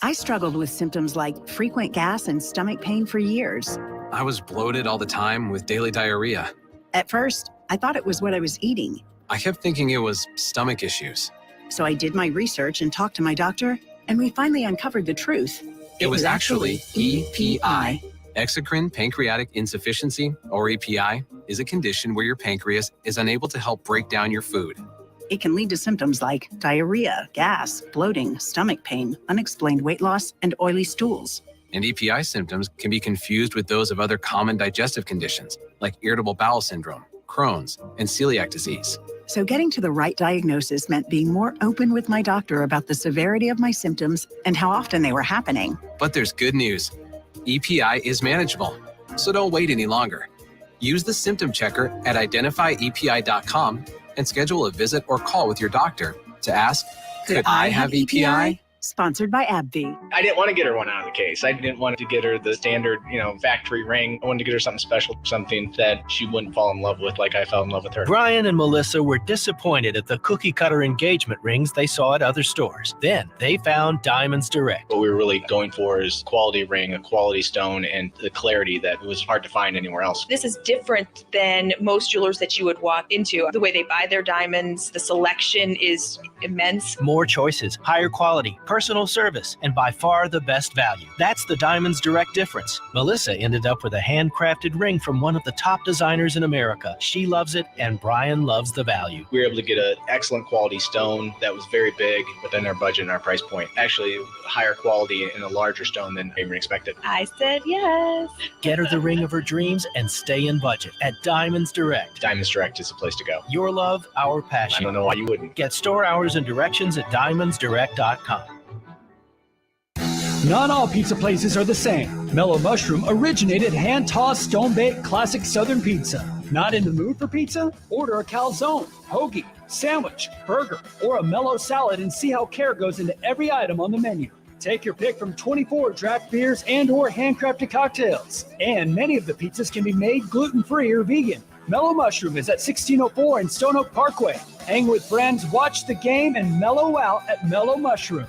Speaker 26: I struggled with symptoms like frequent gas and stomach pain for years.
Speaker 11: I was bloated all the time with daily diarrhea.
Speaker 26: At first, I thought it was what I was eating.
Speaker 11: I kept thinking it was stomach issues.
Speaker 26: So I did my research and talked to my doctor, and we finally uncovered the truth.
Speaker 11: It was actually EPI. Exocrine pancreatic insufficiency, or EPI, is a condition where your pancreas is unable to help break down your food.
Speaker 26: It can lead to symptoms like diarrhea, gas, bloating, stomach pain, unexplained weight loss, and oily stools.
Speaker 11: And EPI symptoms can be confused with those of other common digestive conditions, like irritable bowel syndrome, Crohn's, and celiac disease.
Speaker 26: So getting to the right diagnosis meant being more open with my doctor about the severity of my symptoms and how often they were happening.
Speaker 11: But there's good news. EPI is manageable, so don't wait any longer. Use the symptom checker at identifyepi.com and schedule a visit or call with your doctor to ask, could I have EPI?
Speaker 26: Sponsored by AbbVie.
Speaker 27: I didn't want to get her one out of the case. I didn't want to get her the standard, factory ring. I wanted to get her something special, something that she wouldn't fall in love with like I fell in love with her.
Speaker 29: Brian and Melissa were disappointed at the cookie cutter engagement rings they saw at other stores. Then they found Diamonds Direct.
Speaker 27: What we were really going for is quality ring, a quality stone, and the clarity that was hard to find anywhere else.
Speaker 30: This is different than most jewelers that you would walk into. The way they buy their diamonds, the selection is immense.
Speaker 29: More choices, higher quality, personal service, and by far the best value. That's the Diamonds Direct difference. Melissa ended up with a handcrafted ring from one of the top designers in America. She loves it, and Brian loves the value.
Speaker 27: We were able to get an excellent quality stone that was very big within our budget and our price point. Actually, higher quality and a larger stone than I even expected.
Speaker 30: I said yes.
Speaker 29: Get her the ring of her dreams and stay in budget at Diamonds Direct.
Speaker 27: Diamonds Direct is the place to go.
Speaker 29: Your love, our passion.
Speaker 27: I don't know why you wouldn't.
Speaker 29: Get store hours and directions at diamondsdirect.com.
Speaker 5: Not all pizza places are the same. Mellow Mushroom originated hand-tossed, stone-baked classic Southern pizza. Not in the mood for pizza? Order a calzone, hoagie, sandwich, burger, or a mellow salad and see how care goes into every item on the menu. Take your pick from 24 draft beers and or handcrafted cocktails. And many of the pizzas can be made gluten-free or vegan. Mellow Mushroom is at 1604 and Stone Oak Parkway. Hang with friends, watch the game, and mellow out at Mellow Mushroom.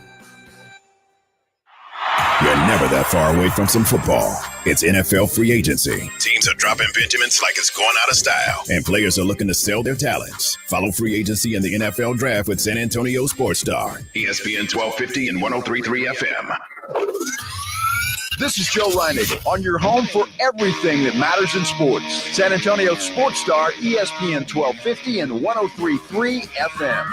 Speaker 1: You're never that far away from some football. It's NFL free agency. Teams are dropping Benjamins like it's going out of style, and players are looking to sell their talents. Follow free agency in the NFL draft with San Antonio Sports Star, ESPN 1250 and 103.3 FM.
Speaker 6: This is Joe Reiniger on your home for everything that matters in sports. San Antonio Sports Star, ESPN 1250 and 103.3 FM.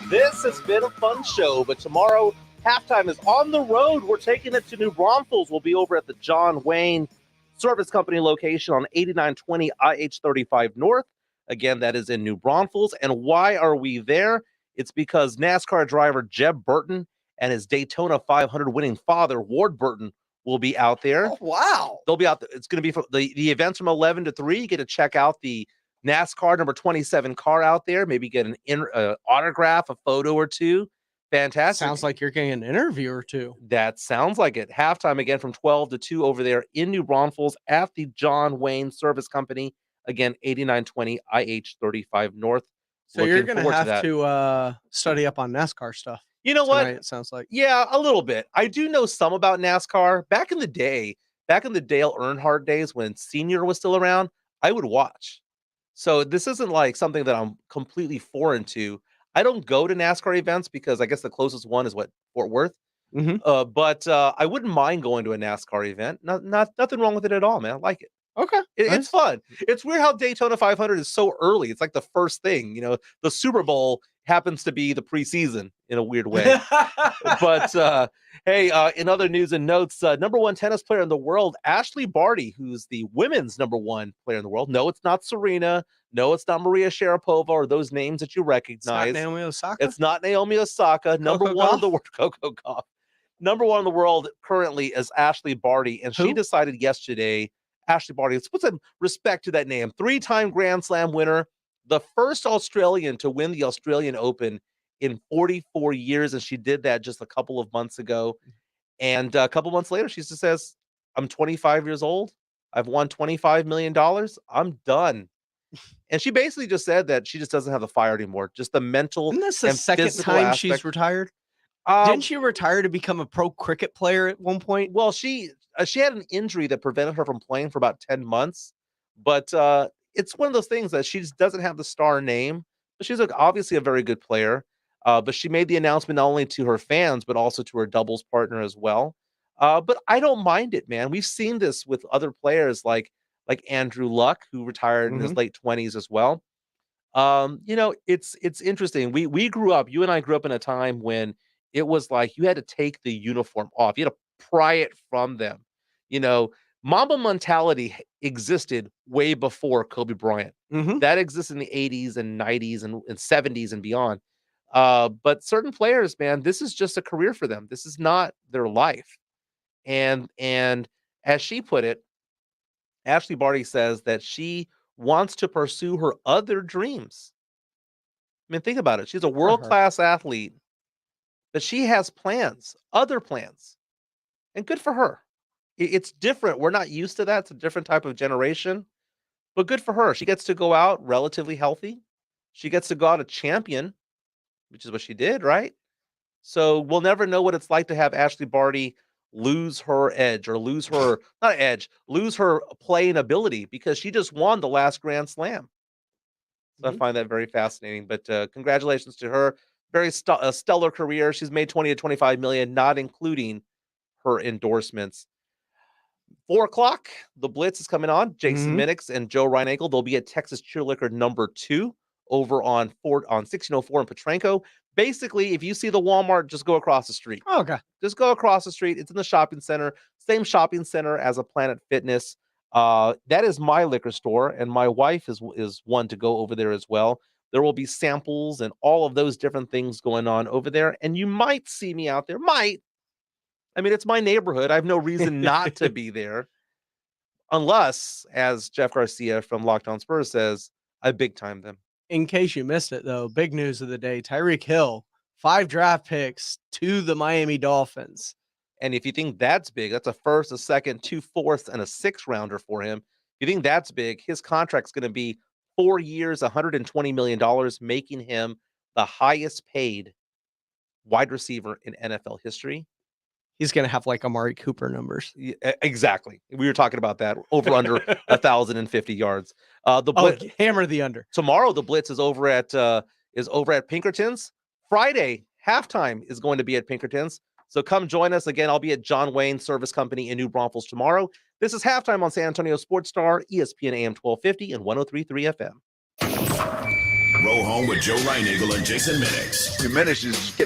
Speaker 2: This has been a fun show, but tomorrow halftime is on the road. We're taking it to New Braunfels. We'll be over at the John Wayne Service Company location on 8920 IH35 North. Again, that is in New Braunfels. And why are we there? It's because NASCAR driver Jeb Burton and his Daytona 500 winning father, Ward Burton, will be out there.
Speaker 3: Oh, wow.
Speaker 2: They'll be out there. It's going to be for the events from 11 to 3. You get to check out the NASCAR number 27 car out there. Maybe get an autograph, a photo or two. Fantastic.
Speaker 3: Sounds like you're getting an interview or two.
Speaker 2: That sounds like it. Halftime again from 12 to 2 over there in New Braunfels at the John Wayne Service Company. Again, 8920 IH35 North.
Speaker 3: So you're going to have to study up on NASCAR stuff.
Speaker 2: You know what?
Speaker 3: It sounds like.
Speaker 2: Yeah, a little bit. I do know some about NASCAR. Back in the Dale Earnhardt days when Senior was still around, I would watch. So this isn't like something that I'm completely foreign to. I don't go to NASCAR events because I guess the closest one is Fort Worth.
Speaker 3: Mm-hmm.
Speaker 2: But I wouldn't mind going to a NASCAR event. Nothing wrong with it at all, man. I like it.
Speaker 3: Okay.
Speaker 2: Nice. It's fun. It's weird how Daytona 500 is so early. It's like the first thing, the Super Bowl happens to be the preseason in a weird way. But hey, in other news and notes, number one tennis player in the world, Ashley Barty, who's the women's number one player in the world. No, it's not Serena. No, it's not Maria Sharapova or those names that you recognize.
Speaker 3: It's not Naomi Osaka.
Speaker 2: It's not Naomi Osaka. Number one in the world, Coco Gauff. Number one in the world currently is Ashley Barty, and she decided yesterday. Ashley Barty, let's put some respect to that name. 3-time Grand Slam winner, the first Australian to win the Australian Open in 44 years, and she did that just a couple of months ago. And a couple months later, she just says, I'm 25 years old. I've won $25 million. I'm done. And she basically just said that she just doesn't have the fire anymore. Just the mental.
Speaker 3: Isn't this the second time she's retired? Didn't she retire to become a pro cricket player at one point?
Speaker 2: Well, she had an injury that prevented her from playing for about 10 months. But it's one of those things that she just doesn't have the star name. But she's obviously a very good player. But she made the announcement not only to her fans, but also to her doubles partner as well. But I don't mind it, man. We've seen this with other players like Andrew Luck, who retired in his late 20s as well. It's interesting. We grew up, you and I grew up in a time when it was like you had to take the uniform off. You had to pry it from them. Mamba mentality existed way before Kobe Bryant. That exists in the 80s and 90s and 70s and beyond. But certain players, man, this is just a career for them. This is not their life. And as she put it, Ashley Barty says that she wants to pursue her other dreams. I mean, think about it. She's a world-class athlete, but she has plans, other plans, and good for her. It's different. We're not used to that. It's a different type of generation, but good for her. She gets to go out relatively healthy. She gets to go out a champion, which is what she did, right? So we'll never know what it's like to have Ashley Barty lose her edge or lose her playing ability because she just won the last Grand Slam. So I find that very fascinating. But congratulations to her. Very stellar career. She's made 20 to 25 million, not including her endorsements. 4:00, the Blitz is coming on. Jason Minix and Joe Reinagle. They'll be at Texas Cheerliquor number 2 over on 1604 in Petranco. Basically, if you see the Walmart, just go across the street.
Speaker 3: Oh, okay.
Speaker 2: Just go across the street. It's in the shopping center. Same shopping center as a Planet Fitness. That is my liquor store, and my wife is one to go over there as well.
Speaker 4: There will be samples and all of those different things going on over there. And you might see me out there. It's my neighborhood. I have no reason not to be there. Unless, as Jeff Garcia from Locked On Spurs says, I big time them.
Speaker 3: In case you missed it, though, big news of the day, Tyreek Hill, 5 draft picks to the Miami Dolphins.
Speaker 4: And if you think that's big, that's a first, a second, 2 fourths, and a 6th rounder for him. If you think that's big, his contract's going to be 4 years, $120 million, making him the highest paid wide receiver in NFL history.
Speaker 3: He's going to have like Amari Cooper numbers.
Speaker 4: Yeah, exactly. We were talking about that. Over under 1,050 yards.
Speaker 3: Hammer the under.
Speaker 4: Tomorrow, the Blitz is over at Pinkerton's. Friday, halftime is going to be at Pinkerton's. So come join us. Again, I'll be at John Wayne Service Company in New Braunfels tomorrow. This is Halftime on San Antonio Sports Star, ESPN AM 1250 and 103.3 FM.
Speaker 1: Roll home with Joe Reinagle and Jason Minix.
Speaker 6: Minix is getting